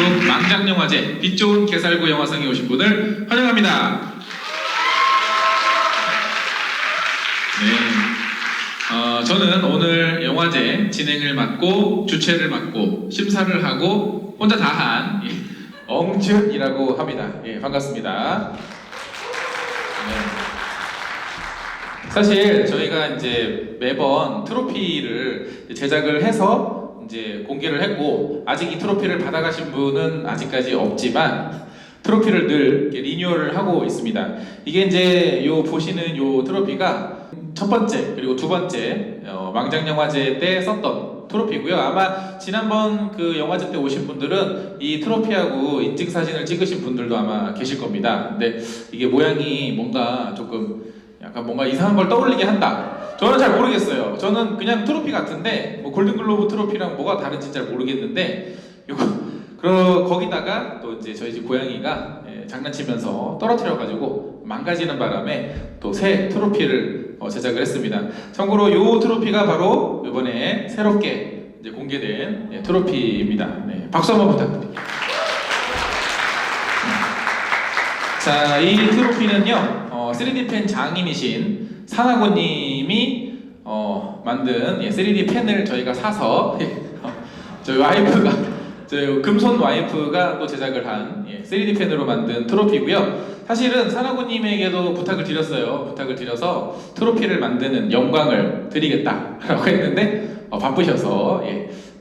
대한민국 망작영화제 빛 좋은 개살구 영화상에 오신 분을 환영합니다. 네, 저는 오늘 영화제 진행을 맡고 주최를 맡고 심사를 하고 혼자 다 한 엉준이라고 합니다. 예, 반갑습니다. 네. 사실 저희가 이제 매번 트로피를 제작을 해서 이제 공개를 했고, 아직 이 트로피를 받아가신 분은 아직까지 없지만 트로피를 늘 리뉴얼을 하고 있습니다. 이게 이제 요 보시는 요 트로피가 첫 번째 그리고 두 번째 망작영화제 때 썼던 트로피고요. 아마 지난번 그 영화제 때 오신 분들은 이 트로피하고 인증사진을 찍으신 분들도 아마 계실 겁니다. 근데 이게 모양이 뭔가 조금 약간 뭔가 이상한 걸 떠올리게 한다. 저는 잘 모르겠어요. 저는 그냥 트로피 같은데 뭐 골든글로브 트로피랑 뭐가 다른지 잘 모르겠는데 거기다가 또 이제 저희 집 고양이가 장난치면서 떨어뜨려가지고 망가지는 바람에 또 새 트로피를 제작을 했습니다. 참고로 이 트로피가 바로 이번에 새롭게 이제 공개된 트로피입니다. 네, 박수 한번 부탁드립니다. 자, 이 트로피는요 3D 펜 장인이신 사나고님이 만든 3D 펜을 저희가 사서 저희 와이프가 저희 금손 와이프가 또 제작을 한 3D 펜으로 만든 트로피고요. 사실은 사나고님에게도 부탁을 드렸어요. 부탁을 드려서 트로피를 만드는 영광을 드리겠다라고 했는데 바쁘셔서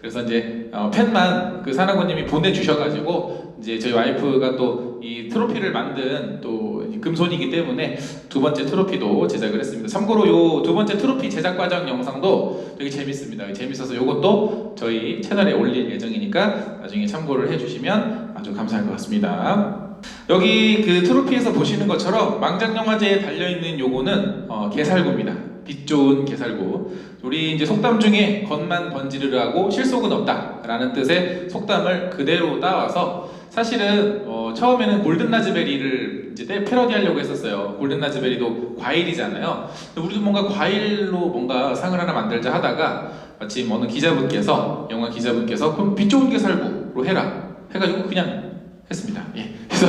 그래서 이제 펜만 그 사나고님이 보내주셔가지고 이제 저희 와이프가 또 이 트로피를 만든 또 금손이기 때문에 두 번째 트로피도 제작을 했습니다. 참고로 요 두 번째 트로피 제작 과정 영상도 되게 재밌습니다. 재밌어서 요것도 저희 채널에 올릴 예정이니까 나중에 참고를 해주시면 아주 감사할 것 같습니다. 여기 그 트로피에서 보시는 것처럼 망작영화제에 달려있는 요거는 개살구입니다. 빛 좋은 개살구. 우리 이제 속담 중에 겉만 번지르르하고 실속은 없다 라는 뜻의 속담을 그대로 따와서 사실은 처음에는 골든 라즈베리를 이제 패러디하려고 했었어요. 골든 라즈베리도 과일이잖아요. 우리도 뭔가 과일로 뭔가 상을 하나 만들자 하다가 마침 어느 기자분께서 영화 기자분께서 그럼 빛 좋은 개살구로 해라 해가지고 그냥 했습니다. 그래서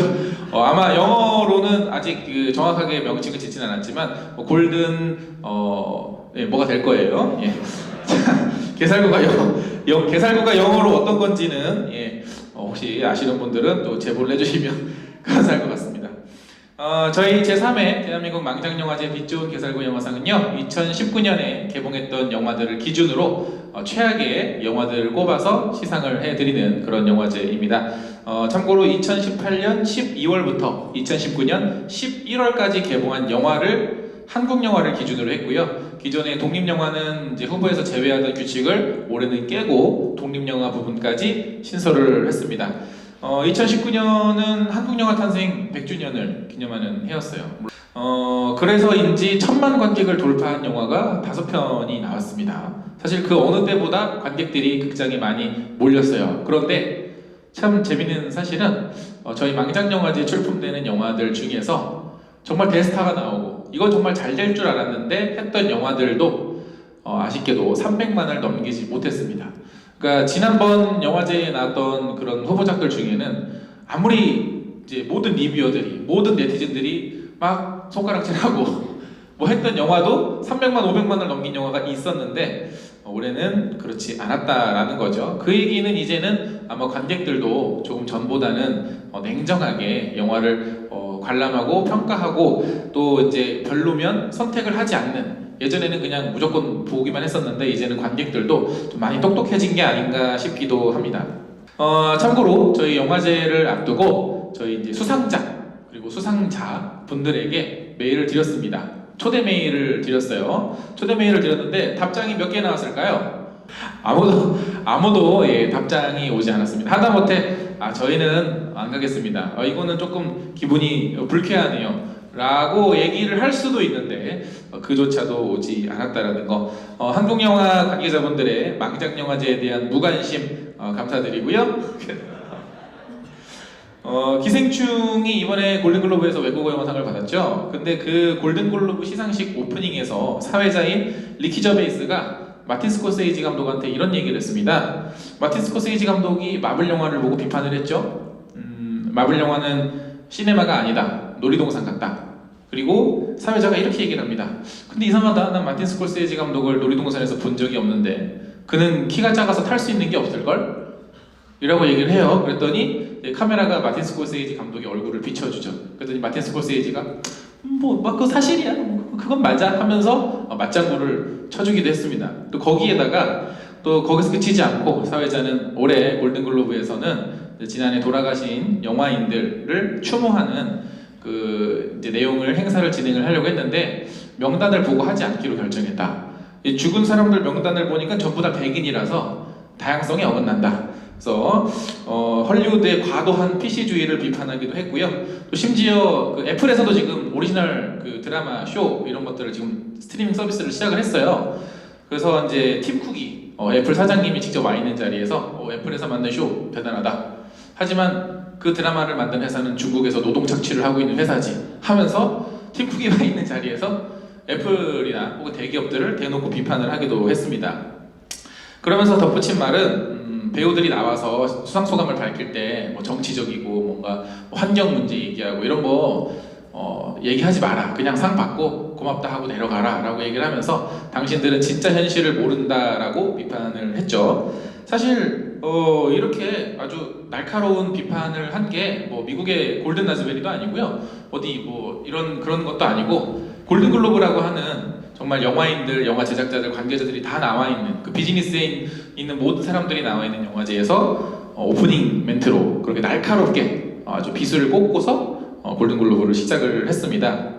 아마 영어로는 아직 그 정확하게 명칭을 짓진 않았지만 골든 뭐가 될 거예요. 개살구가 개살구가 영어로 어떤 건지는 혹시 아시는 분들은 또 제보를 해주시면 감사할 것 같습니다. 저희 제3회 대한민국 망작영화제 빛 좋은 개살구 영화상은요 2019년에 개봉했던 영화들을 기준으로 최악의 영화들을 꼽아서 시상을 해드리는 그런 영화제입니다. 참고로 2018년 12월부터 2019년 11월까지 개봉한 영화를 한국 영화를 기준으로 했고요. 기존의 독립영화는 이제 후보에서 제외하던 규칙을 올해는 깨고 독립영화 부분까지 신설을 했습니다. 2019년은 한국영화 탄생 100주년을 기념하는 해였어요. 그래서인지 1000만 관객을 돌파한 영화가 5편이 나왔습니다. 사실 그 어느 때보다 관객들이 극장에 많이 몰렸어요. 그런데 참 재밌는 사실은 저희 망작영화제에 출품되는 영화들 중에서 정말 대스타가 나오고 이건 정말 잘 될 줄 알았는데 했던 영화들도 아쉽게도 300만을 넘기지 못했습니다. 그러니까 지난번 영화제에 나왔던 그런 후보작들 중에는 아무리 이제 모든 리뷰어들이 모든 네티즌들이 막 손가락질하고 뭐 했던 영화도 300만, 500만을 넘긴 영화가 있었는데 올해는 그렇지 않았다라는 거죠. 그 얘기는 이제는 아마 관객들도 조금 전보다는 냉정하게 영화를 관람하고 평가하고 또 이제 별로면 선택을 하지 않는, 예전에는 그냥 무조건 보기만 했었는데 이제는 관객들도 좀 많이 똑똑해진 게 아닌가 싶기도 합니다. 참고로 저희 영화제를 앞두고 저희 이제 수상작 그리고 수상자 분들에게 메일을 드렸습니다. 초대 메일을 드렸어요. 초대 메일을 드렸는데 답장이 몇 개 나왔을까요? 아무도 답장이 오지 않았습니다. 하다못해 저희는 안 가겠습니다. 이거는 조금 기분이 불쾌하네요 라고 얘기를 할 수도 있는데 그조차도 오지 않았다라는 거, 한국영화 관계자분들의 망작영화제에 대한 무관심 감사드리고요. 기생충이 이번에 골든글로브에서 외국어 영화상을 받았죠. 근데 그 골든글로브 시상식 오프닝에서 사회자인 리키 저베이스가 마틴 스코세이지 감독한테 이런 얘기를 했습니다. 마틴 스코세이지 감독이 마블 영화를 보고 비판을 했죠. 마블 영화는 시네마가 아니다. 놀이동산 같다. 그리고 사회자가 이렇게 얘기를 합니다. 근데 이상하다. 난 마틴 스콜세이지 감독을 놀이동산에서 본 적이 없는데 그는 키가 작아서 탈 수 있는 게 없을걸? 이라고 얘기를 해요. 그랬더니 카메라가 마틴 스콜세이지 감독의 얼굴을 비춰주죠. 그랬더니 마틴 스콜세이지가 그거 사실이야. 그건 맞아 하면서 맞장구를 쳐주기도 했습니다. 또 거기에다가 또 거기서 그치지 않고 사회자는 올해 골든글로브에서는 지난해 돌아가신 영화인들을 추모하는 그 이제 내용을 행사를 진행을 하려고 했는데 명단을 보고 하지 않기로 결정했다. 이 죽은 사람들 명단을 보니까 전부 다 백인이라서 다양성이 어긋난다. 그래서 헐리우드의 과도한 PC주의를 비판하기도 했고요. 또 심지어 그 애플에서도 지금 오리지널 그 드라마 쇼 이런 것들을 지금 스트리밍 서비스를 시작을 했어요. 그래서 이제 팀 쿡이 애플 사장님이 직접 와 있는 자리에서 애플에서 만든 쇼 대단하다. 하지만 그 드라마를 만든 회사는 중국에서 노동 착취를 하고 있는 회사지 하면서 팀 쿡이 와 있는 자리에서 애플이나 혹은 대기업들을 대놓고 비판을 하기도 했습니다. 그러면서 덧붙인 말은 배우들이 나와서 수상소감을 밝힐 때 뭐 정치적이고 뭔가 환경 문제 얘기하고 이런 거 얘기하지 마라. 그냥 상 받고 고맙다 하고 내려가라 라고 얘기를 하면서 당신들은 진짜 현실을 모른다라고 비판을 했죠. 사실 이렇게 아주 날카로운 비판을 한 게 뭐 미국의 골든 라즈베리도 아니고요. 어디 뭐 그런 것도 아니고 골든글로브라고 하는 정말 영화인들, 영화 제작자들, 관계자들이 다 나와 있는 그 비즈니스에 있는 모든 사람들이 나와 있는 영화제에서 오프닝 멘트로 그렇게 날카롭게 아주 비수를 꽂고서 골든글로브를 시작을 했습니다.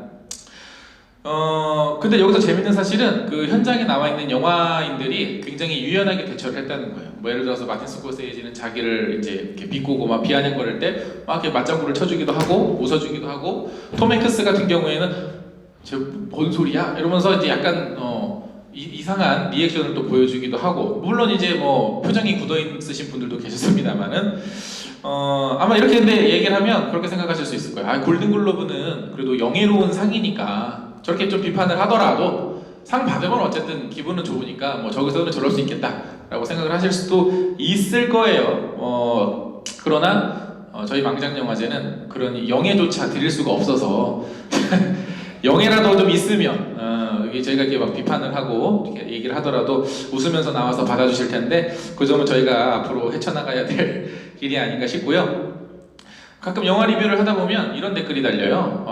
근데 여기서 재밌는 사실은 그 현장에 나와 있는 영화인들이 굉장히 유연하게 대처를 했다는 거예요. 뭐 예를 들어서 마틴 스코세이지는 자기를 이제 이렇게 비꼬고 막 비아냥거릴 때 막 이렇게 맞장구를 쳐주기도 하고 웃어주기도 하고 톰 행크스 같은 경우에는 뭔 소리야? 이러면서 이제 약간 이상한 리액션을 또 보여주기도 하고 물론 이제 뭐 표정이 굳어있으신 분들도 계셨습니다만은 아마 이렇게 근데 얘기를 하면 그렇게 생각하실 수 있을 거예요. 골든글로브는 그래도 영예로운 상이니까 저렇게 좀 비판을 하더라도 상 받으면 어쨌든 기분은 좋으니까 뭐 저기서는 저럴 수 있겠다라고 생각을 하실 수도 있을 거예요. 그러나 저희 망장영화제는 그런 영예조차 드릴 수가 없어서 영예라도 좀 있으면 저희가 이렇게 막 비판을 하고 이렇게 얘기를 하더라도 웃으면서 나와서 받아주실 텐데 그 점은 저희가 앞으로 헤쳐나가야 될 길이 아닌가 싶고요. 가끔 영화 리뷰를 하다 보면 이런 댓글이 달려요.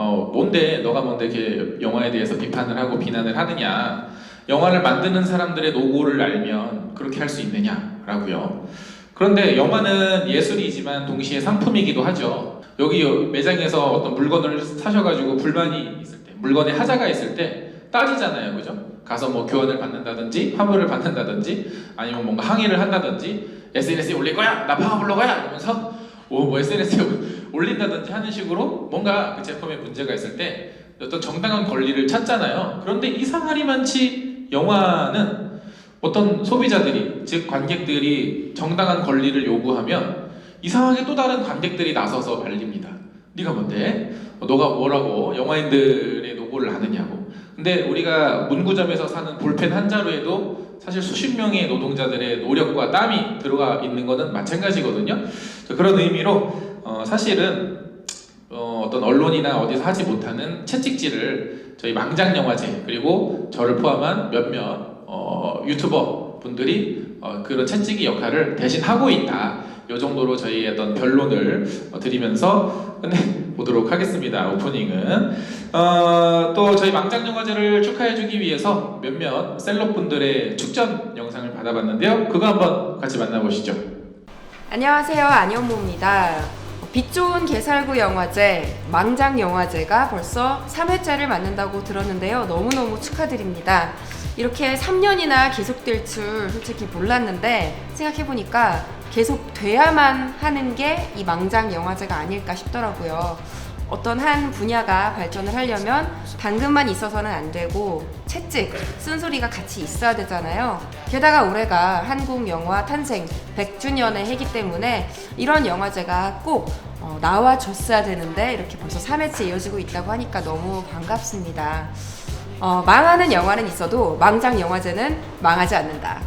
너가 뭔데 이렇게 영화에 대해서 비판을 하고 비난을 하느냐? 영화를 만드는 사람들의 노고를 알면 그렇게 할 수 있느냐라고요. 그런데 영화는 예술이지만 동시에 상품이기도 하죠. 여기 매장에서 어떤 물건을 사셔가지고 불만이 있을 때, 물건에 하자가 있을 때 따지잖아요, 그죠? 가서 뭐 교환을 받는다든지 화물을 받는다든지 아니면 뭔가 항의를 한다든지 SNS에 올릴 거야, 나 파워블로거야 이러면서 뭐 SNS에 올린다든지 하는 식으로 뭔가 그 제품에 문제가 있을 때 어떤 정당한 권리를 찾잖아요. 그런데 이상하리만치 영화는 어떤 소비자들이 즉 관객들이 정당한 권리를 요구하면 이상하게 또 다른 관객들이 나서서 말립니다. 네가 뭔데? 너가 뭐라고 영화인들의 노고를 아느냐고. 근데 우리가 문구점에서 사는 볼펜 한 자루에도 사실 수십 명의 노동자들의 노력과 땀이 들어가 있는 것은 마찬가지거든요. 그런 의미로 사실은 어떤 언론이나 어디서 하지 못하는 채찍질을 저희 망장영화제 그리고 저를 포함한 몇몇 유튜버 분들이 그런 채찍의 역할을 대신 하고 있다. 이 정도로 저희 어떤 변론을 드리면서 끝내보도록 하겠습니다. 오프닝은 또 저희 망장영화제를 축하해주기 위해서 몇몇 셀럽분들의 축전 영상을 받아봤는데요. 그거 한번 같이 만나보시죠. 안녕하세요, 안현모입니다. 빛 좋은 개살구 영화제, 망장영화제가 벌써 3회째를 맞는다고 들었는데요. 너무너무 축하드립니다. 이렇게 3년이나 계속될 줄 솔직히 몰랐는데 생각해보니까 계속 돼야만 하는 게 이 망장영화제가 아닐까 싶더라고요. 어떤 한 분야가 발전을 하려면 당근만 있어서는 안 되고 채찍, 쓴소리가 같이 있어야 되잖아요. 게다가 올해가 한국 영화 탄생 100주년의 해기 때문에 이런 영화제가 꼭 나와줬어야 되는데 이렇게 벌써 3회째 이어지고 있다고 하니까 너무 반갑습니다. 망하는 영화는 있어도 망장영화제는 망하지 않는다.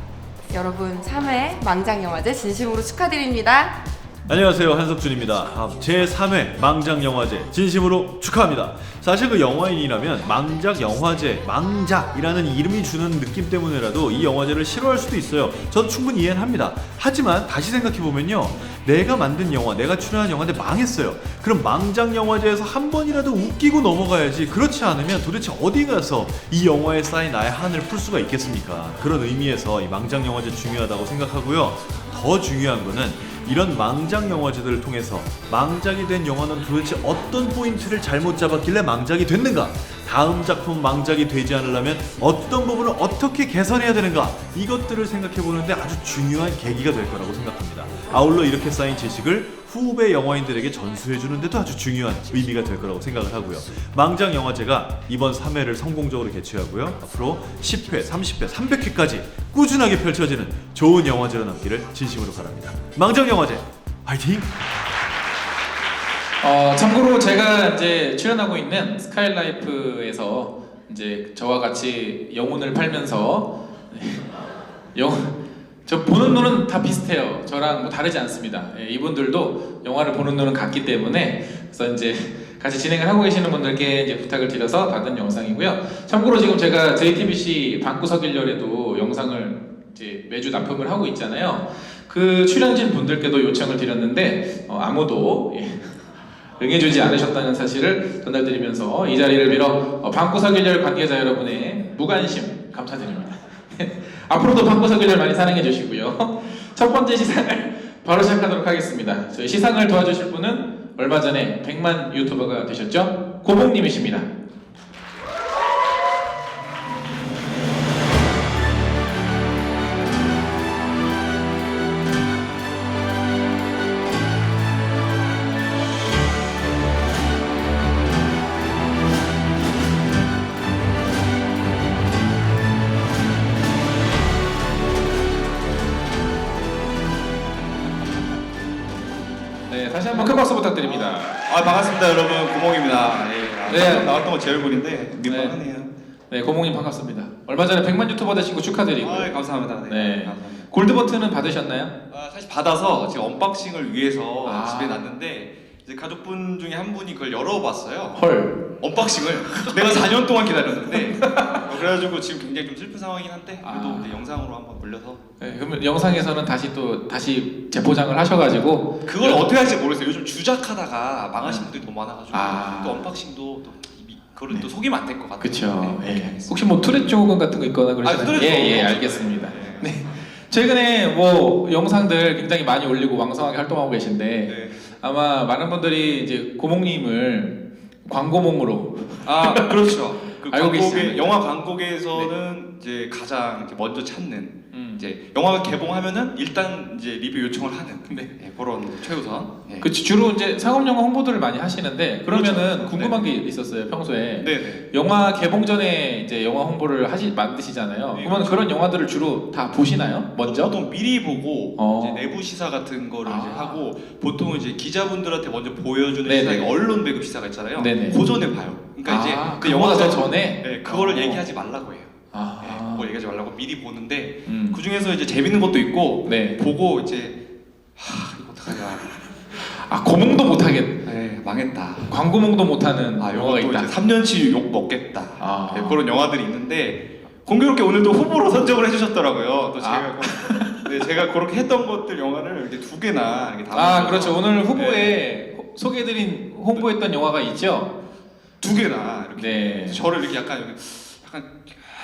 여러분 3회 망장영화제 진심으로 축하드립니다. 안녕하세요, 한석준입니다. 제3회 망작영화제 진심으로 축하합니다. 사실 그 영화인이라면 망작영화제, 망작이라는 이름이 주는 느낌 때문에라도 이 영화제를 싫어할 수도 있어요. 전 충분히 이해는 합니다. 하지만 다시 생각해보면요, 내가 만든 영화, 내가 출연한 영화인데 망했어요. 그럼 망작영화제에서 한 번이라도 웃기고 넘어가야지. 그렇지 않으면 도대체 어디 가서 이 영화에 쌓인 나의 한을 풀 수가 있겠습니까? 그런 의미에서 이 망작영화제 중요하다고 생각하고요. 더 중요한 거는 이런 망작 영화제들을 통해서 망작이 된 영화는 도대체 어떤 포인트를 잘못 잡았길래 망작이 됐는가? 다음 작품 망작이 되지 않으려면 어떤 부분을 어떻게 개선해야 되는가? 이것들을 생각해보는데 아주 중요한 계기가 될 거라고 생각합니다. 아울러 이렇게 쌓인 지식을 후배 영화인들에게 전수해주는 데도 아주 중요한 의미가 될 거라고 생각을 하고요. 망작 영화제가 이번 3회를 성공적으로 개최하고요. 앞으로 10회, 30회, 300회까지 꾸준하게 펼쳐지는 좋은 영화제로 남기를 진심으로 바랍니다. 망작 영화제 화이팅! 참고로 제가 이제 출연하고 있는 스카이라이프에서 이제 저와 같이 영혼을 팔면서 저 보는 눈은 다 비슷해요. 저랑 뭐 다르지 않습니다. 예, 이분들도 영화를 보는 눈은 같기 때문에 그래서 이제 같이 진행을 하고 계시는 분들께 이제 부탁을 드려서 받은 영상이고요. 참고로 지금 제가 JTBC 방구석 일렬에도 영상을 이제 매주 납품을 하고 있잖아요. 그 출연진 분들께도 요청을 드렸는데 아무도 응해주지 않으셨다는 사실을 전달드리면서 이 자리를 빌어 방구석 일렬 관계자 여러분의 무관심 감사드립니다. 앞으로도 방구석 일렬 많이 사랑해 주시고요. 첫 번째 시상을 바로 시작하도록 하겠습니다. 저희 시상을 도와주실 분은 얼마 전에 100만 유튜버가 되셨죠? 고봉님이십니다. 네, 다시 한번 큰 박수 부탁드립니다. 반갑습니다 여러분, 고몽입니다. 네. 나왔던 거 제 얼굴인데 민망하네요. 네, 고봉님 반갑습니다. 얼마 전에 100만 유튜버 되신 거 축하드리고요. 감사합니다. 네. 감사합니다. 골드 버튼은 받으셨나요? 사실 받아서 제가 언박싱을 위해서 아. 집에 놨는데 이제 가족분 중에 한 분이 그걸 열어봤어요. 헐. 언박싱을 내가 4년 동안 기다렸는데 그래가지고 지금 굉장히 좀 슬픈 상황이긴 한데 그래도 이제 영상으로 한번 올려서 네, 그러면 영상에서는 다시 재포장을 하셔가지고 그걸 어떻게 할지 모르겠어요. 요즘 주작하다가 망하신 분들이 너무 많아가지고 아. 또 언박싱도 또 그걸 또 속이면 안 될 것 같아요. 그쵸. 네, 예. 알겠습니다. 혹시 뭐 투렛 증후군 같은 거 있거나 그러시나요? 투렛 예, 증후군 알겠습니다. 네. 네. 최근에 뭐 영상들 굉장히 많이 올리고 왕성하게 활동하고 계신데 네. 아마 많은 분들이 이제 고목님을 광고몽으로 그렇죠. 그 알고 광고계, 계시잖아요. 영화 광고계에서는 이제 가장 이제 먼저 찾는 이제 영화가 개봉하면은 일단 이제 리뷰 요청을 하는 그런 최우선. 그 주로 이제 상업 영화 홍보들을 많이 하시는데 그러면은 그렇죠. 궁금한 게 있었어요. 평소에 네네. 영화 개봉 전에 이제 영화 홍보를 만드시잖아요. 네, 그러면 그렇죠. 그런 영화들을 주로 다 보시나요? 먼저? 보통 미리 보고 어. 이제 내부 시사 같은 거를 아. 이제 하고 보통 이제 기자분들한테 먼저 보여주는 네네. 시사가 언론 배급 시사가 있잖아요. 네네. 그 전에 봐요. 그러니까 이제 그 그거보다 더 영화가 전에 네, 그거를 어. 얘기하지 말라고 해요. 네, 그걸 얘기하지 말라고 미리 보는데 그 중에서 이제 재밌는 것도 있고 네. 보고 이제 이거 어떡하냐. 고몽도 못하겠. 네, 망했다. 광고몽도 못하는 영화가 이것도 있다. 이제 3년치 욕 먹겠다. 아. 네, 그런 영화들이 있는데 공교롭게 오늘도 후보로 선정을 해주셨더라고요. 또 제가 그렇게 했던 것들 영화를 이렇게 두 개나 이렇게 담아서 그렇죠. 오늘 후보에 소개해드린 홍보했던 영화가 있죠. 두 개나 이렇게 네. 저를 이렇게 약간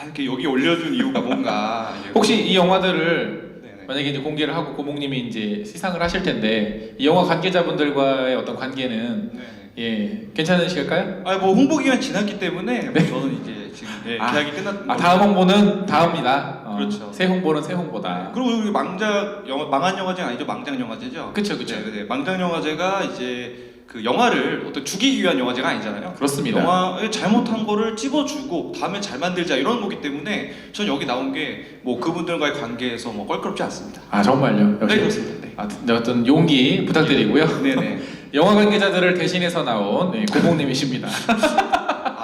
이렇게 여기 올려준 이유가 뭔가 이제 혹시 이 영화들을 네네. 만약에 이제 공개를 하고 고몽님이 이제 시상을 하실 텐데 이 영화 관계자분들과의 어떤 관계는 네네. 괜찮으실까요? 뭐 홍보 기간 지났기 때문에 뭐 저는 이제 지금 계약이 끝났. 다음 홍보는 다음이다. 그렇죠. 새 홍보는 새 홍보다. 그리고 우리 망한 영화제는 아니죠. 망작 영화제죠. 그쵸. 네. 망작 영화제가 이제 그 영화를 어떤 죽이기 위한 영화제가 아니잖아요. 그렇습니다. 영화에 잘못한 거를 찝어주고 다음에 잘 만들자 이런 거기 때문에 전 여기 나온 게 뭐 그분들과의 관계에서 뭐 껄끄럽지 않습니다. 정말요? 역시. 네, 그렇습니다. 네. 어떤 용기 부탁드리고요. 네네. 영화 관계자들을 대신해서 나온 고봉님이십니다.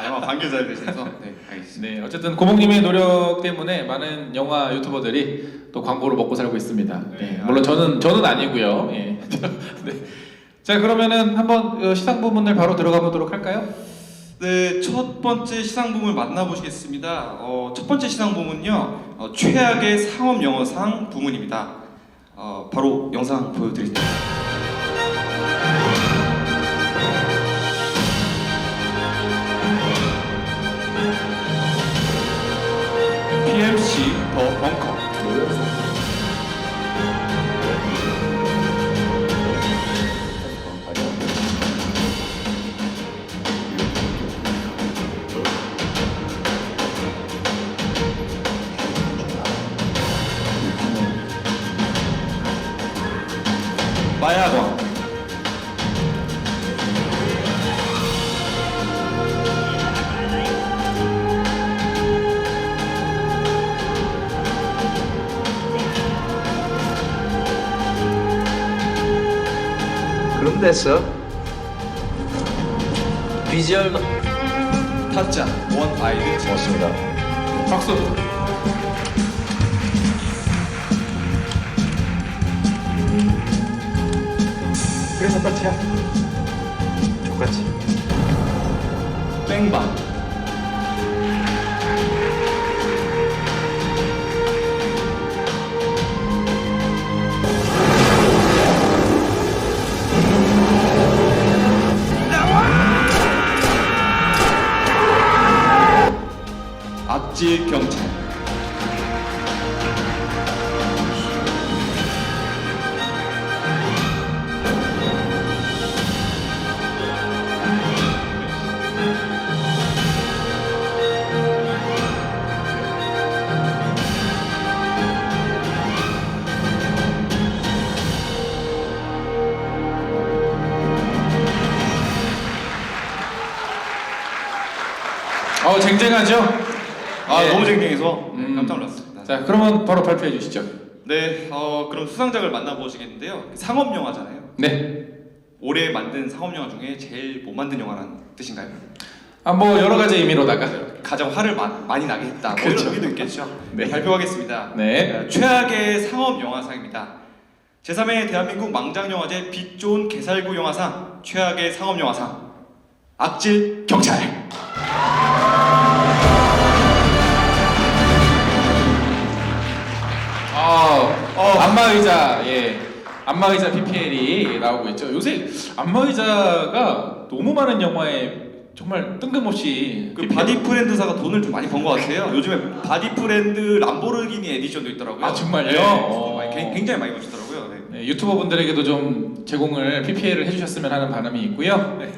영화 관계자를 대신해서 네, 알겠습니다. 네, 어쨌든 고목님의 노력 때문에 많은 영화 유튜버들이 또 광고로 먹고 살고 있습니다. 네, 물론 저는 아니고요. 예. 네. 자, 그러면은 한번 시상 부문을 바로 들어가 보도록 할까요? 네, 첫 번째 시상 부문 만나보시겠습니다. 첫 번째 시상 부문은요, 최악의 상업 영화상 부문입니다. 바로 영상 보여드릴게요. PMC 더 벙커. 마야광. 그럼 됐어. 비주얼 타짜 원 아이드. 맞습니다. 박수. 그래서 타짜야. 똑같이. 땡방. 악질 경찰. 쟁쟁하죠? 예. 너무 쟁쟁해서 음. 깜짝 놀랐습니다. 자, 그러면 바로 발표해 주시죠. 네, 그럼 수상작을 만나보시겠는데요. 상업 영화잖아요. 네. 올해 만든 상업 영화 중에 제일 못 만든 영화라는 뜻인가요? 뭐 여러 가지 의미로다가. 가장 화를 많이 나게 했다. 뭐 그렇죠. 이런 의미도 있겠죠. 네. 발표하겠습니다. 네. 최악의 상업 영화상입니다. 제3회 대한민국 망장영화제 빛 좋은 개살구 영화상 최악의 상업 영화상 악질 경찰. 안마의자, 예. 안마의자 PPL이 나오고 있죠. 요새 안마의자가 너무 많은 영화에 정말 뜬금없이 그 바디 프렌드사가 돈을 좀 많이 번 것 같아요. 요즘에 바디 프렌드 람보르기니 에디션도 있더라고요. 아, 정말요? 네, 굉장히 많이 버시더라고요. 네. 네, 유튜버 분들에게도 좀 제공을 PPL을 해주셨으면 하는 바람이 있고요. 네.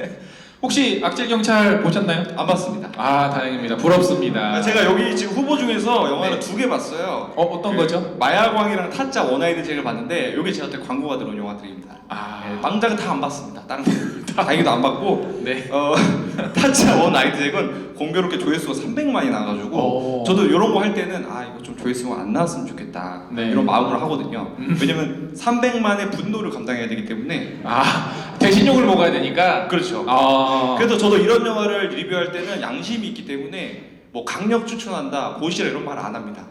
혹시 악질 경찰 보셨나요? 안 봤습니다. 아, 다행입니다. 부럽습니다. 제가 여기 지금 후보 중에서 영화를 네. 2개 봤어요. 어떤 거죠? 마야광이랑 타짜 원아이드 잭을 봤는데 여기 제한테 광고가 들어온 영화들입니다. 네, 망작은 다 안 봤습니다. 다른 거 다행히도 안 봤고 네. 타짜 원아이드 잭은 공교롭게 조회수가 300만이 나와가지고 오. 저도 이런 거 할 때는 이거 좀 조회수가 안 나왔으면 좋겠다 네. 이런 마음으로 하거든요. 왜냐면 300만의 분노를 감당해야 되기 때문에. 대신욕을 먹어야 되니까. 그렇죠. 그래서 저도 이런 영화를 리뷰할 때는 양심이 있기 때문에 뭐 강력 추천한다, 보시라 이런 말 안 합니다.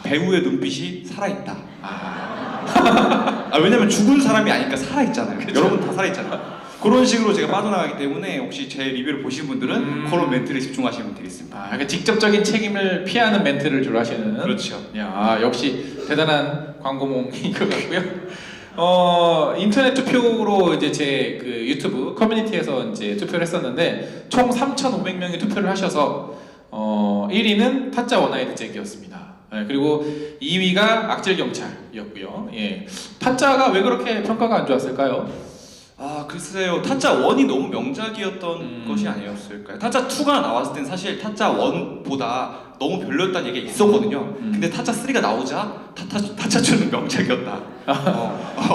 배우의 눈빛이 살아있다. 왜냐면 죽은 사람이 아니니까 살아있잖아요. 그쵸. 여러분 다 살아있잖아요. 그런 식으로 제가 빠져나가기 때문에 혹시 제 리뷰를 보신 분들은 그런 멘트를 집중하시면 되겠습니다. 그러니까 직접적인 책임을 피하는 멘트를 주로 하시는. 그렇죠. 야, 역시 대단한 광고몽인 것 같고요. 인터넷 투표로 이제 제 그 유튜브 커뮤니티에서 이제 투표를 했었는데 총 3,500명이 투표를 하셔서 1위는 타짜 원아이드 잭이었습니다. 네, 그리고 2위가 악질 경찰이었고요. 예. 타짜가 왜 그렇게 평가가 안 좋았을까요? 글쎄요. 타짜 1이 너무 명작이었던 것이 아니었을까요? 타짜 2가 나왔을 땐 사실 타짜 1보다 너무 별로였다는 얘기가 있었거든요. 근데 타짜 3가 나오자 타짜 2는 명작이었다.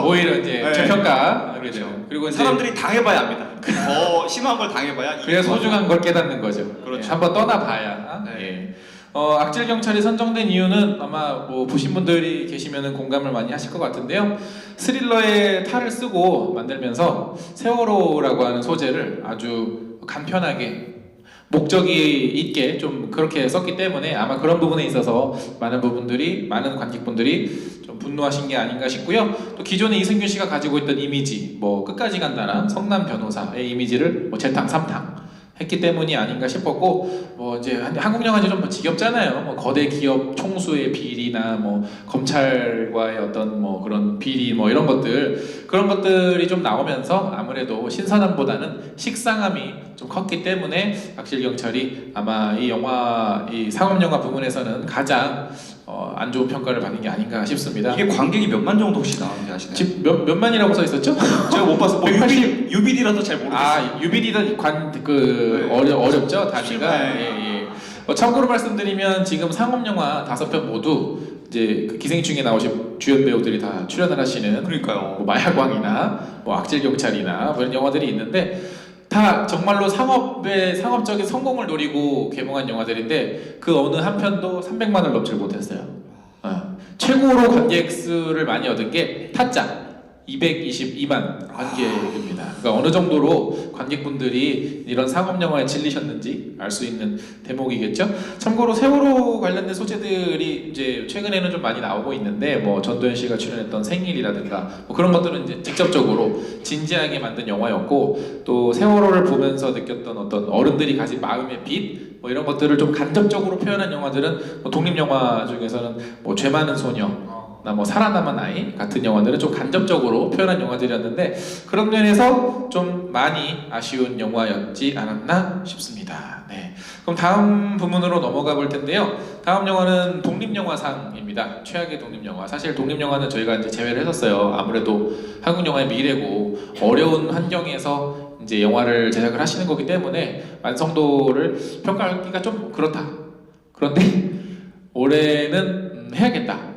오히려 이제 네. 저평가. 그렇죠. 그리고 이제 사람들이 당해봐야 합니다. 더 심한 걸 당해봐야. 그래야 소중한 걸 깨닫는 거죠. 그렇죠. 예, 한번 떠나봐야. 네. 예. 악질 경찰이 선정된 이유는 아마 뭐 보신 분들이 계시면은 공감을 많이 하실 것 같은데요. 스릴러의 탈을 쓰고 만들면서 세월호라고 하는 소재를 아주 간편하게 목적이 있게 좀 그렇게 썼기 때문에 아마 그런 부분에 있어서 많은 관객분들이 좀 분노하신 게 아닌가 싶고요. 또 기존에 이승균 씨가 가지고 있던 이미지, 뭐 끝까지 간다는 성남 변호사의 이미지를 뭐 재탕, 삼탕 했기 때문이 아닌가 싶었고, 뭐 이제 한국 영화제 좀 지겹잖아요. 뭐 거대 기업 총수의 비리나 뭐 검찰과의 어떤 뭐 그런 비리 뭐 이런 것들이 좀 나오면서 아무래도 신선함보다는 식상함이 좀 컸기 때문에 악질 경찰이 아마 이 상업 영화 부분에서는 가장 안 좋은 평가를 받는 게 아닌가 싶습니다. 이게 관객이 몇만 정도 혹시 나오는지 아시나요? 지금 몇 만이라고 써 있었죠? 제가 못 봤어요. 뭐 180. UBD라서 잘 모르겠어요. 아, UBD도 어렵죠 단위가. 네. 예. 참고로 말씀드리면 지금 상업 영화 5편 모두 이제 그 기생충에 나오신 주연 배우들이 다 출연을 하시는 그러니까요. 뭐 마약왕이나 뭐 악질 경찰이나 뭐 이런 영화들이 있는데 다 정말로 상업적인 성공을 노리고 개봉한 영화들인데 그 어느 한 편도 300만을 넘지 못했어요. 최고로 관객 수를 많이 얻은 게 타짜 222만 관객입니다. 그러니까 어느 정도로 관객분들이 이런 상업 영화에 질리셨는지 알 수 있는 대목이겠죠. 참고로 세월호 관련된 소재들이 이제 최근에는 좀 많이 나오고 있는데 뭐 전도연 씨가 출연했던 생일이라든가 뭐 그런 것들은 이제 직접적으로 진지하게 만든 영화였고, 또 세월호를 보면서 느꼈던 어떤 어른들이 가진 마음의 빛 뭐 이런 것들을 좀 간접적으로 표현한 영화들은 뭐 독립 영화 중에서는 뭐 죄 많은 소녀 나 뭐 살아남은 아이 같은 영화들은 좀 간접적으로 표현한 영화들이었는데 그런 면에서 좀 많이 아쉬운 영화였지 않았나 싶습니다. 네. 그럼 다음 부문으로 넘어가 볼 텐데요. 다음 영화는 독립영화상입니다. 최악의 독립영화. 사실 독립영화는 저희가 이제 제외를 했었어요. 아무래도 한국 영화의 미래고 어려운 환경에서 이제 영화를 제작을 하시는 거기 때문에 완성도를 평가하기가 좀 그렇다. 그런데 올해는 해야겠다.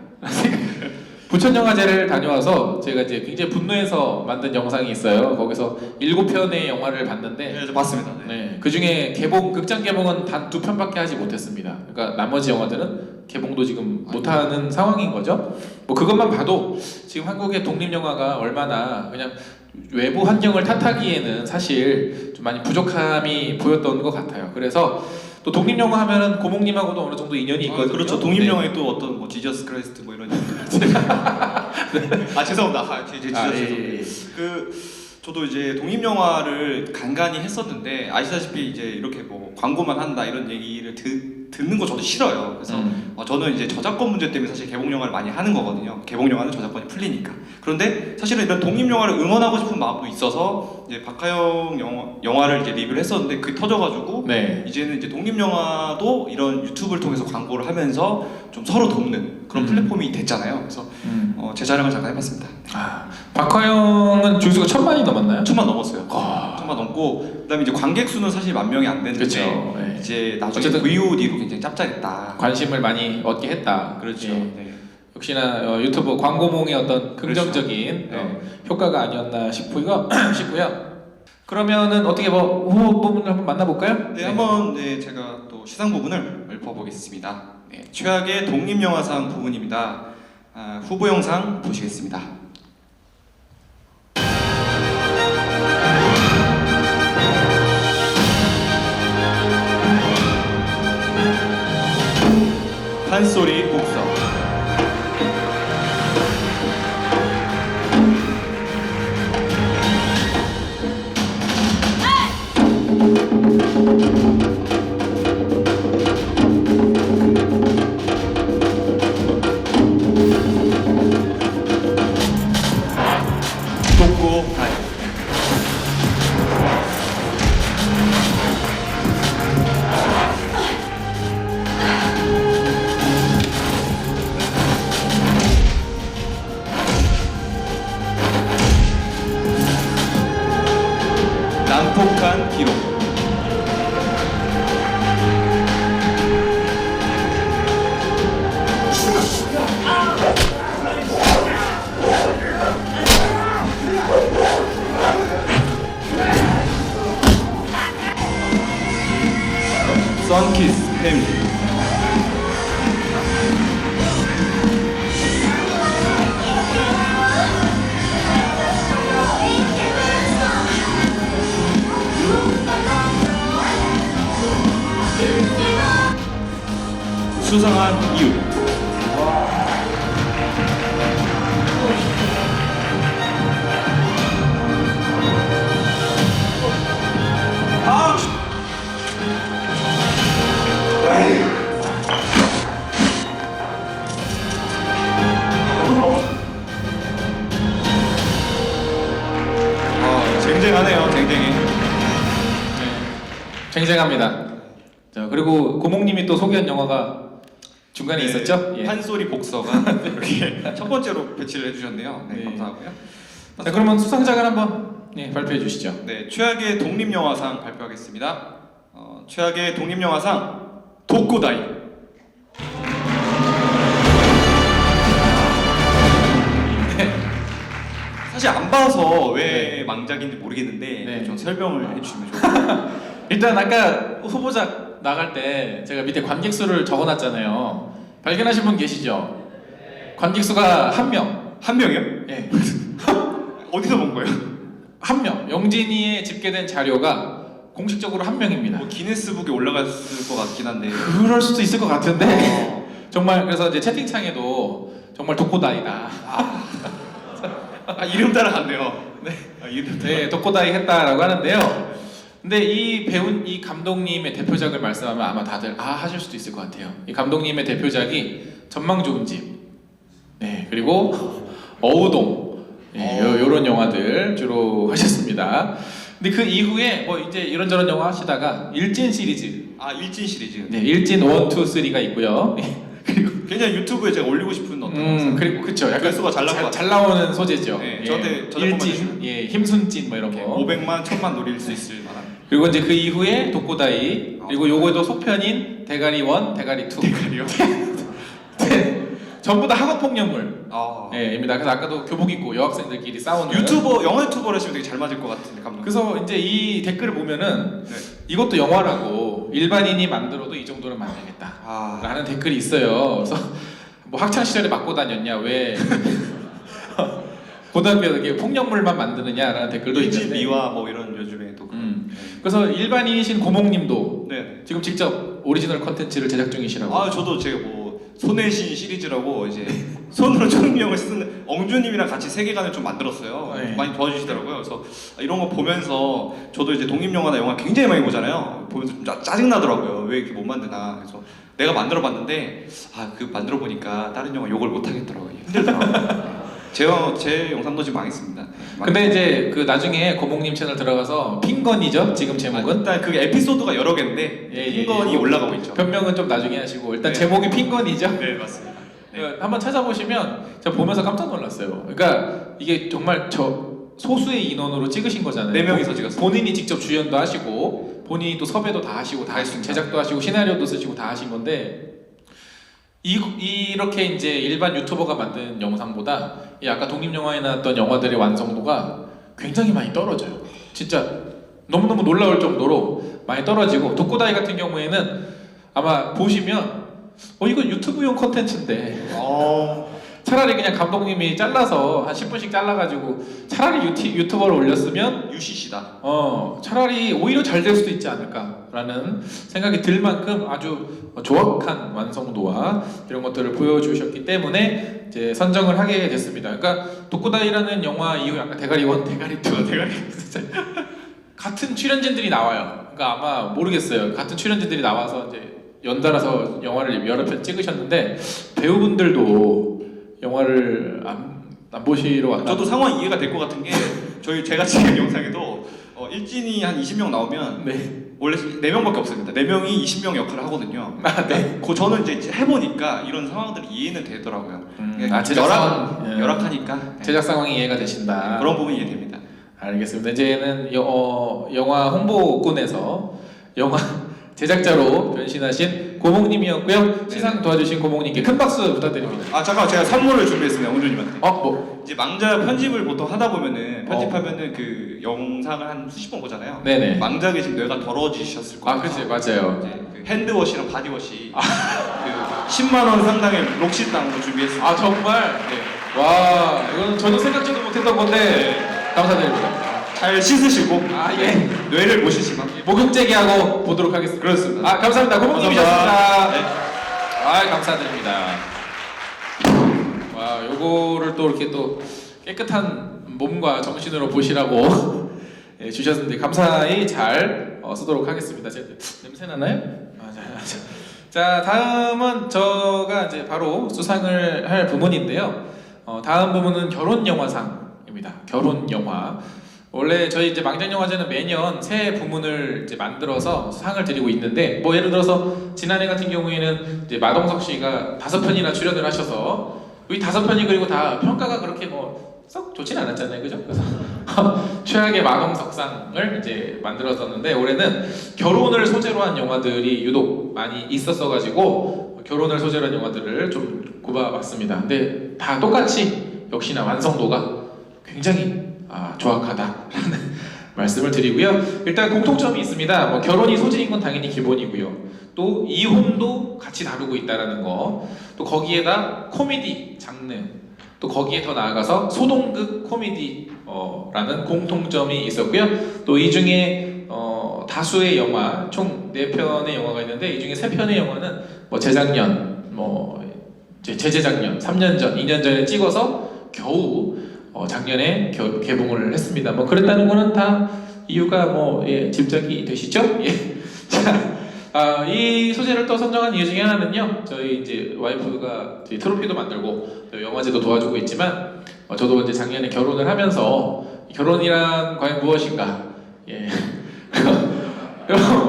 부천영화제를 다녀와서 제가 이제 굉장히 분노해서 만든 영상이 있어요. 거기서 7편의 영화를 봤는데 네, 맞습니다. 네. 네, 그 중에 극장 개봉은 단 2편밖에 하지 못했습니다. 그러니까 나머지 영화들은 개봉도 지금 못하는 상황인 거죠. 뭐 그것만 봐도 지금 한국의 독립영화가 얼마나 그냥 외부 환경을 탓하기에는 사실 좀 많이 부족함이 보였던 것 같아요. 그래서 또 독립영화 하면은 고목님하고도 어느 정도 인연이 있거든요. 그렇죠. 독립영화에 또 어떤 뭐 지저스 크라이스트 뭐 이런 아 죄송합니다. 예. 저도 이제 독립영화를 간간히 했었는데 아시다시피 이제 이렇게 뭐 광고만 한다 이런 얘기를 듣는 거 저도 싫어요. 그래서 저는 이제 저작권 문제 때문에 사실 개봉 영화를 많이 하는 거거든요. 개봉 영화는 저작권이 풀리니까. 그런데 사실은 이런 독립 영화를 응원하고 싶은 마음도 있어서 이제 박하영 영화를 이제 리뷰를 했었는데 그게 터져가지고 네. 이제는 이제 독립 영화도 이런 유튜브를 통해서 광고를 하면서 좀 서로 돕는 그런 플랫폼이 됐잖아요. 그래서 제 자랑을 잠깐 해봤습니다. 아, 박화영은 조회수가 1000만이 넘었나요? 1000만 넘었어요. 아. 1000만 넘고 그다음에 이제 관객 수는 사실 10,000명이 안 됐는데 그렇죠. 네. 이제 나중에 어쨌든 VOD로 굉장히 짭짤했다. 관심을 많이 얻게 했다. 그렇죠. 예. 네. 역시나 유튜브 광고몽의 어떤 긍정적인 네. 효과가 아니었나 싶고요. 그러면은 어떻게 뭐 후보 부분을 한번 만나볼까요? 네, 한번 제가 또 시상 부분을 읊어보겠습니다. 네, 최악의 독립영화상 부분입니다. 후보 영상 보시겠습니다. 판소리 곡성. 독고 달. 난폭한 기록. 선키스 패밀리. 수상한 이유. 쟁쟁하네요, 쟁쟁해. 쟁쟁합니다. 자, 그리고 고목님이 또 소개한 영화가 중간에 있었죠? 예. 판소리 복서가 이렇게 첫 번째로 배치를 해주셨네요. 네, 네. 감사하고요. 자, 그러면 수상작을 한번 발표해 주시죠. 네, 최악의 독립영화상 발표하겠습니다. 최악의 독립영화상 독고다이. 사실 안 봐서 왜 망작인지 모르겠는데 네. 좀 설명을 해주시면 좋을 것 같아요. 일단 아까 후보작 나갈 때 제가 밑에 관객 수를 적어놨잖아요. 발견하신 분 계시죠? 관객 수가 한 명. 한 명이요? 예. 어디서 본 거예요? 한 명. 영진이에 집계된 자료가 공식적으로 한 명입니다. 뭐 기네스북에 올라갔을 것 같긴 한데. 그럴 수도 있을 것 같은데 정말 그래서 이제 채팅창에도 정말 독고다이다. 이름 따라갔네요. 네. 이름 따라. 네, 독고다이 했다라고 하는데요. 근데 이 감독님의 대표작을 말씀하면 아마 다들 하실 수도 있을 것 같아요. 이 감독님의 대표작이 전망 좋은 집, 네 그리고 어우동, 요런 영화들 주로 하셨습니다. 근데 그 이후에 뭐 이제 이런저런 영화 하시다가 일진 시리즈, 일진 시리즈. 네 일진 1, 2, 3가 있고요. 그리고 굉장히 유튜브에 제가 올리고 싶은 어떤 영상. 그리고 그쵸 약간 조회수가 잘 나올 것 잘 나오는 소재죠. 네, 예. 저한테 저작권만 일진, 주시면. 예 힘순진 뭐 이런 거. 500만, 1000만 노릴 수 있을 만한. 그리고 이제 그 이후에 독고다이, 그리고 요거도 속편인 대가리 1, 대가리 2. 대가리요? 네, 전부 다 학업 폭력물. 아. 입니다. 그래서 아까도 교복 입고 여학생들끼리 싸우는. 영화 유튜버를 하시면 되게 잘 맞을 것 같은데 감독. 그래서 이제 이 댓글을 보면은 네. 이것도 영화라고 일반인이 만들어도 이 정도는 만들겠다. 라는 댓글이 있어요. 그래서 뭐 학창 시절에 맞고 다녔냐 왜 고등학교에 이렇게 폭력물만 만드느냐라는 댓글도 일진 있는데. 미화 뭐 이런 요즘에 또. 그래서 일반인이신 고목님도 네. 지금 직접 오리지널 컨텐츠를 제작 중이시라고. 저도 제가 뭐 손의 신 시리즈라고 이제 손으로 총명을 쓰는 엉주님이랑 같이 세계관을 좀 만들었어요. 네. 많이 도와주시더라고요. 그래서 이런 거 보면서 저도 이제 독립영화나 영화 굉장히 많이 보잖아요. 보면서 좀 짜증 나더라고요. 왜 이렇게 못 만드나. 그래서 내가 만들어봤는데 그 만들어 보니까 다른 영화 욕을 못 하겠더라고요. 힘들더라고요. 제 영상도 지금 망했습니다. 근데 이제 그 나중에 고목님 채널 들어가서 핑건이죠 지금 제목은. 일단 그게 에피소드가 여러 개인데 핑건이 올라가고 있죠. 변명은 좀 나중에 하시고 일단 네. 제목이 핑건이죠. 네 맞습니다. 네. 한번 찾아보시면 제가 보면서 깜짝 놀랐어요. 그러니까 이게 정말 소수의 인원으로 찍으신 거잖아요. 4명이서 찍었어요. 본인이 직접 주연도 하시고 본인이 또 섭외도 다 하시고 다 하시고 제작도 하시고 시나리오도 쓰시고 다 하신 건데 이렇게 이제 일반 유튜버가 만든 영상보다 이 아까 독립영화에 나왔던 영화들의 완성도가 굉장히 많이 떨어져요. 진짜 너무너무 놀라울 정도로 많이 떨어지고 독고다이 같은 경우에는 아마 보시면 이거 유튜브용 컨텐츠인데 차라리 그냥 감독님이 잘라서 한 10분씩 잘라가지고 차라리 유튜버를 올렸으면 UCC다. 차라리 오히려 잘 될 수도 있지 않을까라는 생각이 들 만큼 아주 조악한 완성도와 이런 것들을 보여주셨기 때문에 이제 선정을 하게 됐습니다. 그러니까 독고다이라는 영화 이후 약간 대가리 1, 대가리 2, 대가리 같은 출연진들이 나와요. 그러니까 아마 모르겠어요. 같은 출연진들이 나와서 이제 연달아서 영화를 여러 편 찍으셨는데 배우분들도 영화를 안 보시러 왔다. 저도 상황 이해가 될 것 같은 게 제가 찍은 영상에도 일진이 한 20명 나오면 원래 4명밖에 없습니다. 4명이 20명 역할을 하거든요. 네. 저는 이제 해보니까 이런 상황들이 이해는 되더라고요. 제작 상황, 열악하니까 제작 상황이 이해가 되신다. 그런 부분이 이해됩니다. 알겠습니다. 이제는 영화 홍보꾼에서 영화 제작자로 변신하신 고목님이었고요. 시상 도와주신 고목님께 큰 박수 부탁드립니다. 잠깐 제가 선물을 준비했습니다. 옹주님한테. 뭐? 이제 망작 편집을 보통 하다 보면은 편집하면은 그 영상을 한 수십 번 보잖아요. 네네. 망작에 지금 뇌가 더러워지셨을 거예요. 그치 맞아요. 이제 그 핸드워시랑 바디워시 그 10만 원 상당의 록시땅으로 준비했습니다. 정말? 네. 와 이거는 저도 생각지도 못했던 건데 감사드립니다. 잘 씻으시고 예. 뇌를 모시지만 목욕제기하고 보도록 하겠습니다. 그렇습니다. 감사합니다. 고목님이셨습니다. 네. 아, 감사드립니다. 와, 요거를 또 이렇게 또 깨끗한 몸과 정신으로 보시라고 예, 주셨는데 감사히 잘 쓰도록 하겠습니다. 냄새 나나요? 자, 다음은 저가 이제 바로 수상을 할 부문인데요. 다음 부문은 결혼 영화상입니다. 결혼 영화. 원래 저희 이제 망장영화제는 매년 새 부문을 이제 만들어서 상을 드리고 있는데, 뭐 예를 들어서 지난해 같은 경우에는 이제 마동석 씨가 5편이나 출연을 하셔서 이 5편이 그리고 다 평가가 그렇게 뭐 썩 좋진 않았잖아요, 그죠? 그래서 최악의 마동석상을 이제 만들었었는데, 올해는 결혼을 소재로 한 영화들이 유독 많이 있었어가지고 결혼을 소재로 한 영화들을 좀 꼽아봤습니다. 근데 다 똑같이 역시나 완성도가 굉장히 조악하다라는 말씀을 드리고요. 일단 공통점이 있습니다. 뭐 결혼이 소재인 건 당연히 기본이고요. 또 이혼도 같이 다루고 있다라는 거, 또 거기에다 코미디 장르, 또 거기에 더 나아가서 소동극 코미디라는 공통점이 있었고요. 또 이 중에 다수의 영화, 총 4편의 영화가 있는데 이 중에 3편의 영화는 뭐 재작년, 뭐 재재작년, 3년 전, 2년 전에 찍어서 겨우 작년에 개봉을 했습니다. 뭐 그랬다는 거는 다 이유가 뭐 짐작이 되시죠? 예. 자, 이 소재를 또 선정한 이유 중에 하나는요. 저희 이제 와이프가 트로피도 만들고 영화제도 도와주고 있지만 저도 이제 작년에 결혼을 하면서 결혼이란 과연 무엇인가? 예.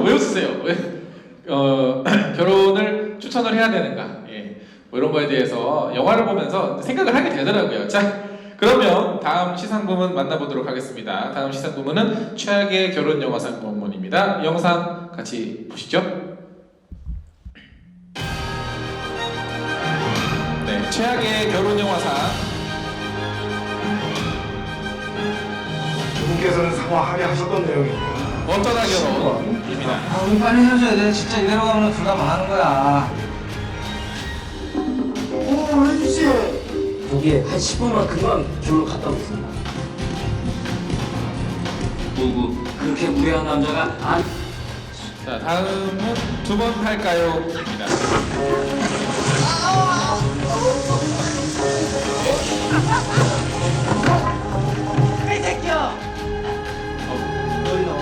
왜 웃으세요? 왜 결혼을 추천을 해야 되는가? 예. 뭐 이런 거에 대해서 영화를 보면서 생각을 하게 되더라고요. 자, 그러면 다음 시상부문 만나보도록 하겠습니다. 다음 시상부문은 최악의 결혼 영화상 부문입니다. 영상 같이 보시죠. 네, 최악의 결혼 영화상. 분께서는 상화 합의하셨던 내용입니다. 어쩌다 결혼입니다. 아, 우리 빨리 해줘야 돼. 진짜 이대로 가면 둘 다 망하는 거야. 거기에 한 10분만 금방 저로 갔다 오세요. 누구 그렇게 무례한 남자가 안. 자, 다음은 두 번 할까요?입니다. 이 새끼야!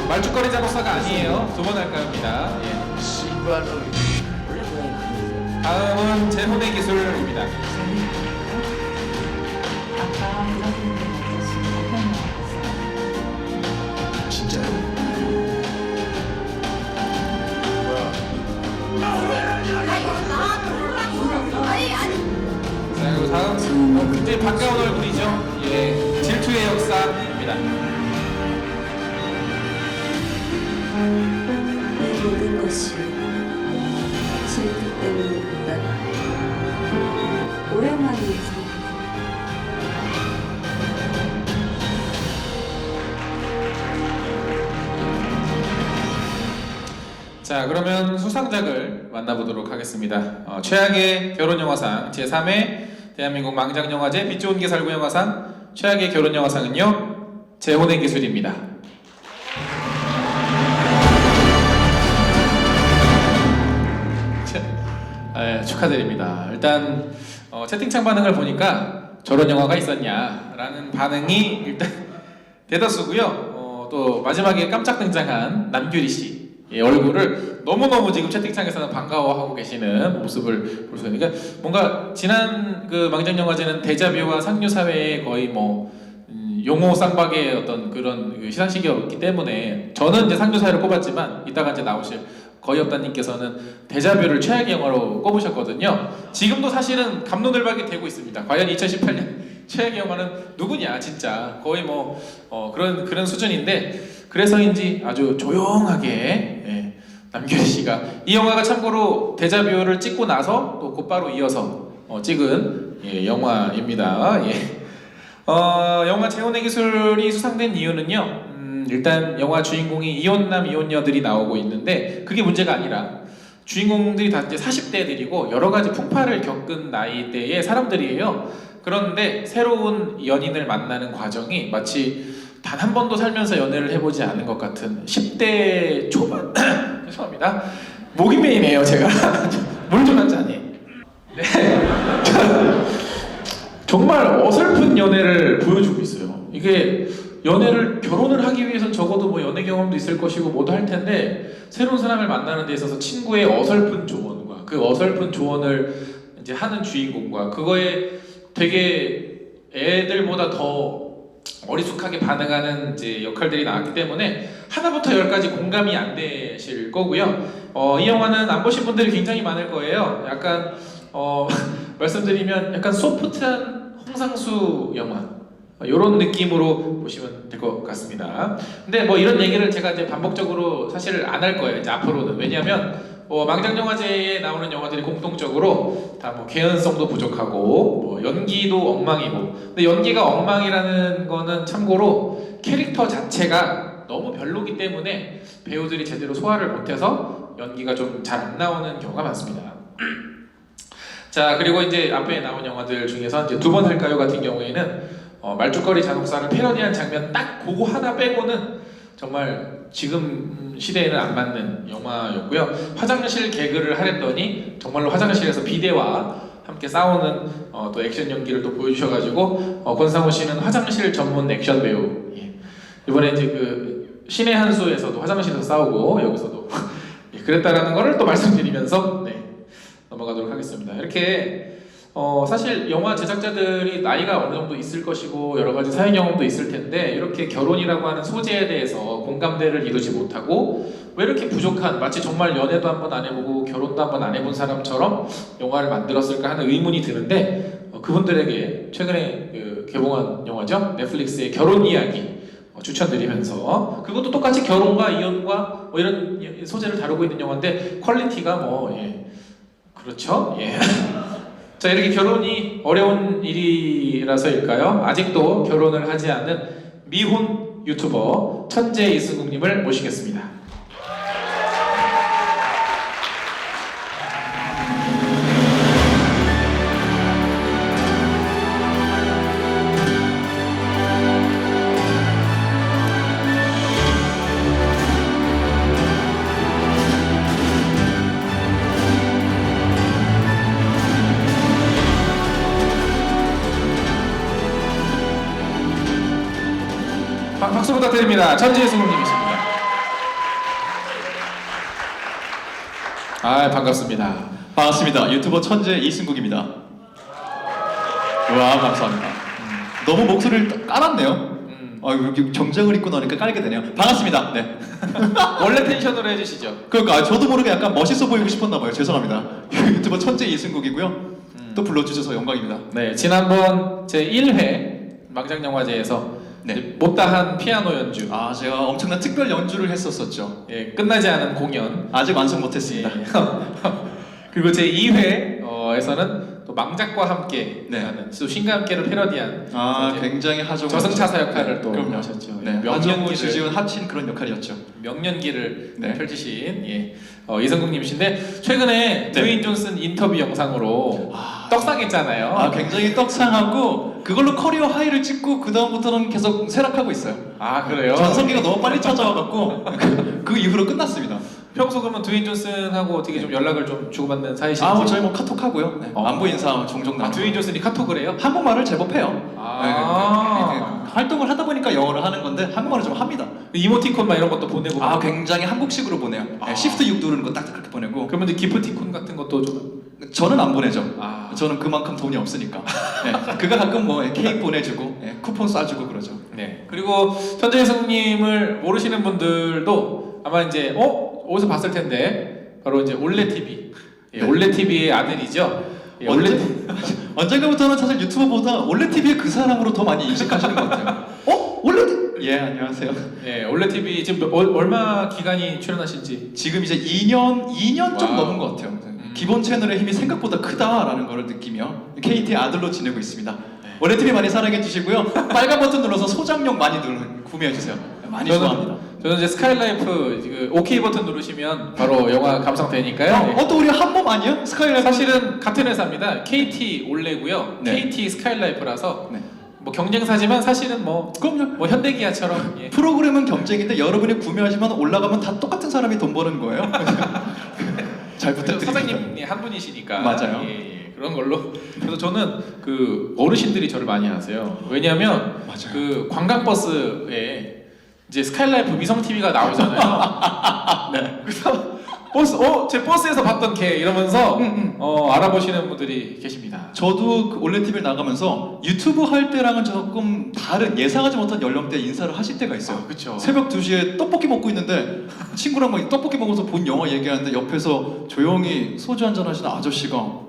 말죽거리 작업사가 아니에요. 두 번 할까요?입니다. 예. 원래 그냥 그러세요. 다음은 재혼의 기술입니다. 자, 그리고 다음 굉장히 반가운 얼굴이죠. 예, 질투의 역사입니다. 이 모든 것이 질투 때문이었다. 오랜만에 있습니다. 자, 그러면 수상작을 만나보도록 하겠습니다. 최악의 결혼영화상 제3회 대한민국 망장영화제 빛 좋은 게 살고 영화상 최악의 결혼영화상은요, 재혼의 기술입니다. 축하드립니다. 일단 채팅창 반응을 보니까 저런 영화가 있었냐라는 반응이 일단 대다수고요. 또 마지막에 깜짝 등장한 남규리 씨 얼굴을 너무너무 지금 채팅창에서는 반가워하고 계시는 모습을 볼 수 있으니까 뭔가 지난 그 망장영화제는 데자뷰와 상류사회의 거의 뭐 용호 쌍박의 어떤 그런 그 시상식이었기 때문에 저는 이제 상류사회를 꼽았지만 이따가 이제 나오실 거의 없다님께서는 데자뷰를 최악의 영화로 꼽으셨거든요. 지금도 사실은 갑론을박이 되고 있습니다. 과연 2018년 최악의 영화는 누구냐, 진짜 거의 뭐 그런 수준인데, 그래서인지 아주 조용하게 남규리 씨가 이 영화가 참고로 데자뷰를 찍고 나서 또 곧바로 이어서 찍은 영화입니다. 영화 재혼의 기술이 수상된 이유는요. 일단 영화 주인공이 이혼남 이혼녀들이 나오고 있는데 그게 문제가 아니라 주인공들이 다 이제 40대들이고 여러 가지 풍파를 겪은 나이대의 사람들이에요. 그런데 새로운 연인을 만나는 과정이 마치 단 한 번도 살면서 연애를 해보지 않은 것 같은 10대 초반 죄송합니다. 목이 메이네요 제가 물 좀 한 잔이. 정말 어설픈 연애를 보여주고 있어요. 이게 연애를 결혼을 하기 위해선 적어도 뭐 연애 경험도 있을 것이고 뭐도 할 텐데 새로운 사람을 만나는 데 있어서 친구의 어설픈 조언과 그 어설픈 조언을 이제 하는 주인공과 그거에 되게 애들보다 더 어리숙하게 반응하는 이제 역할들이 나왔기 때문에 하나부터 열까지 공감이 안 되실 거고요. 이 영화는 안 보신 분들이 굉장히 많을 거예요. 약간 말씀드리면 약간 소프트한 홍상수 영화 이런 느낌으로 보시면 될 것 같습니다. 근데 뭐 이런 얘기를 제가 이제 반복적으로 사실 안 할 거예요. 이제 앞으로는 왜냐하면 망장영화제에 나오는 영화들이 공통적으로 다 뭐 개연성도 부족하고 뭐 연기도 엉망이고 근데 연기가 엉망이라는 거는 참고로 캐릭터 자체가 너무 별로기 때문에 배우들이 제대로 소화를 못해서 연기가 좀 잘 안 나오는 경우가 많습니다. 자 그리고 이제 앞에 나온 영화들 중에서 이제 두 번 할까요 같은 경우에는 말죽거리 잔혹사를 패러디한 장면 딱 그거 하나 빼고는 정말 지금 시대에는 안 맞는 영화였고요. 화장실 개그를 하랬더니 정말로 화장실에서 비데와 함께 싸우는 또 액션 연기를 또 보여주셔가지고 권상우 씨는 화장실 전문 액션 배우. 예. 이번에 이제 그 신의 한 수에서도 화장실에서 싸우고 여기서도 예, 그랬다라는 거를 또 말씀드리면서 네, 넘어가도록 하겠습니다. 이렇게 사실 영화 제작자들이 나이가 어느 정도 있을 것이고 여러 가지 사회 경험도 있을 텐데 이렇게 결혼이라고 하는 소재에 대해서 공감대를 이루지 못하고 왜 이렇게 부족한 마치 정말 연애도 한번 안 해보고 결혼도 한번 안 해본 사람처럼 영화를 만들었을까 하는 의문이 드는데 그분들에게 최근에 개봉한 영화죠 넷플릭스의 결혼 이야기 추천드리면서 그것도 똑같이 결혼과 이혼과 뭐 이런 소재를 다루고 있는 영화인데 퀄리티가 그렇죠 예. 자 이렇게 결혼이 어려운 일이라서일까요? 아직도 결혼을 하지 않은 미혼 유튜버 천재 이승국님을 모시겠습니다. 박수 부탁드립니다. 천재 이승국님이십니다. 반갑습니다. 반갑습니다. 유튜버 천재 이승국입니다. 와 감사합니다. 너무 목소리를 깔았네요. 여기 정장을 입고 나니까 깔게 되네요. 반갑습니다. 네. 원래 텐션으로 해주시죠. 그러니까 저도 모르게 약간 멋있어 보이고 싶었나 봐요. 죄송합니다. 유튜버 천재 이승국이고요. 또 불러주셔서 영광입니다. 네, 지난번 제 1회 망장영화제에서 네. 못다한 피아노 연주. 제가 엄청난 특별 연주를 했었었죠. 예, 끝나지 않은 공연. 아직 완성 못했습니다. 예. 그리고 제 2회에서는 또 망작과 함께 네. 하는 또 신과 함께를 패러디한 굉장히 하정우 저승차사 역할을 또 그럼요. 하셨죠. 네, 하정우 지지훈 합친 그런 역할이었죠. 명년기를 네. 펼치신 이승국님이신데 최근에 네. 드웨인 존슨 인터뷰 영상으로 떡상했잖아요. 굉장히 떡상하고 그걸로 커리어 하이를 찍고 그 다음부터는 계속 쇠락하고 있어요. 그래요? 전성기가 너무 빨리 찾아와갖고 그 이후로 끝났습니다. 평소 그러면 드웨인 존슨하고 어떻게 좀 연락을 좀 주고받는 사이신지? 저희 카톡하고요. 네. 안부 인사 종종 나누고. 드웨인 존슨이 카톡을 해요? 한국말을 제법 해요. 네, 활동을 하다 보니까 영어를 하는 건데 한국말을 좀 합니다. 이모티콘 막 이런 것도 보내고. 굉장히 한국식으로 보내요. 시프트 6 누르는 거 딱 그렇게 보내고. 그러면 이제 기프티콘 같은 것도 좀. 저는 안 보내죠. 저는 그만큼 돈이 없으니까. 그가 가끔 케이크 보내주고 쿠폰 쏴주고 그러죠. 네. 그리고 천재 이승국님을 모르시는 분들도 아마 이제 어디서 봤을 텐데 바로 이제 올레 TV. 올레 TV의 아들이죠. 언젠가부터는 사실 유튜버보다 올레 TV의 그 사람으로 더 많이 인식하시는 것 같아요. 올레 TV. 예 안녕하세요. 네 올레 TV 지금 얼마 기간이 출연하신지? 지금 이제 2년 좀 넘은 것 같아요. 기본 채널의 힘이 생각보다 크다라는 걸 느끼며 KT의 아들로 지내고 있습니다. 올레 TV 많이 사랑해 주시고요. 빨간 버튼 눌러서 소장용 많이 구매해 주세요. 많이 좋아합니다. 저는 이제 스카이라이프 OK 버튼 누르시면 바로 영화 감상되니까요. 또 우리 한 몸 아니에요? 스카이라이프 사실은 같은 회사입니다. KT 올레고요. 네. KT 스카이라이프라서 네. 경쟁사지만 사실은 그럼요. 현대기아처럼 프로그램은 경쟁인데 여러분이 구매하시면 올라가면 다 똑같은 사람이 돈 버는 거예요. 잘 부탁드립니다. 사장님이 한 분이시니까. 맞아요. 예. 그런 걸로. 그래서 저는 그 어르신들이 저를 많이 아세요. 왜냐하면 맞아요. 그 관광버스에 이제 스카이라이프 위성 TV가 나오잖아요. 네. 그래서 버스 제 버스에서 봤던 걔 이러면서 알아보시는 분들이 계십니다. 저도 그 올레 TV를 나가면서 유튜브 할 때랑은 조금 다른 예상하지 못한 연령대 인사를 하실 때가 있어요. 그렇죠. 새벽 2시에 떡볶이 먹고 있는데 친구랑 막 떡볶이 먹어서 본 영화 얘기하는데 옆에서 조용히 소주 한잔 하시는 아저씨가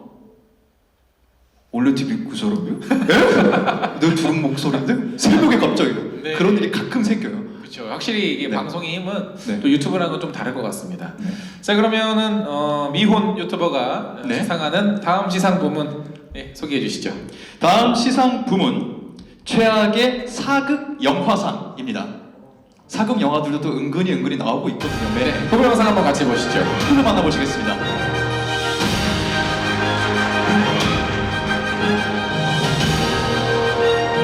올레 TV 구설하고요? 에? 늘 들은 목소리인데? 새벽에 갑자기 네. 그런 일이 가끔 생겨요. 그렇죠. 확실히 이게 네. 방송의 힘은 네. 또 유튜브랑은 좀 다를 것 같습니다. 자 그러면은 미혼 유튜버가 네. 시상하는 다음 시상 부문 소개해 주시죠. 다음 시상 부문 최악의 사극 영화상입니다. 사극 영화들도 또 은근히 나오고 있거든요. 매해. 후보 영상 한번 같이 보시죠. 후보 만나보시겠습니다.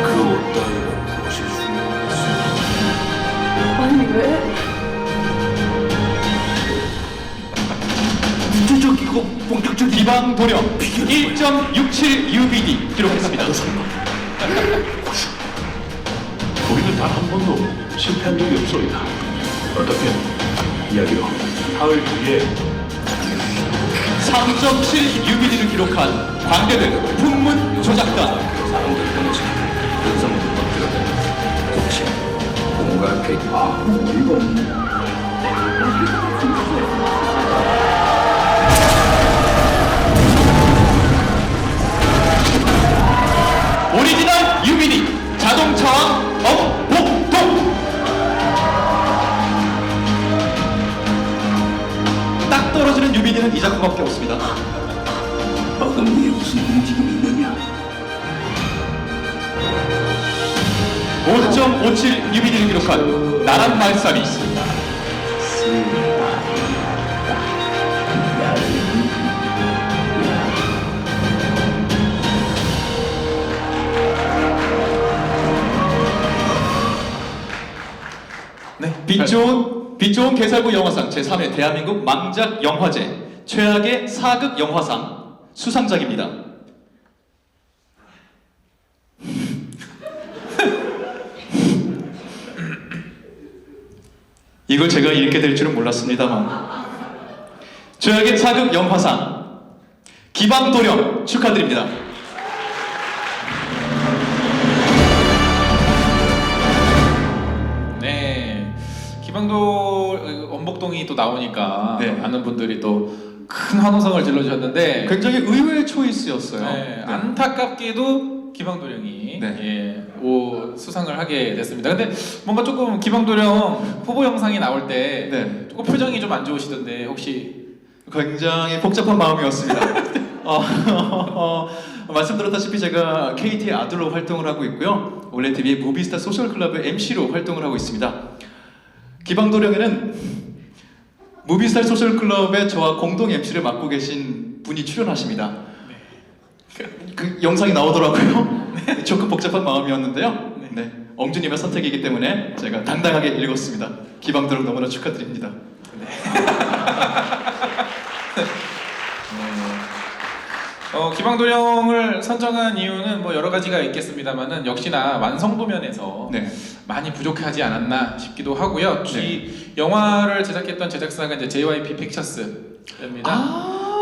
그 옷 따위는 무엇이 중요했어? 아니 왜? 구조적이고 본격적인 기방 도령 1.67 UBD 기록했습니다. 우리는 단 한 번도 실패한 적이 없소이다. 어떻게 이야기로 사흘 뒤에 3.7 UBD를 기록한 광대들 풍문 조작단. 사람들 끊어지기 근성도 만들어내 혹시 뭔가 이렇게 이거 오리지널 UBD 자동차왕 엄복동. 딱 떨어지는 UBD는 이 작품밖에 없습니다. 어둠 위에 무슨 움직임이 있느냐? 5.57 UBD를 기록한 나란 말살이 있습니다. 네. 빛 좋은 개살구 영화상 제3회 대한민국 망작 영화제 최악의 사극 영화상 수상작입니다. 이걸 제가 읽게 될 줄은 몰랐습니다만 최악의 사극 영화상 기방도령 축하드립니다. 네. 기방도 원복동이 또 나오니까 네. 많은 분들이 또 큰 환호성을 질러주셨는데 굉장히 의외의 초이스였어요. 네, 안타깝게도 기방도령이 네. 수상을 하게 됐습니다. 근데 뭔가 조금 기방도령 후보 영상이 나올 때 네. 조금 표정이 좀 안 좋으시던데 혹시 굉장히 복잡한 마음이었습니다. 말씀드렸다시피 제가 KT의 아들로 활동을 하고 있고요. 올레 TV 무비스타 소셜클럽의 MC로 활동을 하고 있습니다. 기방도령에는 무비스타 소셜클럽에 저와 공동 MC를 맡고 계신 분이 출연하십니다. 그 영상이 나오더라고요. 조금 복잡한 마음이었는데요. 네. 엄주님의 선택이기 때문에 제가 당당하게 읽었습니다. 기방도령 너무나 축하드립니다. 기방도령을 선정한 이유는 뭐 여러 가지가 있겠습니다만은 역시나 완성도 면에서 네. 많이 부족하지 않았나 싶기도 하고요. 이 영화를 제작했던 제작사가 이제 JYP 픽처스입니다.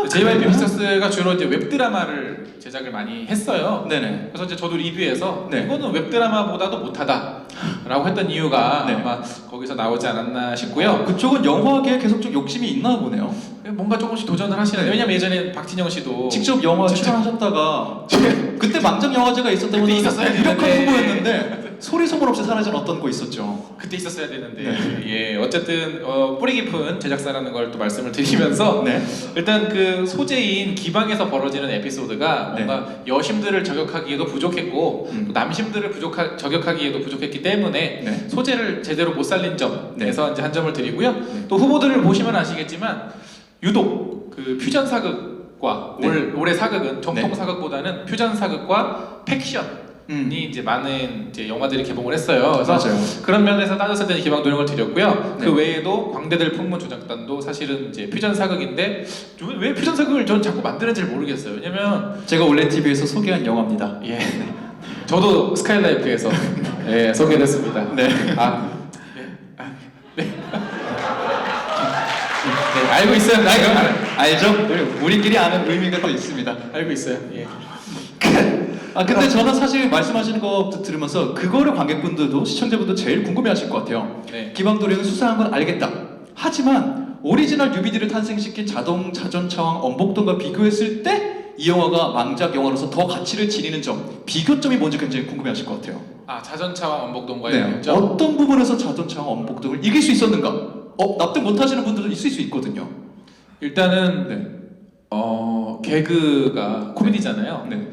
JYP 픽처스가 주로 이제 웹드라마를 제작을 많이 했어요. 네네. 그래서 이제 저도 리뷰에서 네. 이거는 웹드라마보다도 못하다라고 했던 이유가 네. 아마 거기서 나오지 않았나 싶고요. 그쪽은 영화계에 계속 좀 욕심이 있나 보네요. 뭔가 조금씩 도전을 하시는. 왜냐면 예전에 박진영 씨도 직접 영화 출연하셨다가 그때 망작 영화제가 있었다고 그때 있었어요? 유력한 네. 후보였는데 소리 소문 없이 사라진 어떤 거 있었죠. 그때 있었어야 되는데 네. 예 어쨌든 뿌리 깊은 제작사라는 걸 또 말씀을 드리면서 네. 일단 그 소재인 기방에서 벌어지는 에피소드가 네. 뭔가 여심들을 저격하기에도 부족했고 또 남심들을 저격하기에도 부족했기 때문에 네. 소재를 제대로 못 살린 점에서 네. 이제 한 점을 드리고요. 또 후보들을 보시면 아시겠지만 유독 그 퓨전 사극과 네. 올해 사극은 정통 네. 사극보다는 퓨전 사극과 팩션 이제 많은 이제 영화들이 개봉을 했어요. 그래서 맞아요. 그런 면에서 따졌을 때는 기방도령을 드렸고요. 네. 그 외에도 광대들 풍문조작단도 사실은 이제 퓨전 사극인데 왜 퓨전 사극을 전 자꾸 만드는지 모르겠어요. 왜냐면 제가 원래 TV에서 소개한 영화입니다. 예, 저도 스카이라이프에서 예, 소개됐습니다. 네. 네, 알고 있어요. 나 이거 알죠? 우리끼리 아는 의미가 또 있습니다. 알고 있어요. 예. 근데 저는 사실 말씀하시는 거 들으면서 그거를 관객분들도 시청자분도 제일 궁금해하실 것 같아요. 네. 기방도령이 수상한 건 알겠다. 하지만 오리지널 UBD를 탄생시킨 자전차왕 엄복동과 비교했을 때 이 영화가 망작 영화로서 더 가치를 지니는 점, 비교점이 뭔지 굉장히 궁금해하실 것 같아요. 자전차와 엄복동과의 네. 비교점. 어떤 부분에서 자전차왕 엄복동을 이길 수 있었는가? 납득 못하시는 분들도 있을 수 있거든요. 일단은 개그가 코미디잖아요. 네.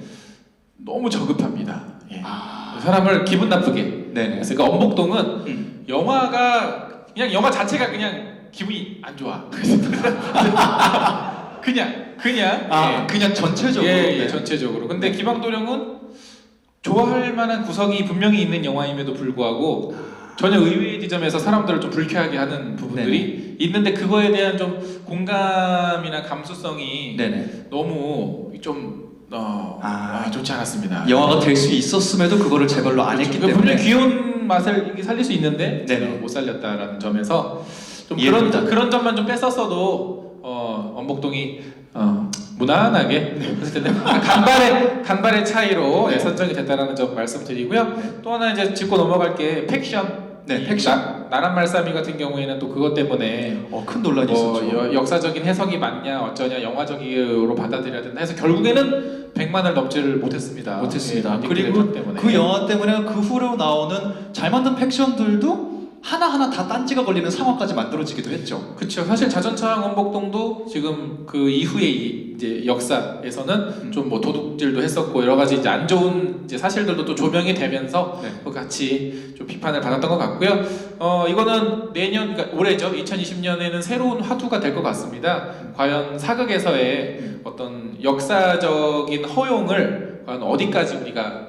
너무 저급합니다. 예. 사람을 기분 나쁘게. 네네. 그러니까 엄복동은 영화가 그냥 영화 자체가 그냥 기분이 안 좋아. 그냥 예. 그냥 전체적으로. 예, 네. 전체적으로. 근데 기방도령은 좋아할 만한 구석이 분명히 있는 영화임에도 불구하고 전혀 의외의 지점에서 사람들을 좀 불쾌하게 하는 부분들이 있는데 그거에 대한 좀 공감이나 감수성이 네네. 너무 좀 좋지 않았습니다. 영화가 될 수 있었음에도 그거를 제발로 안 했기 때문에. 분명히 귀여운 맛을 이게 살릴 수 있는데 네네. 못 살렸다라는 점에서 좀 이해됩니다. 그런 점만 좀 뺐었어도 엄복동이 무난하게 했을 텐데 간발의 차이로 선정이 됐다라는 점 말씀드리고요. 또 하나 이제 짚고 넘어갈 게 팩션. 네, 팩션. 나란 말싸미 같은 경우에는 또 그것 때문에 큰 논란이 있었죠. 역사적인 해석이 맞냐 어쩌냐 영화적으로 받아들여야 된다 해서 결국에는 100만을 넘지를 못했습니다. 못했습니다. 예, 그리고 때문에. 그 영화 때문에 그 후로 나오는 잘 만든 팩션들도 하나하나 다 딴지가 걸리는 상황까지 만들어지기도 했죠. 그렇죠. 사실 자전차왕 엄복동도 지금 그 이후에 이제 역사에서는 좀 뭐 도둑질도 했었고 여러 가지 이제 안 좋은 이제 사실들도 또 조명이 되면서 네. 같이 좀 비판을 받았던 것 같고요. 이거는 내년 그러니까 올해죠. 2020년에는 새로운 화두가 될 것 같습니다. 과연 사극에서의 어떤 역사적인 허용을 과연 어디까지 우리가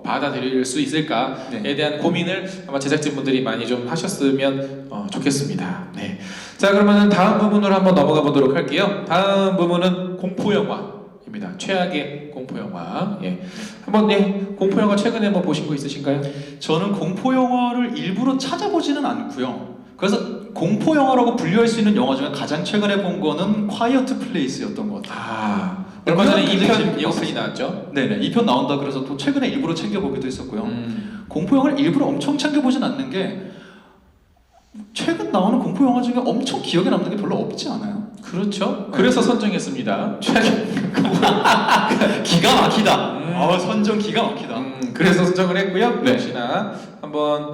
받아들일 수 있을까에 네. 대한 고민을 아마 제작진분들이 많이 좀 하셨으면 좋겠습니다. 네. 자 그러면 다음 부분으로 한번 넘어가 보도록 할게요. 다음 부분은 공포 영화입니다. 최악의 공포 영화. 예. 한번 공포 영화 최근에 뭐 보신 거 있으신가요? 저는 공포 영화를 일부러 찾아보지는 않고요. 그래서 공포 영화라고 분류할 수 있는 영화 중에 가장 최근에 본 거는 콰이어트 플레이스였던 것 같아요. 얼마 전에 굉장히 2편 재밌게 예고편이 나왔죠? 네네, 2편 나온다 그래서 또 최근에 일부러 챙겨보기도 했었고요. 공포 영화를 일부러 엄청 챙겨보진 않는 게 최근 나오는 공포 영화 중에 엄청 기억에 남는 게 별로 없지 않아요? 그렇죠. 그래서 선정했습니다. 기가 막히다. 선정 기가 막히다. 그래서 선정을 했고요. 네. 역시나 한번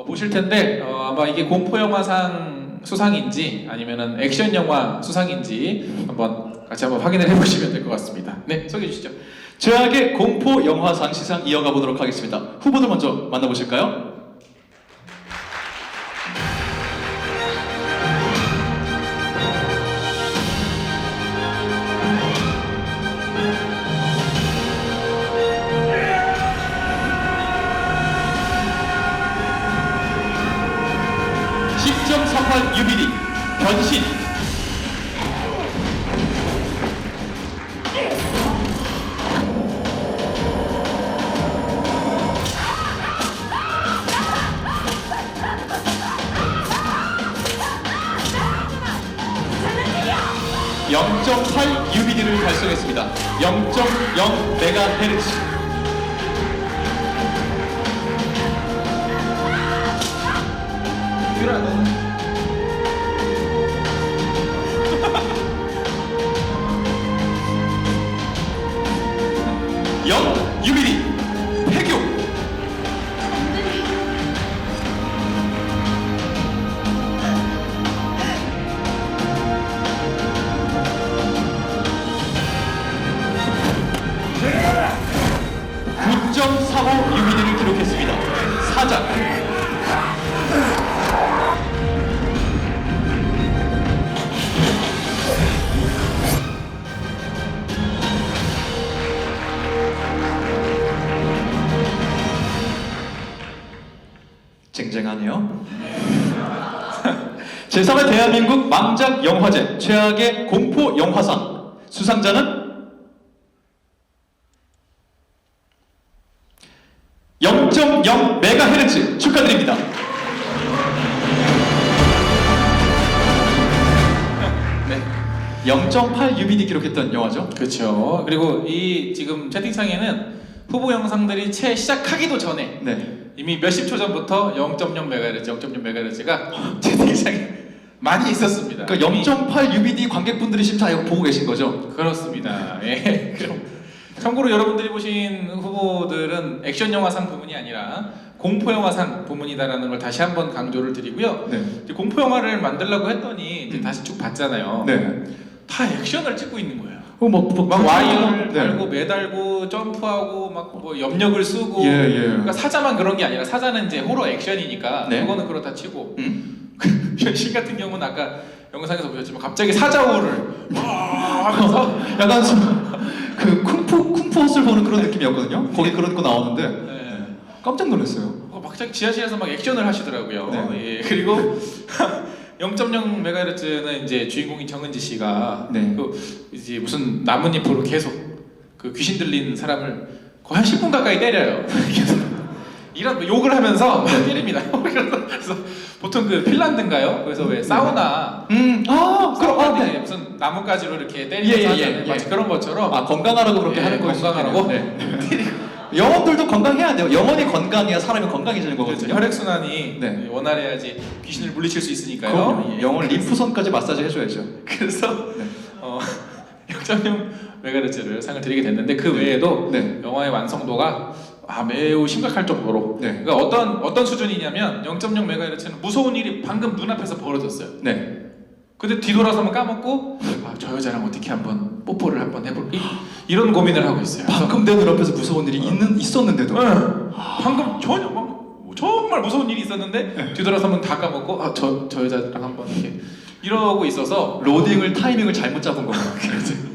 보실 텐데 아마 이게 공포 영화상 수상인지 아니면은 액션 영화 수상인지 같이 한번 확인을 해보시면 될 것 같습니다. 네, 소개해 주시죠. 최악의 공포 영화상 시상 이어가 보도록 하겠습니다. 후보들 먼저 만나보실까요? UBD 변신. (0.8) UBD를 달성했습니다. 0.0 메가헤르츠. UBD 폐교. (9.35) UBD를 기록했습니다. 사작. 쟁쟁하네요. 제3회 대한민국 망작 영화제 최악의 공포 영화상 수상자는 0.0 메가헤르츠 축하드립니다. 네, 0.8 UBD 기록했던 영화죠. 그렇죠. 그리고 이 지금 채팅창에는 후보 영상들이 채 시작하기도 전에 네. 이미 몇십 초 전부터 0.0MHz, 0.0MHz가 채팅창에 많이 있었습니다. 그러니까 이미 0.8 UBD 관객분들이 지금 다 이거 보고 계신 거죠? 그렇습니다. 예. 그럼 참고로 여러분들이 보신 후보들은 액션 영화상 부문이 아니라 공포 영화상 부문이다라는 걸 다시 한번 강조를 드리고요. 네. 이제 공포 영화를 만들려고 했더니 이제 다시 쭉 봤잖아요. 네. 다 액션을 찍고 있는 거예요. 뭐 막 와이어를 네. 달고 매달고 점프하고 막 뭐 염력을 쓰고 예, 예. 그러니까 사자만 그런 게 아니라 사자는 이제 호러 액션이니까 네. 그거는 그렇다 치고 신 같은 경우는 아까 영상에서 보셨지만 갑자기 사자호를 하면서 약간 그 쿵푸 옷을 보는 그런 느낌이었거든요. 거기 그런 거 나오는데 네. 깜짝 놀랐어요. 갑자기 지하실에서 막 액션을 하시더라고요. 네. 예, 그리고 0.0MHz는 이제 주인공인 정은지 씨가 네. 그 이제 무슨 나뭇잎으로 계속 그 귀신 들린 사람을 거의 한 10분 가까이 때려요. 계속 이런 욕을 하면서 때립니다. 그래서 보통 그 핀란드인가요? 그래서 왜 사우나 그럼 네. 무슨 나뭇가지로 이렇게 때리면서 예, 예, 하잖아요. 예. 마치 그런 것처럼 건강하라고 그렇게 예, 하는 거예요. 건강하라고? 네. 영혼들도 건강해야 돼요. 영혼이 건강해야 사람이 건강해지는 거거든요. 혈액 순환이 네. 원활해야지 귀신을 물리칠 수 있으니까요. 그럼요. 예. 영혼 림프선까지 마사지 해줘야죠. 그래서 네. 0.0MHz를 상을 드리게 됐는데 그 외에도 네. 영화의 완성도가 매우 심각할 정도로 네. 그러니까 어떤 수준이냐면 0.0MHz는 무서운 일이 방금 눈앞에서 벌어졌어요. 네. 근데 뒤돌아서면 까먹고 저 여자랑 어떻게 한번 뽀뽀를 한번 해볼까 이런 고민을 하고 있어요. 방금 내 눈앞에서 무서운 일이 있었는데도. 방금 전혀 정말 무서운 일이 있었는데 뒤돌아서면 다 까먹고 저 여자랑 한번 이렇게 이러고 있어서 로딩을 타이밍을 잘못 잡은 거구나. 그래서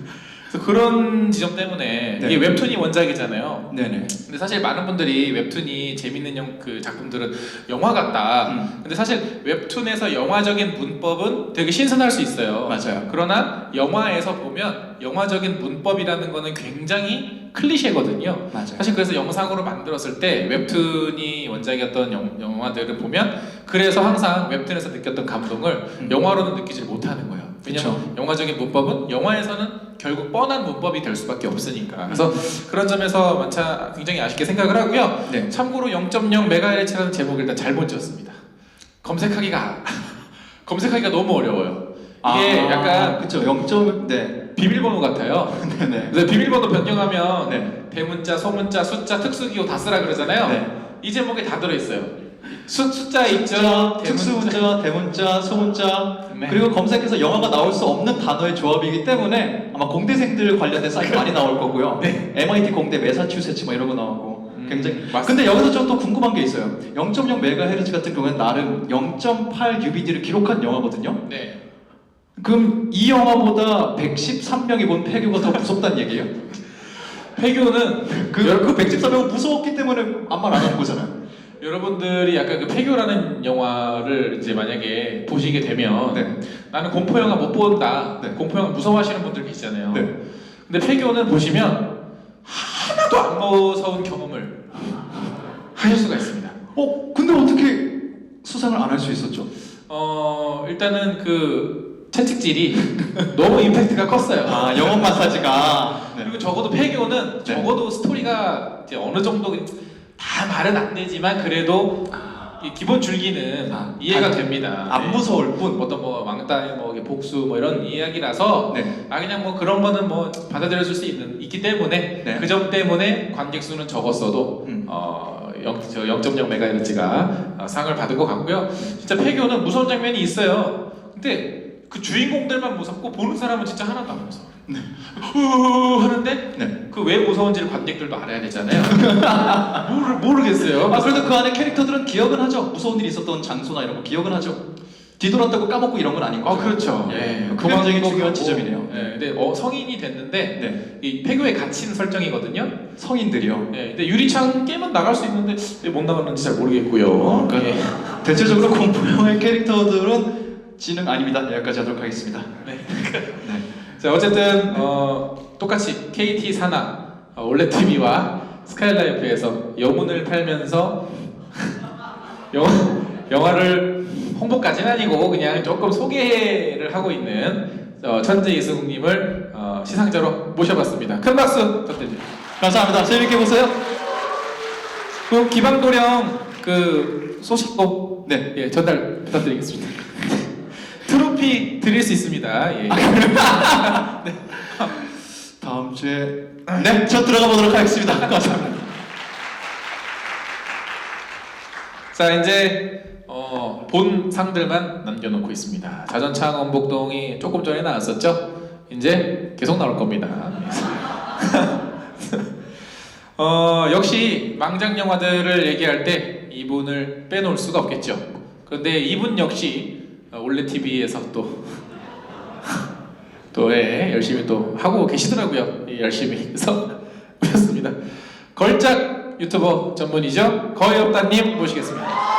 그런 지점 때문에 네. 이게 웹툰이 원작이잖아요. 네네. 근데 사실 많은 분들이 웹툰이 재밌는 그 작품들은 영화 같다. 근데 사실 웹툰에서 영화적인 문법은 되게 신선할 수 있어요. 맞아요. 그러나 영화에서 보면 영화적인 문법이라는 거는 굉장히 클리셰거든요. 맞아요. 사실 그래서 영상으로 만들었을 때 웹툰이 원작이었던 영화들을 보면 그래서 항상 웹툰에서 느꼈던 감동을 영화로는 느끼지 못하는 거예요. 왜냐면 그쵸. 영화적인 문법은 영화에서는 결국 뻔한 문법이 될 수밖에 없으니까. 그래서 그런 점에서 굉장히 아쉽게 생각을 하고요. 네. 참고로 0.0MHz라는 제목을 일단 잘못 지었습니다. 검색하기가 너무 어려워요. 이게 약간 그쵸. 0. 네. 비밀번호 같아요. 네네. 그래서 비밀번호 변경하면 네. 대문자, 소문자, 숫자, 특수기호 다 쓰라 그러잖아요. 네. 이 제목에 다 들어있어요. 숫자 있죠, 대문자. 특수문자, 대문자, 소문자. 네. 그리고 검색해서 영화가 나올 수 없는 단어의 조합이기 때문에 아마 공대생들 관련된 사이트 많이 나올 거고요. 네. MIT 공대, 매사추세츠 뭐 이런 거 나오고 굉장히. 맞습니다. 근데 여기서 좀 또 궁금한 게 있어요. 0.0MHz 같은 경우는 나름 0.8 UBD를 기록한 영화거든요. 네. 그럼 이 영화보다 113명이 본 폐교가 더 무섭다는 얘기예요? 폐교는 그 113명은 무서웠기 때문에 아무 말 안 하는 거잖아요. 여러분들이 약간 그 폐교라는 영화를 이제 만약에 보시게 되면 네. 나는 공포 영화 못 본다. 네. 공포 영화 무서워하시는 분들 계시잖아요. 네. 근데 폐교는 보시면 하나도 안 무서운 경험을 하실 수가 있습니다. 근데 어떻게 수상을 안 할 수 있었죠? 일단은 그 채찍질이 너무 임팩트가 컸어요. 영혼 마사지가. 네. 그리고 적어도 폐교는 네. 적어도 스토리가 이제 어느 정도 다 말은 안 되지만 그래도 이 기본 줄기는 이해가 됩니다. 안 무서울 뿐. 어떤 뭐 왕따의 뭐 복수 뭐 이런 이야기라서 네. 그냥 뭐 그런 거는 뭐 받아들여 줄 수 있기 때문에 네. 그 점 때문에 관객 수는 적었어도 0.0MHz가 상을 받을 것 같고요. 진짜 폐교는 무서운 장면이 있어요. 근데 그 주인공들만 무섭고 보는 사람은 진짜 하나도 안 무서워. 네. 하는데 네. 그 왜 무서운지를 관객들도 알아야 되잖아요. 모르겠어요. 그래도 그 안에 캐릭터들은 기억은 하죠. 무서운 일이 있었던 장소나 이런 거 기억은 하죠. 뒤돌았다고 까먹고 이런 건 아닌 거죠. 그렇죠. 예, 예, 그게 굉장히 그런 중요한 거고. 지점이네요. 예, 근데 성인이 됐는데 네. 이 폐교에 갇힌 설정이거든요. 성인들이요. 예, 근데 유리창 깨면 나갈 수 있는데 왜 못 나가는지 잘 모르겠고요. 그러니까 예. 대체적으로 공포영화의 캐릭터들은 지능 아닙니다. 여기까지 하도록 하겠습니다. 네. 네. 자 어쨌든 똑같이 KT 산하 올레 TV와 스카이라이프에서 여문을 팔면서 영화를 홍보까지는 아니고 그냥 조금 소개를 하고 있는 천재 이승욱님을 시상자로 모셔봤습니다. 큰 박수 부탁드립니다. 감사합니다. 재밌게 보세요. 그 기방도령 그 소식도 네. 예, 전달 부탁드리겠습니다. 트로피 드릴 수 있습니다. 예. 다음 주에 네, 저 들어가 보도록 하겠습니다. 감사합니다. 자 이제 본 상들만 남겨놓고 있습니다. 자전창 원복동이 조금 전에 나왔었죠. 이제 계속 나올 겁니다. 역시 망작 영화들을 얘기할 때 이분을 빼놓을 수가 없겠죠. 그런데 이분 역시 올레 TV에서 또 열심히 또 하고 계시더라고요. 예, 열심히 해서 오셨습니다. 걸작 유튜버 전문이죠. 거의 없다님 모시겠습니다.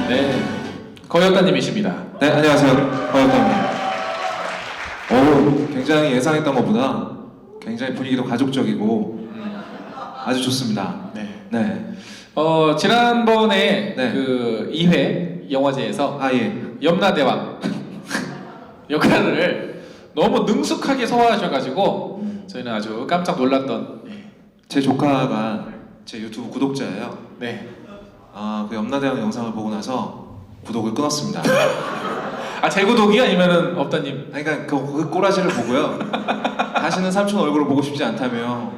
네, 거역다님이십니다. 네, 안녕하세요. 허영입니다. 굉장히 예상했던 것보다 굉장히 분위기도 가족적이고 아주 좋습니다. 네. 네. 지난번에 네. 그 2회 영화제에서 예. 염라대왕 역할을 너무 능숙하게 소화하셔가지고 저희는 아주 깜짝 놀랐던. 제 조카가 제 유튜브 구독자예요. 네. 그 염라대왕 영상을 보고 나서 구독을 끊었습니다. 재구독이 아니면은 없다님. 그러니까 그 꼬라지를 보고요. 다시는 삼촌 얼굴을 보고 싶지 않다며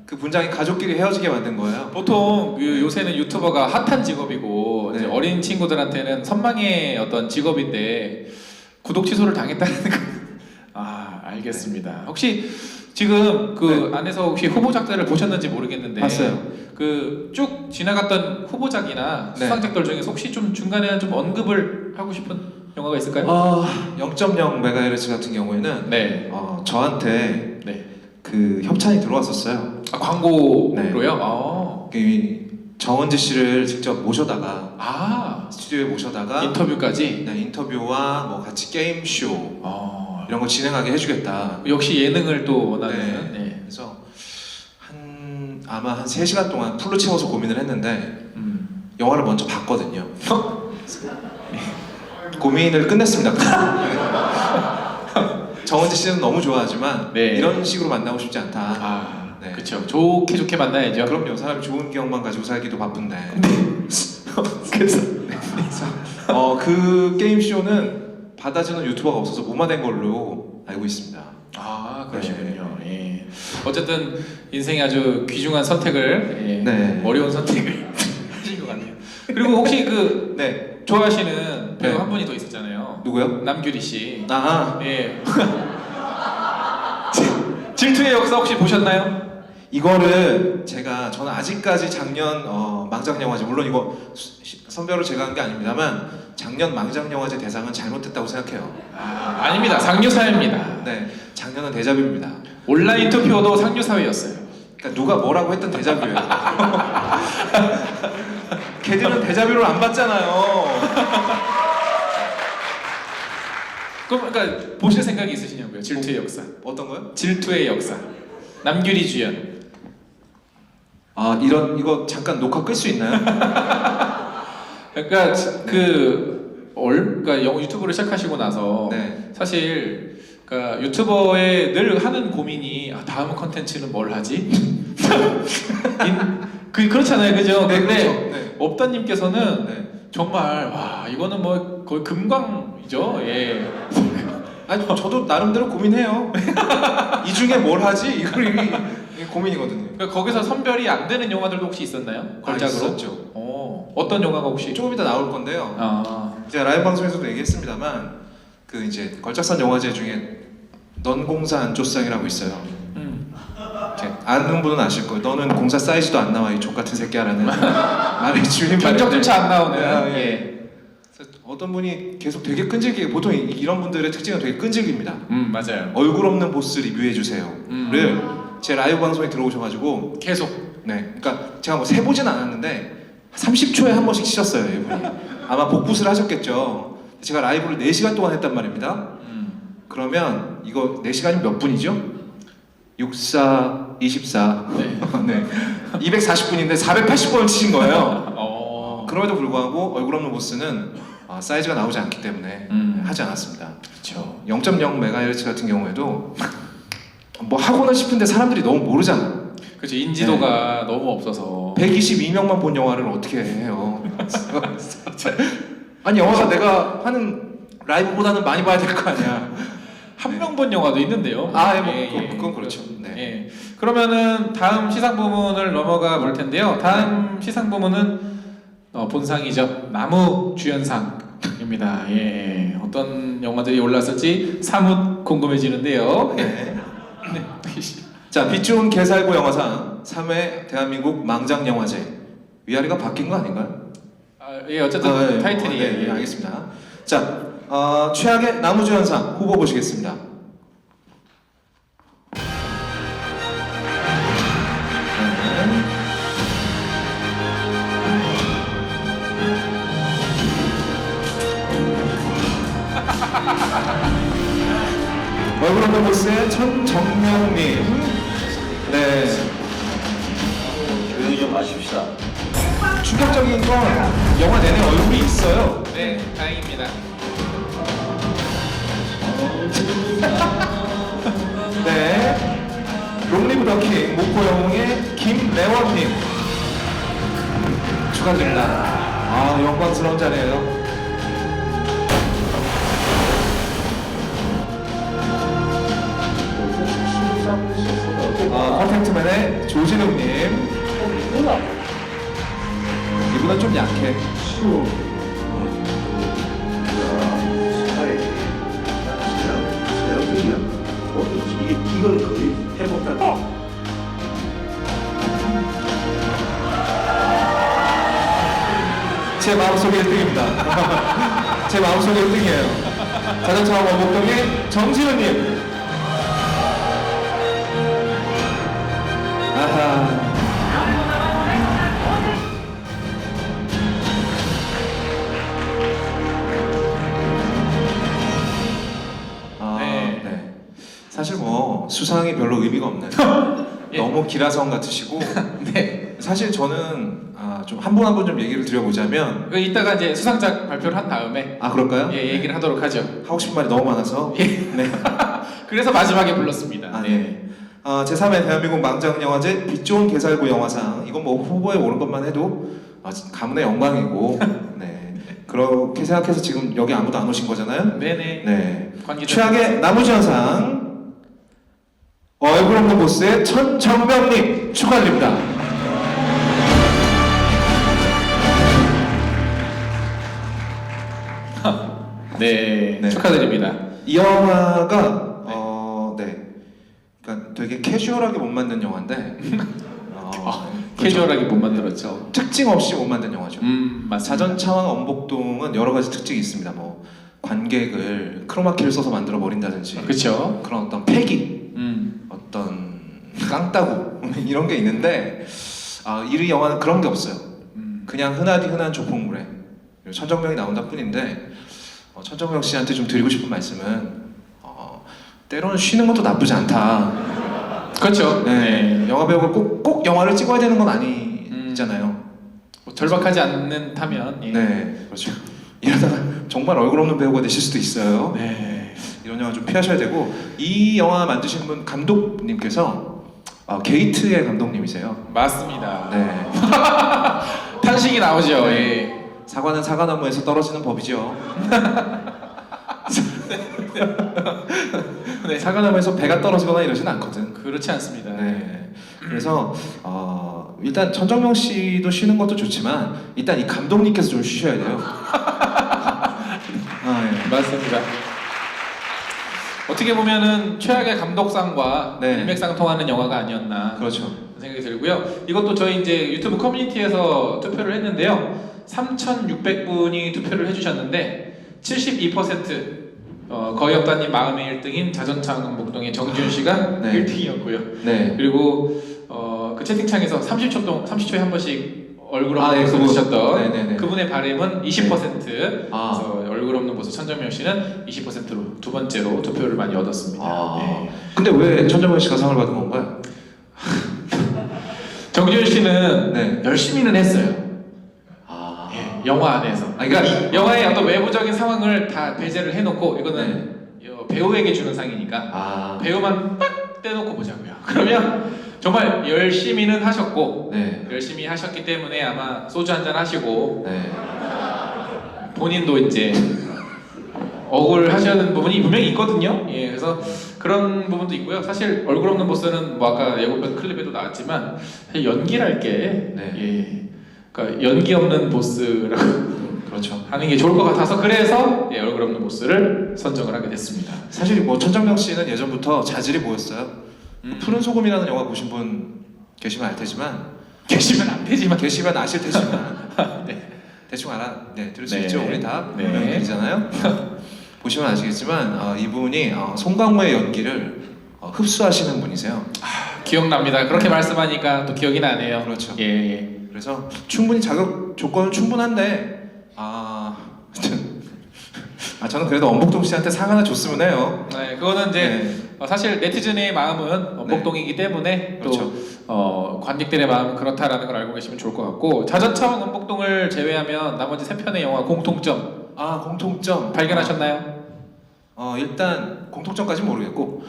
그 분장이 가족끼리 헤어지게 만든 거예요. 보통 요새는 유튜버가 핫한 직업이고 이제 네. 어린 친구들한테는 선망의 어떤 직업인데 구독 취소를 당했다는 거. 알겠습니다. 혹시 지금 그 안에서 혹시 후보작들을 보셨는지 모르겠는데 봤어요. 그 쭉 지나갔던 후보작이나 네. 수상작들 중에서 혹시 좀 중간에 좀 언급을 하고 싶은 영화가 있을까요? 0.0MHz 같은 경우에는 네. 저한테 네. 그 협찬이 들어왔었어요. 광고로요? 그 정은지 씨를 직접 모셔다가 스튜디오에 모셔다가 인터뷰까지. 네, 인터뷰와 뭐 같이 게임 쇼 이런 거 진행하게 해주겠다. 역시 예능을 또 원하는. 네. 네. 그래서 아마 한 3시간 동안 풀로 채워서 고민을 했는데 영화를 먼저 봤거든요. 고민을 끝냈습니다. 정은지 씨는 너무 좋아하지만 네. 이런 식으로 만나고 싶지 않다. 네. 그렇죠. 좋게 만나야죠. 그럼요. 사람이 좋은 기억만 가지고 살기도 바쁜데. 그래서 그 게임 쇼는 받아주는 유튜버가 없어서 무마된 걸로 알고 있습니다. 그러시군요. 예. 어쨌든 인생에 아주 귀중한 선택을 네. 어려운 선택을 하신 것 같네요. 그리고 혹시 네. 좋아하시는 배우 네. 한 분이 더 있었잖아요. 누구요? 남규리 씨. 네. 예. 질투의 역사 혹시 보셨나요? 이거를 저는 아직까지 작년 망작영화제, 물론 이거 선별을 제가 한 게 아닙니다만 작년 망작영화제 대상은 잘못됐다고 생각해요. 아닙니다. 상류사회입니다. 네, 작년은 데자뷰입니다. 온라인 투표도 상류사회였어요. 그러니까 누가 뭐라고 했던 데자뷰예요. 걔들은 데자뷰를 안 받잖아요. 그러니까 보실 생각이 있으시냐고요? 질투의 역사. 어떤 거요? 질투의 역사. 남규리 주연. 이거 잠깐 녹화 끌 수 있나요? 그러니까 그러니까 유튜브를 시작하시고 나서 네. 사실 그러니까 유튜버의 늘 하는 고민이 다음 컨텐츠는 뭘 하지? 그렇잖아요, 그죠? 네, 근데 그렇죠. 네. 업다님께서는 네. 정말 와 이거는 뭐 거의 금광이죠. 예. 아니 저도 나름대로 고민해요. 이 중에 뭘 하지? 이게 고민이거든요. 그러니까 거기서 선별이 안 되는 영화들도 혹시 있었나요? 걸작으로? 있었죠. 어떤 영화가 혹시? 조금 이따 나올 건데요. 아, 제가 라이브 방송에서도 얘기했습니다만 그 이제 걸작산 영화제 중에 넌 공사 안 쪼쌍이라고 있어요. 이렇게 아는 분은 아실 거예요. 너는 공사 사이즈도 안 나와 이 족같은 새끼야라는 말의 줄임말인데 견적조차 안 나오는. 예. 그래서 어떤 분이 계속 되게 끈질기게 보통 이런 분들의 특징은 되게 끈질깁니다. 맞아요. 얼굴 없는 보스 리뷰해 주세요를 제 라이브 방송에 들어오셔가지고 계속. 네, 그러니까 제가 뭐 세보진 않았는데 30초에 한 번씩 치셨어요 이분이. 아마 복붙을 하셨겠죠. 제가 라이브를 4시간 동안 했단 말입니다. 그러면 이거 4시간이면 몇 분이죠? 64, 24 네. 240분인데 480번을 치신 거예요. 그럼에도 불구하고 얼굴 없는 보스는 사이즈가 나오지 않기 때문에 하지 않았습니다. 그렇죠. 0.0MHz 같은 경우에도 뭐 하고는 싶은데 사람들이 너무 모르잖아. 그렇죠. 인지도가 너무 없어서. 122명만 본 영화를 어떻게 해요? 아니 영화가 내가 하는 라이브보다는 많이 봐야 될 거 아니야. 한 명 본 영화도 있는데요. 그건 그렇죠. 네. 예. 그러면은 다음 시상 부문을 넘어가 볼 텐데요. 다음 시상 부문은 본상이죠. 나무 주연상입니다. 예. 어떤 영화들이 올랐을지 사뭇 궁금해지는데요. 네. 자, 빛 좋은 개살구 영화상 3회 대한민국 망장 영화제. 위아래가 바뀐 거 아닌가요? 예, 어쨌든 타이틀이 네, 알겠습니다. 자, 최악의 나무주연상 후보 보시겠습니다. 얼굴 없는 보스의 천정명님. 네. 조용히 좀 하십시다. 충격적인 건 영화 내내 얼굴이 있어요. 네, 다행입니다. 네. 롱리브 더킹 목포영웅의 김래원님 축하드립니다. 영광스러운 자리예요. 퍼펙트맨의 조진웅님. 이분은 좀 약해. 이건 거의 해볼까? 제 마음속에 1등입니다. 제 마음속에 1등이에요. 자동차와 원복동의 정진우님. 아하. 네. 사실 뭐 수상이 별로 의미가 없는 예. 너무 기라성 같으시고 네. 사실 저는 좀 한 분 한 분 좀 얘기를 드려보자면 이따가 이제 수상작 발표를 한 다음에 그럴까요? 예, 얘기를 하도록 하죠. 하고 싶은 말이 너무 많아서 예. 네. 그래서 마지막에 불렀습니다. 네. 제3회 대한민국 망장영화제 빛 좋은 개살구 영화상 이건 뭐 후보에 오른 것만 해도 가문의 영광이고 네. 그렇게 생각해서 지금 여기 아무도 안 오신 거잖아요. 네네. 네. 관계자 최악의 나무주연상 얼굴 없는 보스의 천정명님 축하드립니다. 네, 네. 축하드립니다. 이 영화가 그러니까 되게 캐주얼하게 못 만든 영화인데 캐주얼하게 못 만들었죠. 특징 없이 못 만든 영화죠. 맞습니다. 사전차왕 엄복동은 여러 가지 특징이 있습니다. 뭐 관객을 크로마키를 써서 만들어 버린다든지 그렇죠. 그런 어떤 패기, 어떤 깡따구 이런 게 있는데 이 영화는 그런 게 없어요. 그냥 흔하디 흔한 조폭물에 천정명이 나온다 뿐인데 천정명 씨한테 좀 드리고 싶은 말씀은 때로는 쉬는 것도 나쁘지 않다. 그렇죠. 네. 영화 배우가 꼭 영화를 찍어야 되는 건 아니잖아요. 뭐 절박하지 않는다면. 예. 네, 그렇죠. 이러다가 정말 얼굴 없는 배우가 되실 수도 있어요. 네. 이런 영화 좀 피하셔야 되고 이 영화 만드신 분 감독님께서 게이트의 감독님이세요. 맞습니다. 네. 탄식이 나오죠. 네. 예. 사과는 사과나무에서 떨어지는 법이죠. 네. 살아남아서 배가 떨어지거나 이러진 않거든. 그렇지 않습니다. 네. 그래서 일단 천정명 씨도 쉬는 것도 좋지만 일단 이 감독님께서 좀 쉬셔야 돼요. 예. 맞습니다. 어떻게 보면은 최악의 감독상과 네. 일맥상통하는 영화가 아니었나 그렇죠. 생각이 들고요. 이것도 저희 이제 유튜브 커뮤니티에서 투표를 했는데요. 3,600분이 투표를 해주셨는데 72% 거의 없다님 마음의 1등인 자전차 강북동의 정지훈 씨가 네. 1등이었고요. 네. 그리고 그 채팅창에서 30초에 한 번씩 얼굴 없는 네, 모습 그분. 주셨던 네네네. 그분의 바램은 20%. 아. 그래서 얼굴 없는 모습 천정명 씨는 20%로 두 번째로 투표를 많이 얻었습니다. 네. 근데 왜 천정명 씨가 상을 받은 건가요? 정지훈 씨는 네. 열심히는 했어요. 아. 예, 영화 안에서. 그러니까 영화의 어떤 외부적인 상황을 다 배제를 해놓고 이거는 배우에게 주는 상이니까 배우만 딱 떼놓고 보자고요. 그러면 정말 열심히는 하셨고 네. 열심히 하셨기 때문에 아마 소주 한잔 하시고 네. 본인도 이제 억울하시는 부분이 분명히 있거든요. 예, 그래서 그런 부분도 있고요. 사실 얼굴 없는 보스는 뭐 아까 예고편 클립에도 나왔지만 사실 연기랄 게 예, 그러니까 연기 없는 보스라고 그렇죠. 하는 게 좋을 것 같아서 그래서 예, 얼굴 없는 보스를 선정을 하게 됐습니다. 사실 뭐 천정명 씨는 예전부터 자질이 보였어요. 푸른 소금이라는 영화 보신 분 계시면 알 테지만 계시면 안 되지만 계시면 아실 테지만 네. 대충 들을 수 네. 있죠. 우리 다 네. 명인들이잖아요. 보시면 아시겠지만 이분이 송강호의 연기를 흡수하시는 분이세요. 기억납니다. 그렇게 말씀하니까 또 기억이 나네요. 그렇죠. 예, 예. 그래서 충분히 자격 조건은 충분한데 저는 그래도 엄복동 씨한테 상 하나 줬으면 해요. 네, 그거는 이제 사실 네티즌의 마음은 엄복동이기 때문에 그렇죠. 또 관객들의 마음은 그렇다라는 걸 알고 계시면 좋을 것 같고 자전차원 엄복동을 제외하면 나머지 세 편의 영화 공통점 공통점 발견하셨나요? 일단 공통점까지는 모르겠고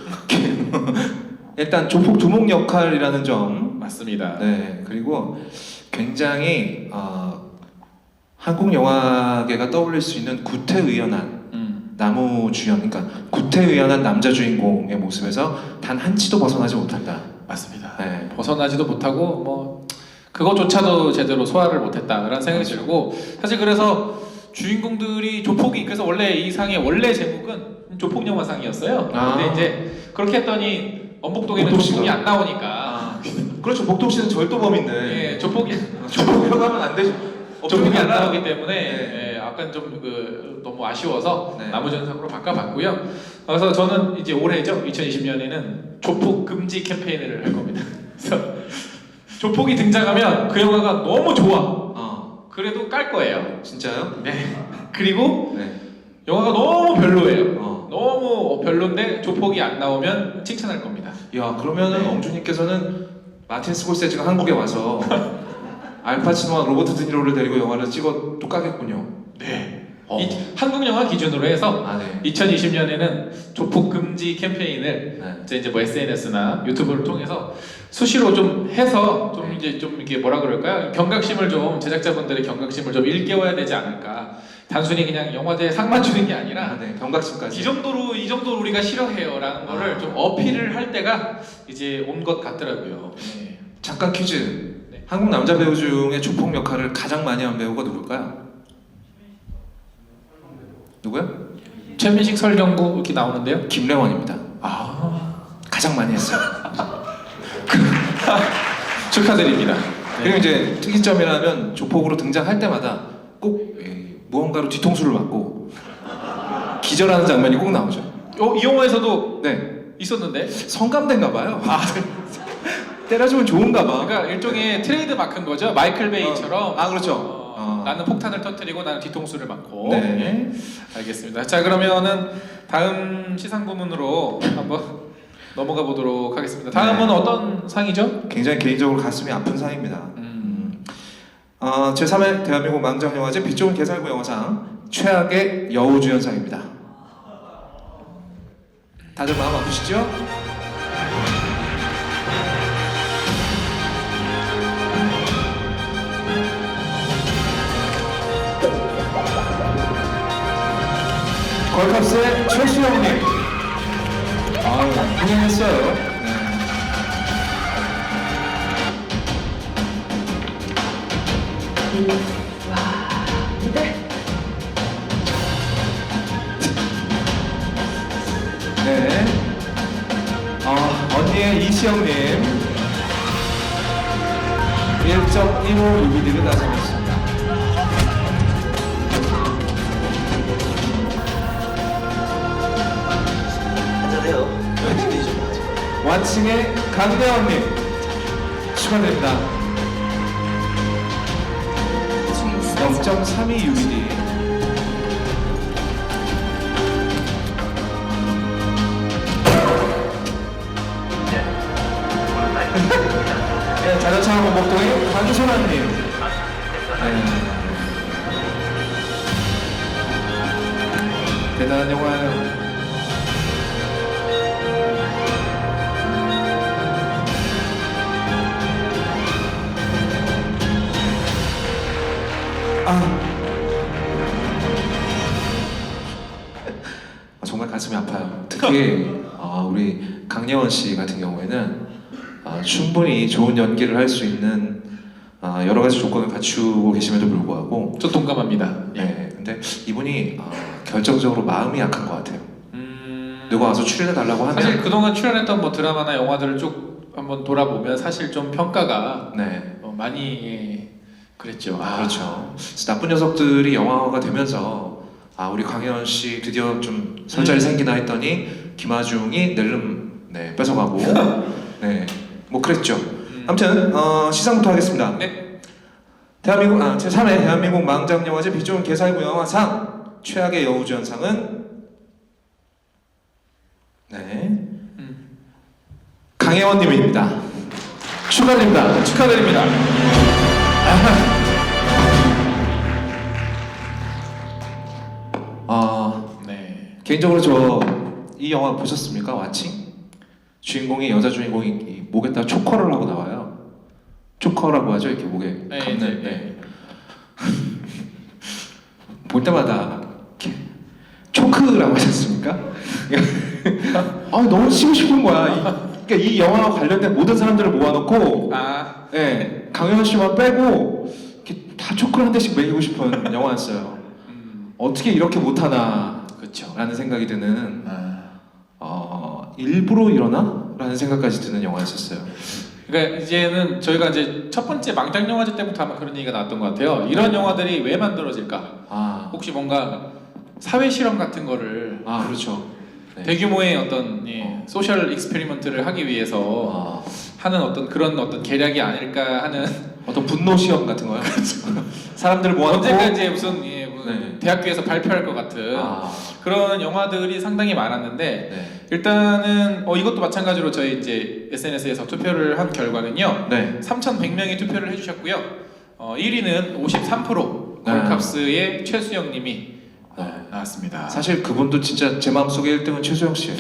일단 조폭 두목 역할이라는 점 맞습니다. 네, 그리고 굉장히 한국 영화계가 떠올릴 수 있는 구태의연한 나무 주연, 그러니까 구태의연한 남자 주인공의 모습에서 단 한 치도 벗어나지 못한다. 맞습니다. 네. 벗어나지도 못하고 뭐 그것조차도 제대로 소화를 못했다라는 생각이 들고 사실 그래서 주인공들이 조폭이 그래서 원래 이 상의 원래 제목은 조폭 영화상이었어요. 근데 이제 그렇게 했더니 엄복동에는 복동 조폭이 씨가. 안 나오니까 그렇죠. 복동 씨는 절도범인데 예, 조폭이 조폭하면 안 되죠. 조폭이 안 없으니까. 나오기 때문에 네. 예, 약간 좀 너무 아쉬워서 네. 나무전상으로 바꿔봤고요. 그래서 저는 이제 올해죠 2020년에는 조폭 금지 캠페인을 할 겁니다. 그래서 조폭이 등장하면 그 영화가 너무 좋아. 그래도 깔 거예요. 진짜요? 네. 그리고 네. 영화가 너무 별로예요. 너무 별론데 조폭이 안 나오면 칭찬할 겁니다. 야, 그러면은 엉주님께서는 마틴 스콜세지가 한국에 와서 알파치노와 로버트 드니로를 데리고 영화를 찍어도 까겠군요. 네. 한국 영화 기준으로 해서 2020년에는 조폭 금지 캠페인을 이제 뭐 SNS나 유튜브를 통해서 수시로 좀 해서 좀 이제 좀 이게 뭐라 그럴까요? 경각심을 좀 제작자분들의 경각심을 좀 일깨워야 되지 않을까. 단순히 그냥 영화제에 상만 주는 게 아니라 경각심까지 이 정도로 우리가 싫어해요라는 거를 좀 어필을 할 때가 이제 온 것 같더라고요. 네. 잠깐 퀴즈. 한국 남자 배우 중에 조폭 역할을 가장 많이 한 배우가 누굴까요? 누구요? 최민식, 설경구 이렇게 나오는데요. 김래원입니다. 가장 많이 했어요. 축하드립니다. 그리고 이제 특이점이라면 조폭으로 등장할 때마다 꼭 무언가로 뒤통수를 맞고 기절하는 장면이 꼭 나오죠. 이 영화에서도 네. 있었는데 성감된가 봐요. 때려주면 좋은가 봐. 그러니까 일종의 트레이드 마크인 거죠. 마이클 베이처럼. 그렇죠. 나는 폭탄을 터뜨리고 나는 뒤통수를 맞고. 네. 네. 알겠습니다. 자, 그러면은 다음 시상 부문으로 한번 넘어가 보도록 하겠습니다. 다음은 어떤 상이죠? 굉장히 개인적으로 가슴이 아픈 상입니다. 제3회 대한민국 망장영화제 빛 좋은 개살구 영화상 최악의 여우주연상입니다. 다들 마음 아프시죠? 걸캅스의 최수영님. 아유, 흥행했어요. 네. 네. 언니의 이시영님 1.15 UBD를 달성했습니다. 한잔해요. 완칭의 강대원님 축하드립니다. 0.32 UBD. 네, 자동차 원목동의 강소라님. 대단한 영화예요. 정말 가슴이 아파요. 특히 우리 강예원 씨 같은 경우에는 충분히 좋은 연기를 할 수 있는 여러 가지 조건을 갖추고 계심에도 불구하고 저 동감합니다. 네, 근데 이분이 결정적으로 마음이 약한 것 같아요. 누가 와서 출연해 달라고 하면 사실 그동안 출연했던 뭐 드라마나 영화들을 쭉 한번 돌아보면 사실 좀 평가가 네, 많이 그랬죠. 그렇죠. 나쁜 녀석들이 영화화가 되면서 우리 강예원 씨 드디어 좀 설자리 생기나 했더니 김하중이 낼름 뺏어가고 네, 뭐 그랬죠. 아무튼 시상부터 하겠습니다. 네. 대한민국 제3회 대한민국 망작영화제 빛 좋은 개살구 영화상 최악의 여우주연상은 강혜원님입니다. 축하드립니다. 축하드립니다. 네. 개인적으로 저 이 영화 보셨습니까? 와칭? 주인공이 여자 주인공이 이 목에다 초커를 하고 나와요. 초커라고 하죠. 이렇게 목에 감는. 네. 볼 때마다 이렇게 초크라고 하셨습니까? 너무 치고 싶은 거야. 그러니까 이 영화와 관련된 모든 사람들을 모아놓고 네, 강효연 씨만 빼고 이렇게 다 초크를 한 대씩 매기고 싶은 영화였어요. 어떻게 이렇게 못하나 라는 생각이 드는 일부러 이러나? 라는 생각까지 드는 영화였었어요. 그러니까 이제는 저희가 이제 첫 번째 망작 영화제 때부터 아마 그런 얘기가 나왔던 것 같아요. 이런 영화들이 왜 만들어질까? 혹시 뭔가 사회 실험 같은 거를 그렇죠. 네. 대규모의 어떤 소셜 익스페리먼트를 하기 위해서 하는 어떤 그런 어떤 계략이 아닐까 하는 어떤 분노 시험 같은 거요. 사람들 모아놓고 언젠가 이제 무슨 대학교에서 발표할 것 같은 그런 영화들이 상당히 많았는데 일단은 이것도 마찬가지로 저희 이제 SNS에서 투표를 한 결과는요. 3,100명이 투표를 해주셨고요. 1위는 53% 걸캅스의 최수영님이 나왔습니다. 사실 그분도 진짜 제 마음속에 1등은 최수영 씨예요.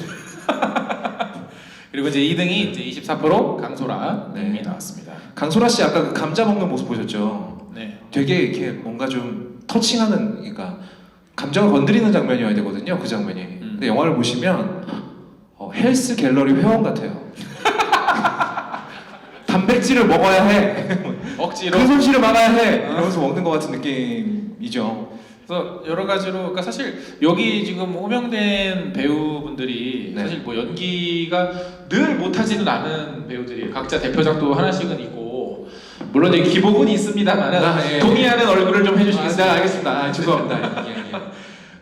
그리고 이제 2등이 이제 24% 강소라님이 나왔습니다. 강소라 씨 아까 그 감자 먹는 모습 보셨죠? 네. 되게 이렇게 뭔가 좀 터칭하는, 그러니까 감정을 건드리는 장면이어야 되거든요. 그 장면이. 근데 영화를 보시면 헬스 갤러리 회원 같아요. 단백질을 먹어야 해. 억지로. 그 손실을 막아야 해. 이러면서 먹는 것 같은 느낌이죠. 그래서 여러 가지로, 그러니까 사실 여기 지금 호명된 배우분들이 사실 뭐 연기가 늘 못하지는 않은 배우들이 각자 대표작도 하나씩은 있고 물론 이제 기복은 있습니다만은 동의하는 얼굴을 좀 해주시겠어요? 알겠습니다. 죄송합니다.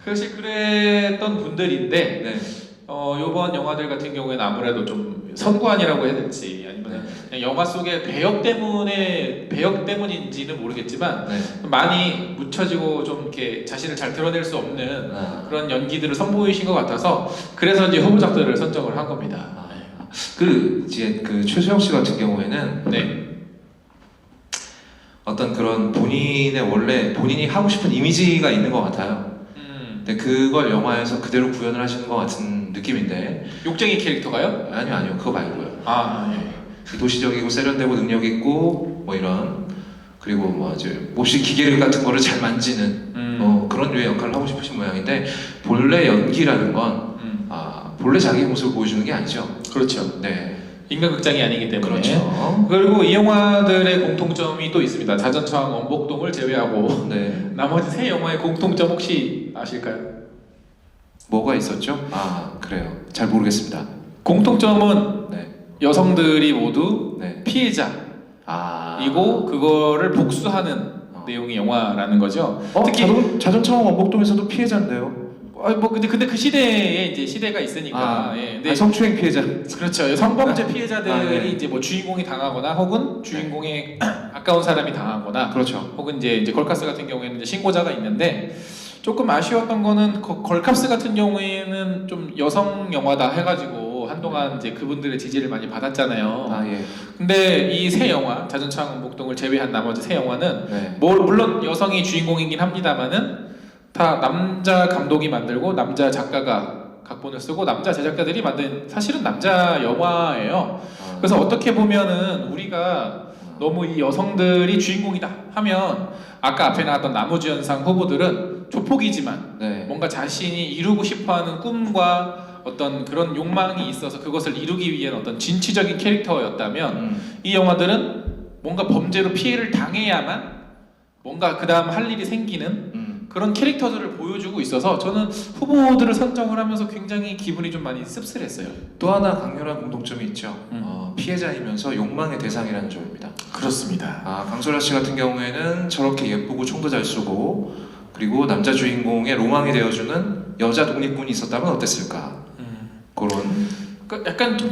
사실 그랬던 분들인데 이번 영화들 같은 경우에는 아무래도 좀 선구안이라고 해야 될지 아니면 그냥 영화 속의 배역 때문인지는 모르겠지만 많이 묻혀지고 좀 이렇게 자신을 잘 드러낼 수 없는 그런 연기들을 선보이신 것 같아서 그래서 이제 후보작들을 선정을 한 겁니다. 이제 그 최수영 씨 같은 경우에는 어떤 그런 본인이 하고 싶은 이미지가 있는 것 같아요. 근데 그걸 영화에서 그대로 구현을 하시는 것 같은 느낌인데. 욕쟁이 캐릭터가요? 아니요 그거 말고요. 도시적이고 세련되고 능력 있고 뭐 이런, 그리고 뭐 이제 몹시 기계 같은 거를 잘 만지는 그런 그런 류의 역할을 하고 싶으신 모양인데 본래 연기라는 건 본래 자기의 모습을 보여주는 게 아니죠. 그렇죠. 네. 인간극장이 아니기 때문에. 그렇죠. 그리고 이 영화들의 공통점이 또 있습니다. 자전차왕 원복동을 제외하고 네. 나머지 세 영화의 공통점 혹시 아실까요? 뭐가 있었죠? 아 그래요. 잘 모르겠습니다. 공통점은 네. 여성들이 모두 네. 피해자이고 아 그거를 복수하는 내용의 영화라는 거죠. 특히 자전차왕 원복동에서도 피해자인데요. 뭐 근데 그 시대에 이제 시대가 있으니까. 예. 근데 성추행 피해자. 그렇죠. 성범죄 피해자들이 네. 이제 뭐 주인공이 당하거나 혹은 주인공의 가까운 사람이 당하거나 그렇죠. 혹은 이제 걸캅스 같은 경우에는 이제 신고자가 있는데 조금 아쉬웠던 거는 걸캅스 같은 경우에는 좀 여성 영화다 해가지고 한동안 이제 그분들의 지지를 많이 받았잖아요. 아 예. 근데 이 세 영화 자전차왕 원복동을 제외한 나머지 세 영화는 네. 물론 여성이 주인공이긴 합니다만은 다 남자 감독이 만들고 남자 작가가 각본을 쓰고 남자 제작자들이 만든 사실은 남자 영화예요. 그래서 어떻게 보면은 우리가 너무 이 여성들이 주인공이다 하면 아까 앞에 나왔던 나무주연상 후보들은 조폭이지만 네. 뭔가 자신이 이루고 싶어하는 꿈과 어떤 그런 욕망이 있어서 그것을 이루기 위한 어떤 진취적인 캐릭터였다면 이 영화들은 뭔가 범죄로 피해를 당해야만 뭔가 그 다음 할 일이 생기는 그런 캐릭터들을 보여주고 있어서 저는 후보들을 선정을 하면서 굉장히 기분이 좀 많이 씁쓸했어요. 또 하나 강렬한 공통점이 있죠. 피해자이면서 욕망의 대상이라는 점입니다. 그렇습니다. 강소라 씨 같은 경우에는 저렇게 예쁘고 총도 잘 쏘고 그리고 남자 주인공의 로망이 되어주는 여자 독립군이 있었다면 어땠을까? 그런 그러니까 약간 좀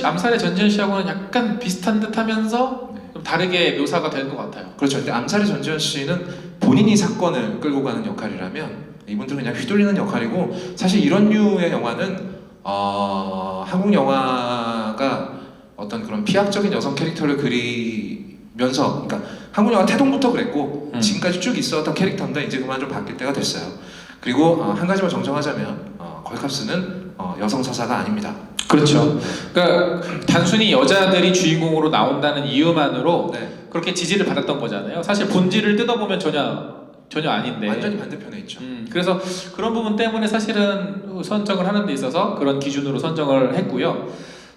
암살의 전지현 씨하고는 약간 비슷한 듯하면서 좀 다르게 묘사가 된 것 같아요. 그렇죠. 근데 암살의 전지현 씨는 본인이 사건을 끌고 가는 역할이라면 이분들은 그냥 휘둘리는 역할이고 사실 이런 류의 영화는 한국 영화가 어떤 그런 피학적인 여성 캐릭터를 그리면서 그러니까 한국 영화 태동부터 그랬고 지금까지 쭉 있었던 캐릭터인데 이제 그만 좀 바뀔 때가 됐어요. 그리고 한 가지만 정정하자면 걸캅스는 여성 서사가 아닙니다. 그렇죠. 그러니까 단순히 여자들이 주인공으로 나온다는 이유만으로 네. 그렇게 지지를 받았던 거잖아요. 사실 본질을 뜯어보면 전혀 아닌데. 완전히 반대편에 있죠. 그래서 그런 부분 때문에 사실은 선정을 하는 데 있어서 그런 기준으로 선정을 했고요.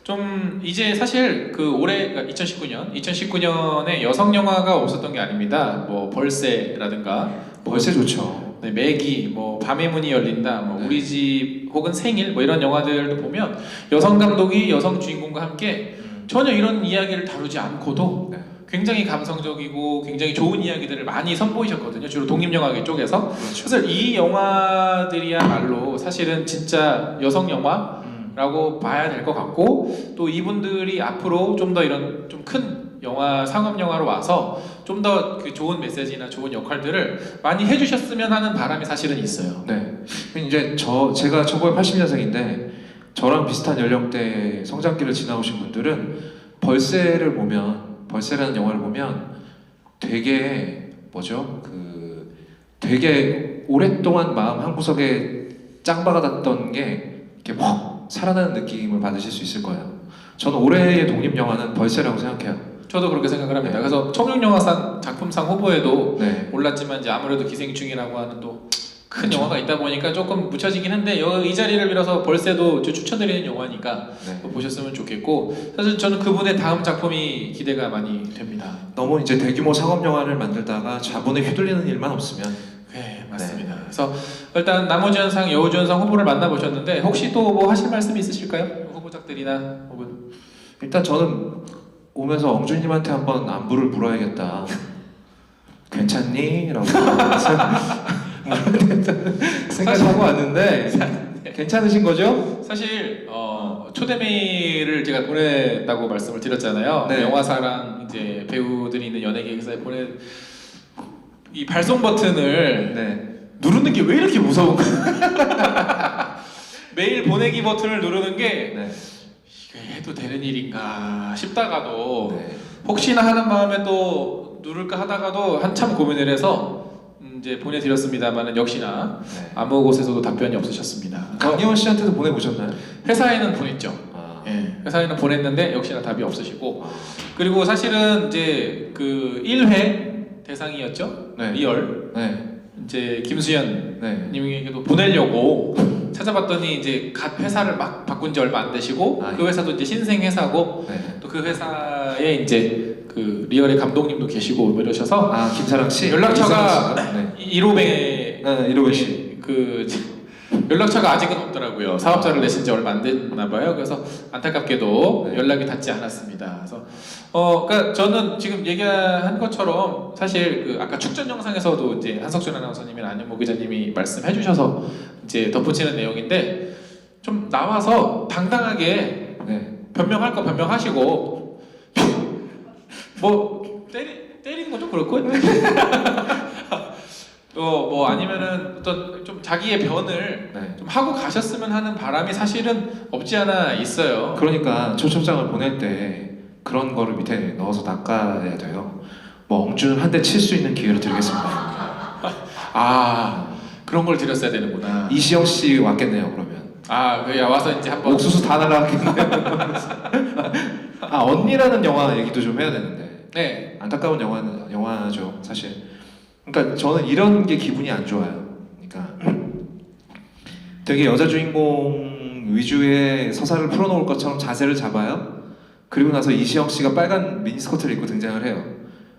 좀 이제 사실 그 올해 2019년에 여성 영화가 없었던 게 아닙니다. 뭐 벌새라든가 벌새 좋죠. 네, 매기, 뭐 밤의 문이 열린다, 뭐 네. 우리 집 혹은 생일 뭐 이런 영화들도 보면 여성 감독이 여성 주인공과 함께 전혀 이런 이야기를 다루지 않고도 네. 굉장히 감성적이고 굉장히 좋은 이야기들을 많이 선보이셨거든요. 주로 독립영화 쪽에서. 그렇죠. 그래서 이 영화들이야말로 사실은 진짜 여성 영화라고 봐야 될 것 같고 또 이분들이 앞으로 좀 더 이런 좀 큰 영화 상업 영화로 와서 좀 더 그 좋은 메시지나 좋은 역할들을 많이 해주셨으면 하는 바람이 사실은 있어요. 네. 이제 제가 1980년생인데 저랑 비슷한 연령대 성장기를 지나오신 분들은 벌새라는 영화를 보면 되게 되게 오랫동안 마음 한구석에 짱박아놨던 게 이렇게 확 살아나는 느낌을 받으실 수 있을 거예요. 저는 올해의 독립 영화는 벌새라고 생각해요. 저도 그렇게 생각을 합니다. 네. 그래서 청룡영화상 작품상 후보에도 네. 올랐지만 이제 아무래도 기생충이라고 하는 또 큰 영화가 있다 보니까 조금 묻혀지긴 한데 이 자리를 빌어서 벌새도 추천드리는 영화니까 네. 보셨으면 좋겠고 사실 저는 그분의 다음 작품이 기대가 많이 됩니다. 너무 이제 대규모 상업 영화를 만들다가 자본에 휘둘리는 일만 없으면 네, 맞습니다. 그래서 일단 나무주연상, 여우주연상 후보를 만나보셨는데 혹시 또 뭐 하실 말씀 있으실까요? 후보작들이나 혹은 일단 저는 오면서 엉준님한테 한번 안부를 물어야겠다. 괜찮니? 라고 생각하고 왔는데 괜찮으신 거죠? 사실 초대 메일을 제가 보냈다고 말씀을 드렸잖아요. 네. 영화사랑 이제 배우들이 있는 연예계에서 이 발송 버튼을 네. 누르는 게 왜 이렇게 무서운 거야? 메일 보내기 버튼을 누르는 게 네. 이게 해도 되는 일인가 싶다가도 네. 혹시나 하는 마음에 또 누를까 하다가도 한참 고민을 해서 이제 보내드렸습니다만은 역시나 네. 아무 곳에서도 답변이 없으셨습니다. 강예원 씨한테도 보내보셨나요? 회사에는 보냈죠. 아. 예, 회사에는 보냈는데 역시나 답이 없으시고 그리고 사실은 이제 그 1회 대상이었죠. 네. 리얼 네. 이제 김수현 네. 님에게도 보내려고 찾아봤더니 이제 갓 회사를 막 바꾼 지 얼마 안 되시고 아, 그 회사도 이제 신생 회사고 네. 또 그 회사에 이제 그 리얼의 감독님도 계시고 뭐 이러셔서 아 김사랑 씨 연락처가 네. 1호배 네, 1호배 씨. 그 연락처가 아직은 없더라고요. 사업자를 내신 지 얼마 안 됐나 봐요. 그래서 안타깝게도 네. 연락이 닿지 않았습니다. 그래서 그러니까 저는 지금 얘기한 것처럼 사실 그 아까 축전 영상에서도 이제 한석준 아나운서님이나 안현모 기자님이 말씀해주셔서 이제 덧붙이는 내용인데 좀 나와서 당당하게 네. 변명할 거 변명하시고 뭐 때리는 건 좀 그렇고 또 뭐 아니면은 어떤 좀 자기의 변을 네. 좀 하고 가셨으면 하는 바람이 사실은 없지 않아 있어요. 그러니까 초청장을 보낼 때 그런 거를 밑에 넣어서 낚아야 돼요. 뭐 엉준 한 대 칠 수 있는 기회를 드리겠습니다. 아 그런 걸 드렸어야 되는구나. 이시영 씨 왔겠네요 그러면. 아 그야 와서 이제 한번 옥수수 다 날아갔겠네요. 아 언니라는 영화 얘기도 좀 해야 되는데. 네. 안타까운 영화죠 사실. 그러니까 저는 이런 게 기분이 안 좋아요. 그러니까 되게 여자 주인공 위주의 서사를 풀어놓을 것처럼 자세를 잡아요. 그리고 나서 이시영 씨가 빨간 미니스커트를 입고 등장을 해요.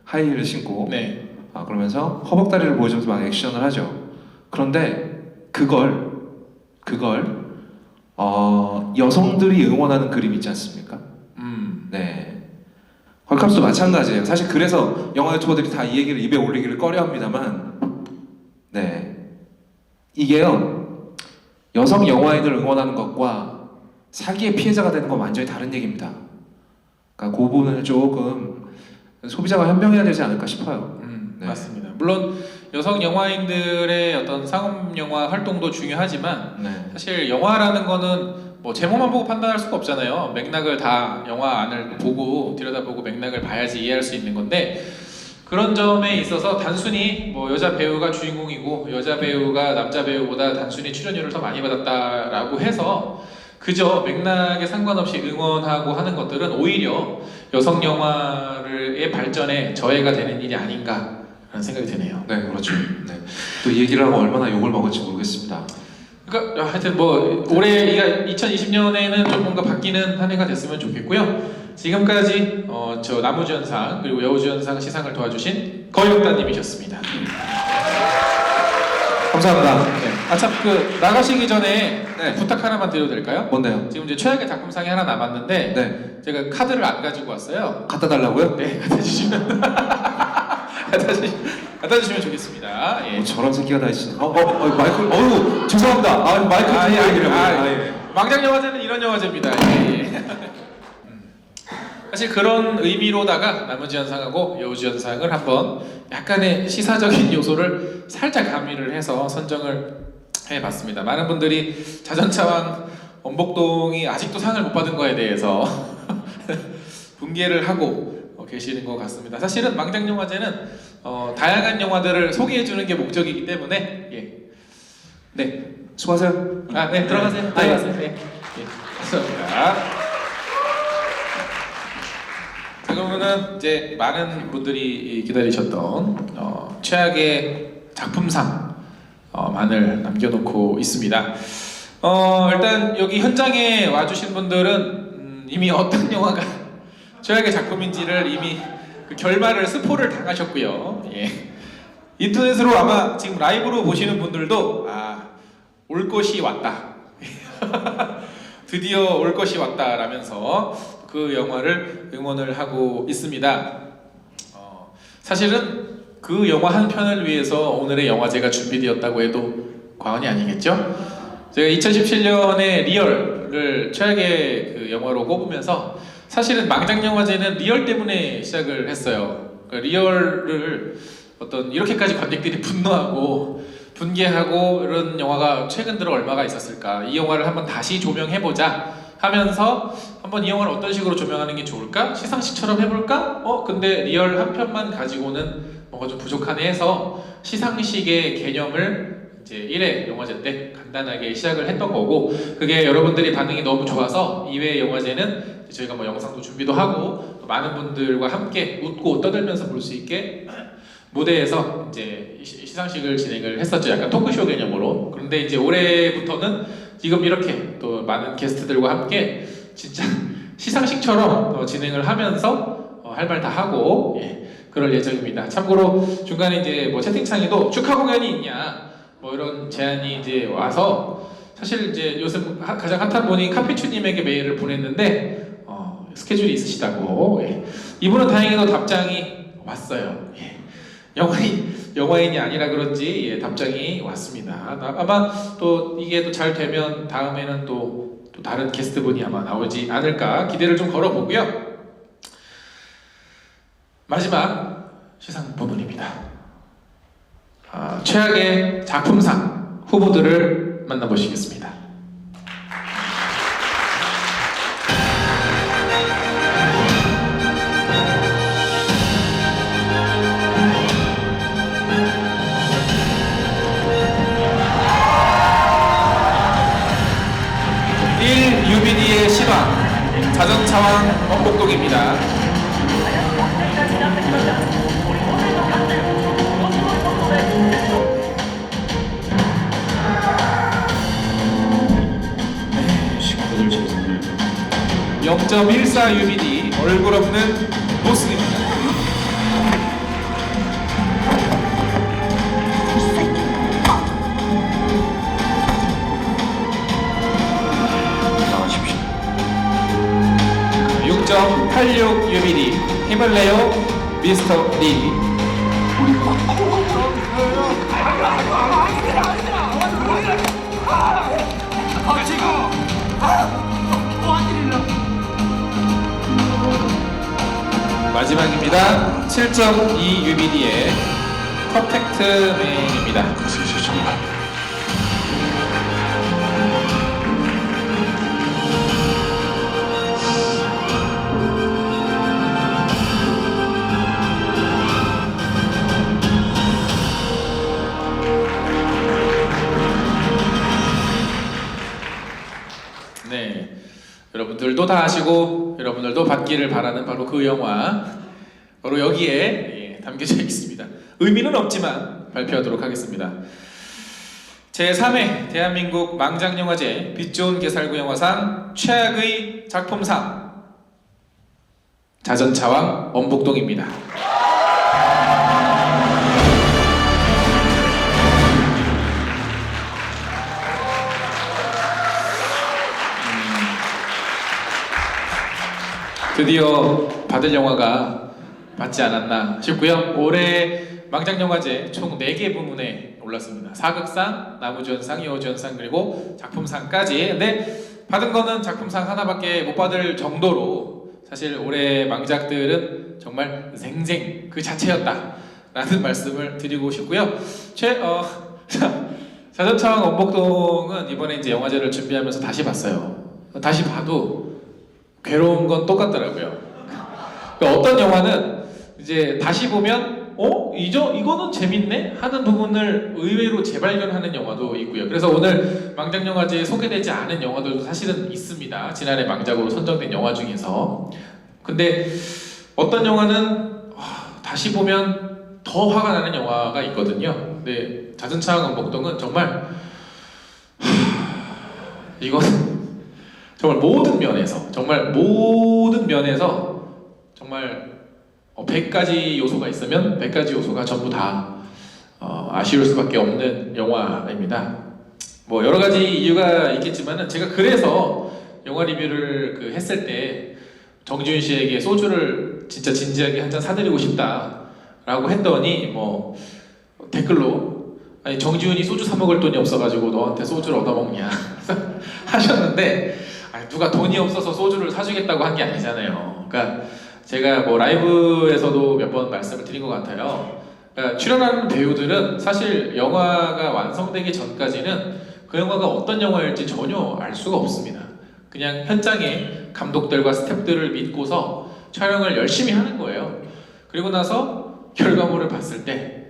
하이힐을 신고. 네. 아 그러면서 허벅다리를 보여주면서 막 액션을 하죠. 그런데 그걸 여성들이 응원하는 그림 있지 않습니까? 네. 헐값도 마찬가지예요. 사실 그래서 영화 유튜버들이 다 이 얘기를 입에 올리기를 꺼려합니다만, 네 이게요 여성 영화인을 응원하는 것과 사기의 피해자가 되는 건 완전히 다른 얘기입니다. 그러니까 그 부분을 조금 소비자가 현명해야 되지 않을까 싶어요. 네. 맞습니다. 물론 여성 영화인들의 어떤 상업 영화 활동도 중요하지만 네. 사실 영화라는 거는 뭐 제목만 보고 판단할 수가 없잖아요. 맥락을 다 영화 안을 보고 들여다보고 맥락을 봐야지 이해할 수 있는 건데 그런 점에 있어서 단순히 뭐 여자 배우가 주인공이고 여자 배우가 남자 배우보다 단순히 출연료를 더 많이 받았다라고 해서 그저 맥락에 상관없이 응원하고 하는 것들은 오히려 여성 영화의 발전에 저해가 되는 일이 아닌가 라는 생각이 드네요. 네, 그렇죠. 네. 또 이 얘기를 하면 얼마나 욕을 먹을지 모르겠습니다. 그러니까 하여튼 뭐 올해 2020년에는 좀 뭔가 바뀌는 한 해가 됐으면 좋겠고요. 지금까지 저 나무주연상 그리고 여우주연상 시상을 도와주신 거역다님이셨습니다. 감사합니다. 네. 아참 그 나가시기 전에 네. 부탁 하나만 드려도 될까요? 뭔데요? 지금 이제 최악의 작품상이 하나 남았는데 네. 제가 카드를 안 가지고 왔어요. 갖다 달라고요? 네, 갖다 주시면 갖다 주시면 좋겠습니다. 예. 뭐 저런 새끼가 다 있어. 마이크. 어우 죄송합니다. 마이크 예. 망작 영화제는 이런 영화제입니다. 예. 사실 그런 의미로다가 나무주연상하고 여우주연상을 한번 약간의 시사적인 요소를 살짝 가미를 해서 선정을 해봤습니다. 많은 분들이 자전차왕 원복동이 아직도 상을 못 받은 거에 대해서 분개를 하고 계시는 것 같습니다. 사실은 망작 영화제는 다양한 영화들을 소개해주는 게 목적이기 때문에 네. 수고하세요. 네, 들어가세요. 들어가세요. 네. 감사합니다. 자, 그러면은 이제 많은 분들이 기다리셨던 최악의 작품상 만을 남겨놓고 있습니다. 일단 여기 현장에 와주신 분들은 이미 어떤 영화가 최악의 작품인지를 이미 그 결말을 스포를 당하셨고요. 예. 인터넷으로 아마 지금 라이브로 보시는 분들도 올 것이 왔다. 드디어 올 것이 왔다라면서 그 영화를 응원을 하고 있습니다. 사실은 그 영화 한 편을 위해서 오늘의 영화제가 준비되었다고 해도 과언이 아니겠죠? 제가 2017년에 리얼을 최악의 그 영화로 꼽으면서 사실은 망작 영화제는 리얼 때문에 시작을 했어요. 그러니까 리얼을 어떤 이렇게까지 관객들이 분노하고 분개하고 이런 영화가 최근 들어 얼마가 있었을까? 이 영화를 한번 다시 조명해보자 하면서 한번 이 영화를 어떤 식으로 조명하는 게 좋을까? 시상식처럼 해볼까? 근데 리얼 한 편만 가지고는 뭔가 좀 부족하네 해서 시상식의 개념을 이제 1회 영화제 때 간단하게 시작을 했던 거고 그게 여러분들이 반응이 너무 좋아서 2회 영화제는 저희가 뭐 영상도 준비도 하고 또 많은 분들과 함께 웃고 떠들면서 볼 수 있게 무대에서 이제 시상식을 진행을 했었죠. 약간 토크쇼 개념으로. 그런데 이제 올해부터는 지금 이렇게 또 많은 게스트들과 함께 진짜 시상식처럼 진행을 하면서 할 말 다 하고 그럴 예정입니다. 참고로 중간에 이제 뭐 채팅창에도 축하 공연이 있냐 뭐 이런 제안이 이제 와서 사실 이제 요즘 가장 핫한 분이 카피추님에게 메일을 보냈는데 스케줄이 있으시다고. 이분은 다행히도 답장이 왔어요. 영화인이 아니라 그런지 답장이 왔습니다. 아마 또 이게 또 잘 되면 다음에는 또 다른 게스트분이 아마 나오지 않을까 기대를 좀 걸어보고요. 마지막 시상 부분입니다. 최악의 작품상 후보들을 만나보시겠습니다. UBD의 신화 자전차왕 원복동입니다. 식구들 재산을 0.14 UBD 얼굴 없는 모습입니다. 나가십시오. 6.86 UBD 힘을 내요 미스터 리. 마지막입니다. 7.2 UBD의 퍼펙트 맨입니다. 그것이죠 정말. 네, 여러분들도 다 아시고 여러분들도 받기를 바라는 바로 그 영화 바로 여기에 담겨져 있습니다. 의미는 없지만 발표하도록 하겠습니다. 제3회 대한민국 망장영화제 빛 좋은 개살구 영화상 최악의 작품상 자전차왕 원복동입니다. 드디어 받을 영화가 받지 않았나 싶고요. 올해 망장영화제 총 4개 부문에 올랐습니다. 사극상, 나무주연상, 여우주연상 그리고 작품상까지. 근데 받은 거는 작품상 하나밖에 못 받을 정도로 사실 올해 망작들은 정말 쟁쟁 그 자체였다 라는 말씀을 드리고 싶고요. 자전차왕 원복동은 이번에 이제 영화제를 준비하면서 다시 봤어요. 다시 봐도 괴로운 건 똑같더라고요. 그러니까 어떤 영화는 이제 다시 보면 이거는 재밌네 하는 부분을 의외로 재발견하는 영화도 있고요. 그래서 오늘 망작영화제에 소개되지 않은 영화들도 사실은 있습니다. 지난해 망작으로 선정된 영화 중에서. 근데 어떤 영화는 다시 보면 더 화가 나는 영화가 있거든요. 근데 자전차왕 원복동은 정말 이거는 정말 모든 면에서 정말 100가지 요소가 있으면 100가지 요소가 전부 다 아쉬울 수밖에 없는 영화입니다. 뭐 여러 가지 이유가 있겠지만은 제가 그래서 영화 리뷰를 했을 때 정지훈 씨에게 소주를 진짜 진지하게 한 잔 사드리고 싶다라고 했더니 뭐 댓글로 아니 정지훈이 소주 사 먹을 돈이 없어가지고 너한테 소주를 얻어먹냐 하셨는데 누가 돈이 없어서 소주를 사주겠다고 한 게 아니잖아요. 그러니까 제가 뭐 라이브에서도 몇 번 말씀을 드린 것 같아요. 그러니까 출연하는 배우들은 사실 영화가 완성되기 전까지는 그 영화가 어떤 영화일지 전혀 알 수가 없습니다. 그냥 현장에 감독들과 스태프들을 믿고서 촬영을 열심히 하는 거예요. 그리고 나서 결과물을 봤을 때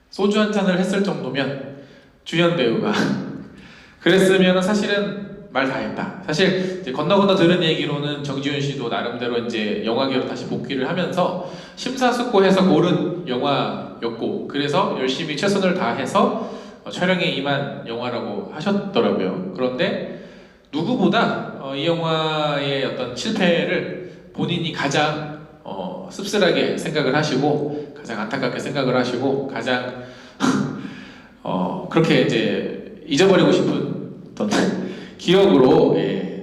소주 한 잔을 했을 정도면 주연 배우가 그랬으면 사실은 말 다 했다. 사실 이제 건너 들은 얘기로는 정지훈 씨도 나름대로 이제 영화계로 다시 복귀를 하면서 심사숙고해서 고른 영화 영화였고 그래서 열심히 최선을 다해서 촬영에 임한 영화라고 하셨더라고요. 그런데 누구보다 이 영화의 어떤 실패를 본인이 가장 씁쓸하게 생각을 하시고 가장 안타깝게 생각을 하시고 가장 그렇게 이제 잊어버리고 싶은 어떤 기억으로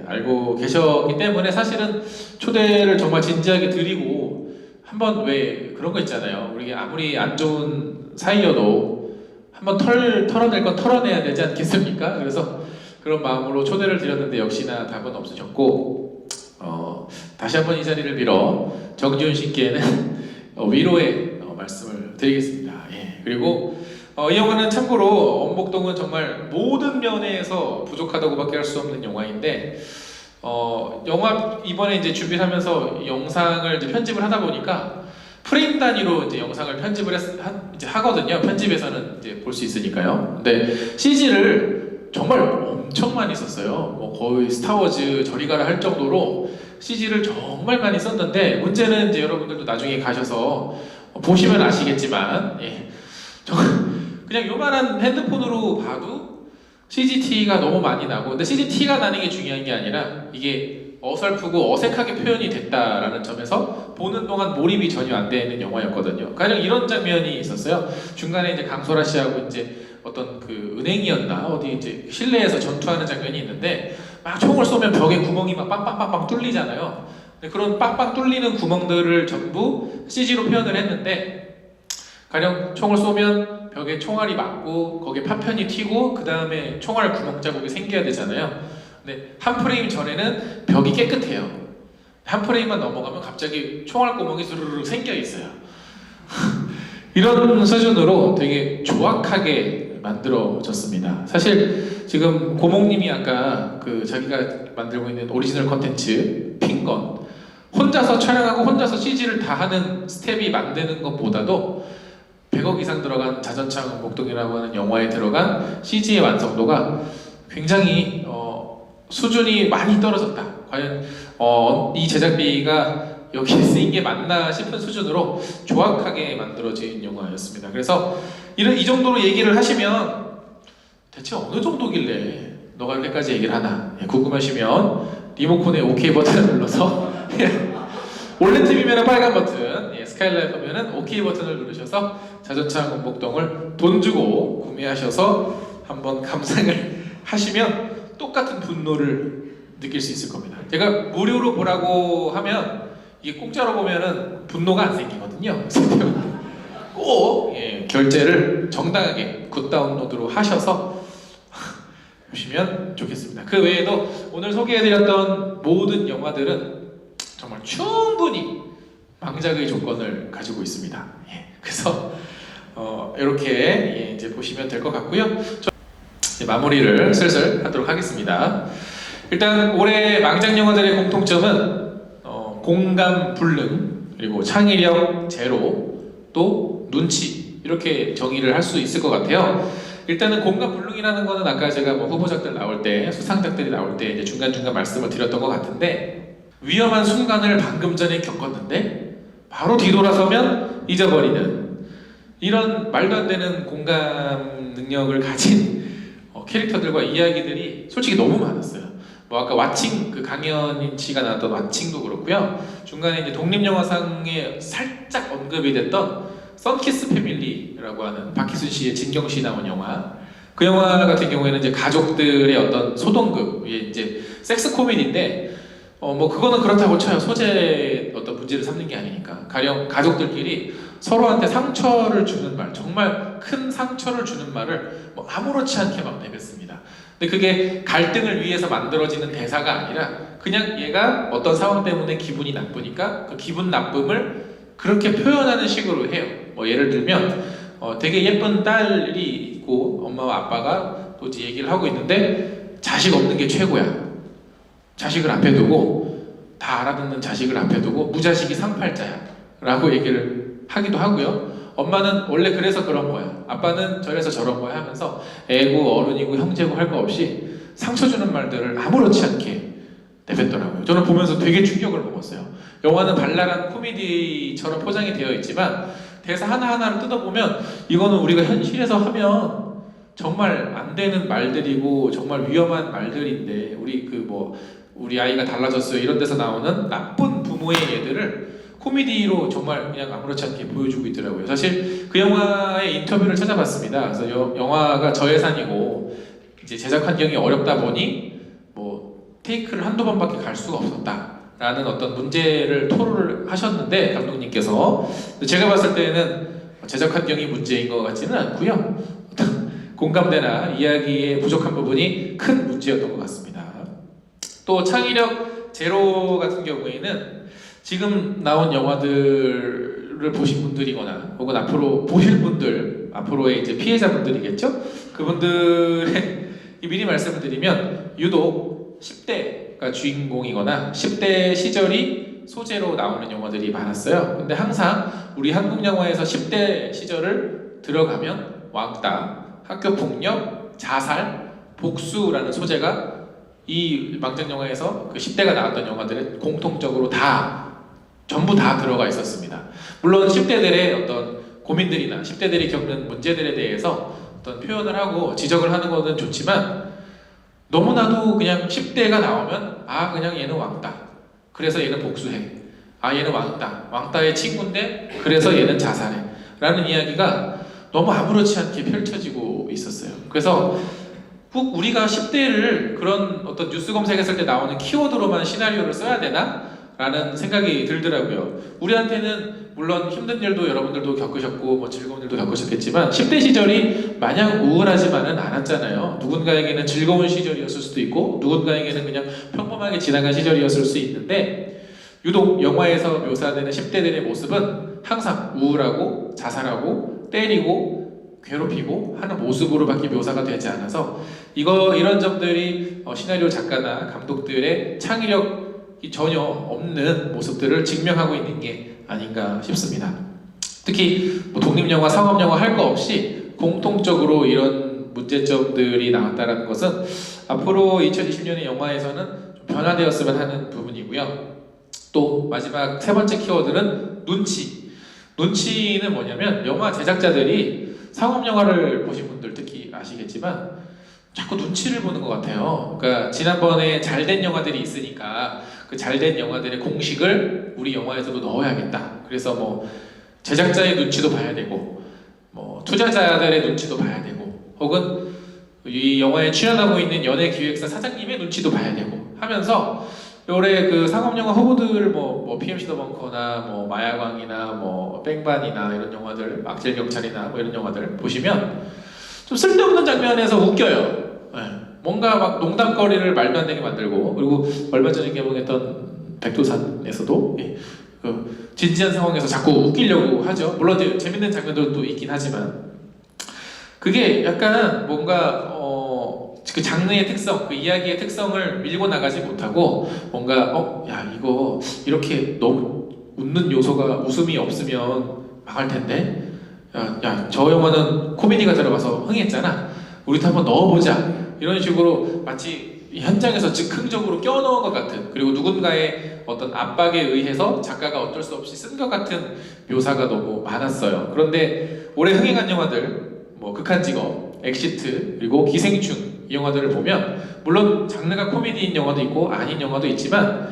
알고 계셨기 때문에 사실은 초대를 정말 진지하게 드리고 한번 왜 그런 거 있잖아요. 우리 아무리 안 좋은 사이여도 한번 털어낼 건 털어내야 되지 않겠습니까? 그래서 그런 마음으로 초대를 드렸는데 역시나 답은 없으셨고 다시 한번 이 자리를 빌어 정지훈 씨께는 위로의 말씀을 드리겠습니다. 예. 그리고 이 영화는 참고로 엄복동은 정말 모든 면에서 부족하다고밖에 할 수 없는 영화인데 영화 이번에 이제 준비를 하면서 영상을 이제 편집을 하다 보니까 프레임 단위로 이제 영상을 편집을 이제 하거든요. 편집에서는 이제 볼 수 있으니까요. 근데 CG를 정말 엄청 많이 썼어요. 뭐 거의 스타워즈 저리 가라 할 정도로 CG를 정말 많이 썼는데 문제는 이제 여러분들도 나중에 가셔서 보시면 아시겠지만 그냥 요만한 핸드폰으로 봐도 CGT가 너무 많이 나고 근데 CGT가 나는 게 중요한 게 아니라 이게 어설프고 어색하게 표현이 됐다라는 점에서 보는 동안 몰입이 전혀 안 되는 영화였거든요. 가령 이런 장면이 있었어요. 중간에 이제 강소라 씨하고 이제 어떤 그 은행이었나 어디 이제 실내에서 전투하는 장면이 있는데 막 총을 쏘면 벽에 구멍이 막 빵빵빵빵 뚫리잖아요. 근데 그런 빵빵 뚫리는 구멍들을 전부 CG로 표현을 했는데 가령 총을 쏘면 벽에 총알이 맞고 거기에 파편이 튀고 그 다음에 총알 구멍 자국이 생겨야 되잖아요. 근데 한 프레임 전에는 벽이 깨끗해요. 한 프레임만 넘어가면 갑자기 총알 구멍이 스르르 생겨 있어요. 이런 수준으로 되게 조악하게 만들어졌습니다. 사실 지금 고목님이 아까 그 자기가 만들고 있는 오리지널 컨텐츠 핑건 혼자서 촬영하고 혼자서 CG를 다 하는 스텝이 만드는 것보다도 100억 이상 들어간 자전창 목동이라고 하는 영화에 들어간 CG의 완성도가 굉장히 수준이 많이 떨어졌다. 과연 이 제작비가 여기에 쓰인 게 맞나 싶은 수준으로 조악하게 만들어진 영화였습니다. 그래서 이 정도로 얘기를 하시면 대체 어느 정도길래 너가 이렇게까지 얘기를 하나 궁금하시면 리모컨의 OK 버튼을 눌러서 올레 TV면 빨간 버튼, 스카이라이트 보면은 OK 버튼을 누르셔서 자전차 공복동을 돈 주고 구매하셔서 한번 감상을 하시면 똑같은 분노를 느낄 수 있을 겁니다. 제가 무료로 보라고 하면 이게 공짜로 보면은 분노가 안 생기거든요. 꼭 결제를 정당하게 굿다운로드로 하셔서 보시면 좋겠습니다. 그 외에도 오늘 소개해드렸던 모든 영화들은 정말 충분히 망작의 조건을 가지고 있습니다. 그래서 이렇게 이제 보시면 될 것 같고요. 이제 마무리를 슬슬 하도록 하겠습니다. 일단 올해 망작 영화들의 공통점은 공감 불능, 그리고 창의력 제로, 또 눈치 이렇게 정의를 할 수 있을 것 같아요. 일단은 공감 불능이라는 거는 아까 제가 뭐 후보작들 나올 때, 수상작들이 나올 때 이제 중간중간 말씀을 드렸던 것 같은데 위험한 순간을 방금 전에 겪었는데 바로 뒤돌아서면 잊어버리는 이런 말도 안 되는 공감 능력을 가진 캐릭터들과 이야기들이 솔직히 너무 많았어요. 뭐 아까 왓칭 그 강연인 씨가 나왔던 왓칭도 그렇고요. 중간에 이제 독립영화상에 살짝 언급이 됐던 썬키스 패밀리라고 하는 박희순 씨의 진경 씨 나온 영화. 그 영화 같은 경우에는 이제 가족들의 어떤 소동극, 이제 섹스 코미디인데 뭐 그거는 그렇다고 쳐요. 소재 어떤 문제를 삼는 게 아니니까. 가령 가족들끼리 서로한테 상처를 주는 말, 정말 큰 상처를 주는 말을 뭐 아무렇지 않게 막 내뱉습니다. 근데 그게 갈등을 위해서 만들어지는 대사가 아니라 그냥 얘가 어떤 상황 때문에 기분이 나쁘니까 그 기분 나쁨을 그렇게 표현하는 식으로 해요. 뭐 예를 들면 되게 예쁜 딸이 있고 엄마와 아빠가 또 이제 얘기를 하고 있는데 자식 없는 게 최고야. 자식을 앞에 두고 다 알아듣는 자식을 앞에 두고 무자식이 상팔자야 라고 얘기를 하기도 하고요. 엄마는 원래 그래서 그런 거야, 아빠는 저래서 저런 거야 하면서 애고 어른이고 형제고 할 거 없이 상처 주는 말들을 아무렇지 않게 내뱉더라고요. 저는 보면서 되게 충격을 먹었어요. 영화는 발랄한 코미디처럼 포장이 되어 있지만 대사 하나하나를 뜯어보면 이거는 우리가 현실에서 하면 정말 안 되는 말들이고 정말 위험한 말들인데 우리 아이가 달라졌어요 이런 데서 나오는 나쁜 부모의 예들을 코미디로 정말 그냥 아무렇지 않게 보여주고 있더라고요. 사실 그 영화의 인터뷰를 찾아봤습니다. 그래서 영화가 저예산이고 이제 제작 환경이 어렵다 보니 뭐 테이크를 한두 번밖에 갈 수가 없었다라는 어떤 문제를 토로를 하셨는데 감독님께서 제가 봤을 때는 제작 환경이 문제인 것 같지는 않고요. 공감대나 이야기의 부족한 부분이 큰 문제였던 것 같습니다. 또 창의력 제로 같은 경우에는 지금 나온 영화들을 보신 분들이거나 혹은 앞으로 보실 분들, 앞으로의 이제 피해자분들이겠죠? 그분들의 미리 말씀을 드리면 유독 10대가 주인공이거나 10대 시절이 소재로 나오는 영화들이 많았어요. 근데 항상 우리 한국 영화에서 10대 시절을 들어가면 왕따, 학교폭력, 자살, 복수라는 소재가 이 망작 영화에서 그 10대가 나왔던 영화들은 공통적으로 전부 다 들어가 있었습니다. 물론 10대들의 어떤 고민들이나 10대들이 겪는 문제들에 대해서 어떤 표현을 하고 지적을 하는 것은 좋지만 너무나도 그냥 10대가 나오면 그냥 얘는 왕따, 그래서 얘는 복수해, 얘는 왕따의 친구인데 그래서 얘는 자살해 라는 이야기가 너무 아무렇지 않게 펼쳐지고 있었어요. 그래서 꼭 우리가 10대를 그런 어떤 뉴스 검색했을 때 나오는 키워드로만 시나리오를 써야 되나? 라는 생각이 들더라고요. 우리한테는 물론 힘든 일도 여러분들도 겪으셨고 뭐 즐거운 일도 겪으셨겠지만 10대 시절이 마냥 우울하지만은 않았잖아요. 누군가에게는 즐거운 시절이었을 수도 있고 누군가에게는 그냥 평범하게 지나간 시절이었을 수 있는데 유독 영화에서 묘사되는 10대들의 모습은 항상 우울하고 자살하고 때리고 괴롭히고 하는 모습으로밖에 묘사가 되지 않아서 이런 점들이 시나리오 작가나 감독들의 창의력이 전혀 없는 모습들을 증명하고 있는 게 아닌가 싶습니다. 특히 뭐 독립영화, 상업영화 할 거 없이 공통적으로 이런 문제점들이 나왔다는 것은 앞으로 2020년의 영화에서는 좀 변화되었으면 하는 부분이고요. 또 마지막 세 번째 키워드는 눈치. 눈치는 뭐냐면 영화 제작자들이 상업영화를 보신 분들 특히 아시겠지만 자꾸 눈치를 보는 것 같아요. 그러니까 지난번에 잘된 영화들이 있으니까 그 잘된 영화들의 공식을 우리 영화에서도 넣어야겠다. 그래서 뭐 제작자의 눈치도 봐야 되고 뭐 투자자들의 눈치도 봐야 되고 혹은 이 영화에 출연하고 있는 연예기획사 사장님의 눈치도 봐야 되고 하면서 올해 그 상업영화 후보들 뭐 PMC 더 벙커나 뭐 마야광이나 뭐 뺑반이나 이런 영화들, 악질경찰이나 뭐 이런 영화들 보시면 좀 쓸데없는 장면에서 웃겨요. 뭔가 막 농담거리를 말도 안 되게 만들고 그리고 얼마 전에 개봉했던 백두산에서도 그 진지한 상황에서 자꾸 웃기려고 하죠. 물론 이제 재밌는 장면들도 있긴 하지만 그게 약간 뭔가 그 장르의 특성, 그 이야기의 특성을 밀고 나가지 못하고 뭔가 이거 이렇게 너무 웃는 요소가 웃음이 없으면 망할 텐데 저 영화는 코미디가 들어가서 흥했잖아. 우리도 한번 넣어보자. 이런 식으로 마치 현장에서 즉흥적으로 껴넣은 것 같은 그리고 누군가의 어떤 압박에 의해서 작가가 어쩔 수 없이 쓴 것 같은 묘사가 너무 많았어요. 그런데 올해 흥행한 영화들 뭐 극한직업, 엑시트, 그리고 기생충 이 영화들을 보면 물론 장르가 코미디인 영화도 있고 아닌 영화도 있지만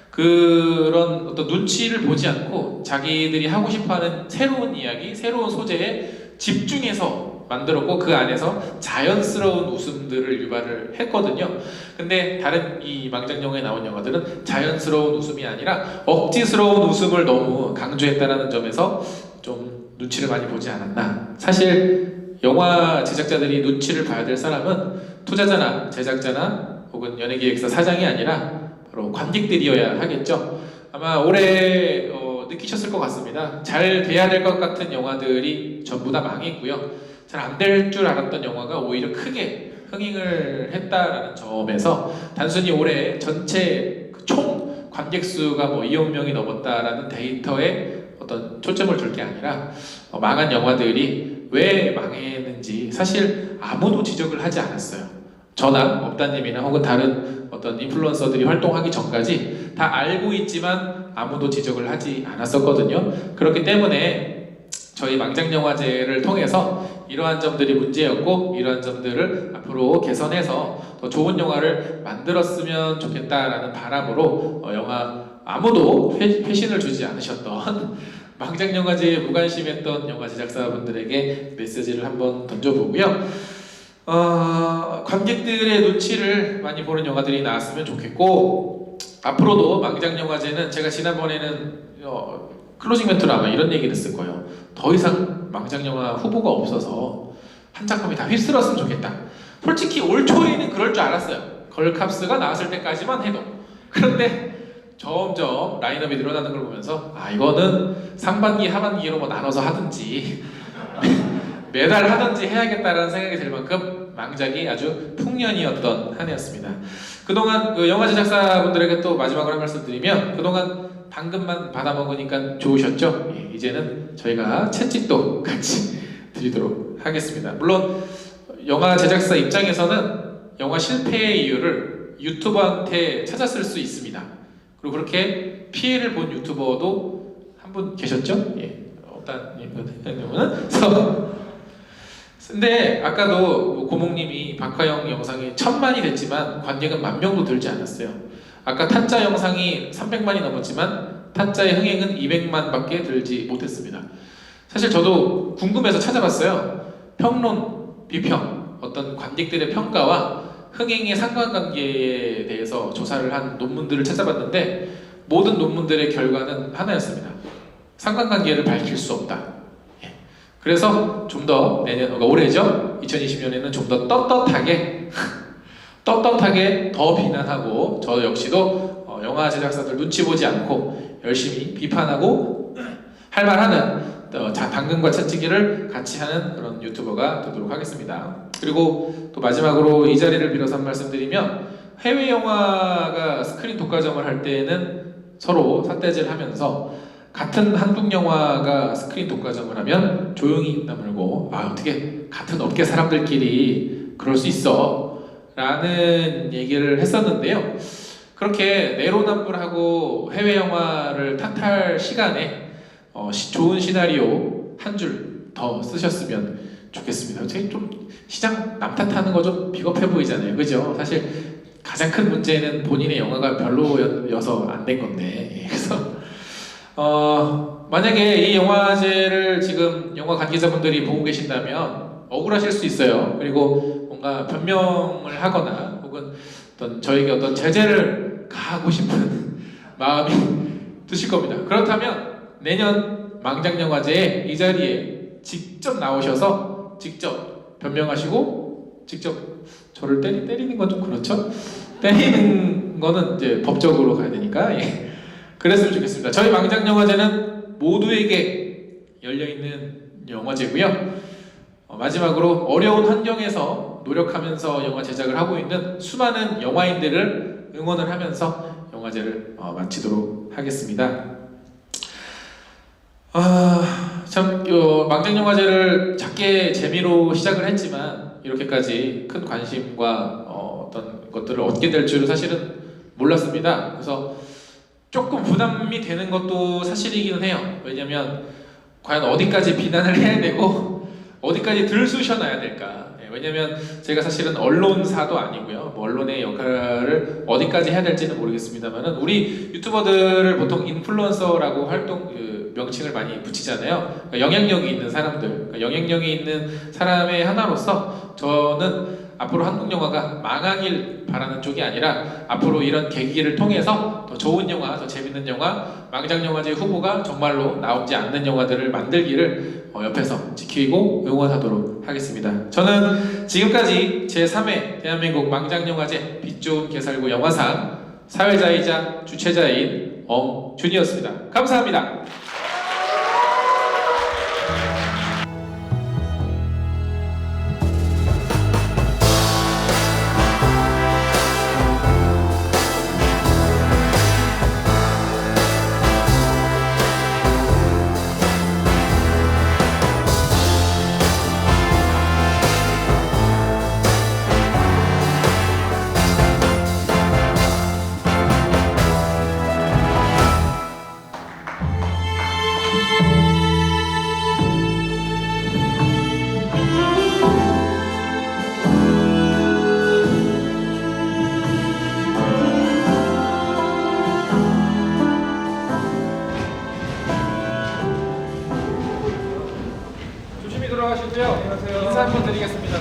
그런 어떤 눈치를 보지 않고 자기들이 하고 싶어하는 새로운 이야기, 새로운 소재에 집중해서 만들었고 그 안에서 자연스러운 웃음들을 유발을 했거든요. 근데 다른 이 망작 영화에 나온 영화들은 자연스러운 웃음이 아니라 억지스러운 웃음을 너무 강조했다는 점에서 좀 눈치를 많이 보지 않았나. 사실 영화 제작자들이 눈치를 봐야 될 사람은 투자자나 제작자나 혹은 연예기획사 사장이 아니라 바로 관객들이어야 하겠죠. 아마 올해 느끼셨을 것 같습니다. 잘 돼야 될 것 같은 영화들이 전부 다 망했고요. 잘 안 될 줄 알았던 영화가 오히려 크게 흥행을 했다라는 점에서 단순히 올해 전체 총 관객 수가 뭐 2억 명이 넘었다라는 데이터에 어떤 초점을 둘 게 아니라 망한 영화들이 왜 망했는지 사실 아무도 지적을 하지 않았어요. 저나 업다님이나 혹은 다른 어떤 인플루언서들이 활동하기 전까지 다 알고 있지만 아무도 지적을 하지 않았었거든요. 그렇기 때문에 저희 망장영화제를 통해서 이러한 점들이 문제였고 이러한 점들을 앞으로 개선해서 더 좋은 영화를 만들었으면 좋겠다라는 바람으로 영화 아무도 회신을 주지 않으셨던 망장영화제에 무관심했던 영화 제작사분들에게 메시지를 한번 던져보고요. 관객들의 눈치를 많이 보는 영화들이 나왔으면 좋겠고 앞으로도 망장영화제는 제가 지난번에는 클로징 멘트로 아마 이런 얘기를 했을 거예요. 더 이상 망장영화 후보가 없어서 한 작품이 다 휩쓸었으면 좋겠다. 솔직히 올 초에는 그럴 줄 알았어요. 걸캅스가 나왔을 때까지만 해도. 그런데 점점 라인업이 늘어나는 걸 보면서 이거는 상반기 하반기로 뭐 나눠서 하든지 매달 하든지 해야겠다라는 생각이 들 만큼 망작이 아주 풍년이었던 한 해였습니다. 그동안 그 영화 제작사분들에게 또 마지막으로 한 말씀 드리면 그동안 당근만 받아먹으니까 좋으셨죠? 예, 이제는 저희가 채찍도 같이 드리도록 하겠습니다. 물론 영화 제작사 입장에서는 영화 실패의 이유를 유튜버한테 찾았을 수 있습니다. 그리고 그렇게 피해를 본 유튜버도 한 분 계셨죠? 예, 어떤 경우는 근데 아까도 고목님이 박화영 영상이 1000만이 됐지만 관객은 10,000명도 들지 않았어요. 아까 타짜 영상이 300만이 넘었지만 타짜의 흥행은 200만밖에 들지 못했습니다. 사실 저도 궁금해서 찾아봤어요. 평론, 비평, 어떤 관객들의 평가와 흥행의 상관관계에 대해서 조사를 한 논문들을 찾아봤는데 모든 논문들의 결과는 하나였습니다. 상관관계를 밝힐 수 없다. 그래서 좀 더 올해죠? 2020년에는 좀 더 떳떳하게 더 비난하고 저 역시도 영화 제작사들 눈치 보지 않고 열심히 비판하고 할 말하는 당근과 채찍이를 같이 하는 그런 유튜버가 되도록 하겠습니다. 그리고 또 마지막으로 이 자리를 빌어서 한 말씀 드리면 해외 영화가 스크린 독과점을 할 때는 서로 삿대질하면서 같은 한국 영화가 스크린 독과점을 하면 조용히 입 다물고 어떻게 같은 업계 사람들끼리 그럴 수 있어 라는 얘기를 했었는데요. 그렇게 내로남불하고 해외 영화를 탓할 시간에 좋은 시나리오 한 줄 더 쓰셨으면 좋겠습니다. 되게 좀 시장 남 탓하는 거 좀 비겁해 보이잖아요. 그죠? 사실 가장 큰 문제는 본인의 영화가 별로여서 안 된 건데 그래서 만약에 이 영화제를 지금 영화 관계자분들이 보고 계신다면 억울하실 수 있어요. 그리고 뭔가 변명을 하거나 혹은 저에게 어떤 제재를 가하고 싶은 마음이 드실 겁니다. 그렇다면 내년 망장영화제에 이 자리에 직접 나오셔서 직접 변명하시고 직접 저를 때리는 건 좀 그렇죠? 때리는 거는 이제 법적으로 가야 되니까 그랬으면 좋겠습니다. 저희 망장영화제는 모두에게 열려있는 영화제고요. 마지막으로 어려운 환경에서 노력하면서 영화 제작을 하고 있는 수많은 영화인들을 응원을 하면서 영화제를 마치도록 하겠습니다. 망장영화제를 작게 재미로 시작을 했지만 이렇게까지 큰 관심과 어떤 것들을 얻게 될 줄은 사실은 몰랐습니다. 그래서 조금 부담이 되는 것도 사실이기는 해요. 왜냐면 과연 어디까지 비난을 해야 되고 어디까지 들쑤셔놔야 될까. 왜냐면 제가 사실은 언론사도 아니고요. 언론의 역할을 어디까지 해야 될지는 모르겠습니다만은 우리 유튜버들을 보통 인플루언서라고 명칭을 많이 붙이잖아요. 그러니까 영향력이 있는 사람들, 영향력이 있는 사람의 하나로서 저는 앞으로 한국 영화가 망하길 바라는 쪽이 아니라 앞으로 이런 계기를 통해서 더 좋은 영화, 더 재밌는 영화, 망장영화제 후보가 정말로 나오지 않는 영화들을 만들기를 옆에서 지키고 응원하도록 하겠습니다. 저는 지금까지 제3회 대한민국 망장영화제 빛 좋은 개살구 영화상 사회자이자 주최자인 엄준이었습니다. 감사합니다.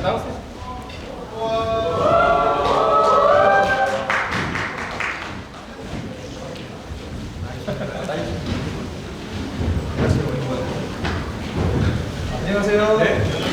나오세요. 안녕하세요.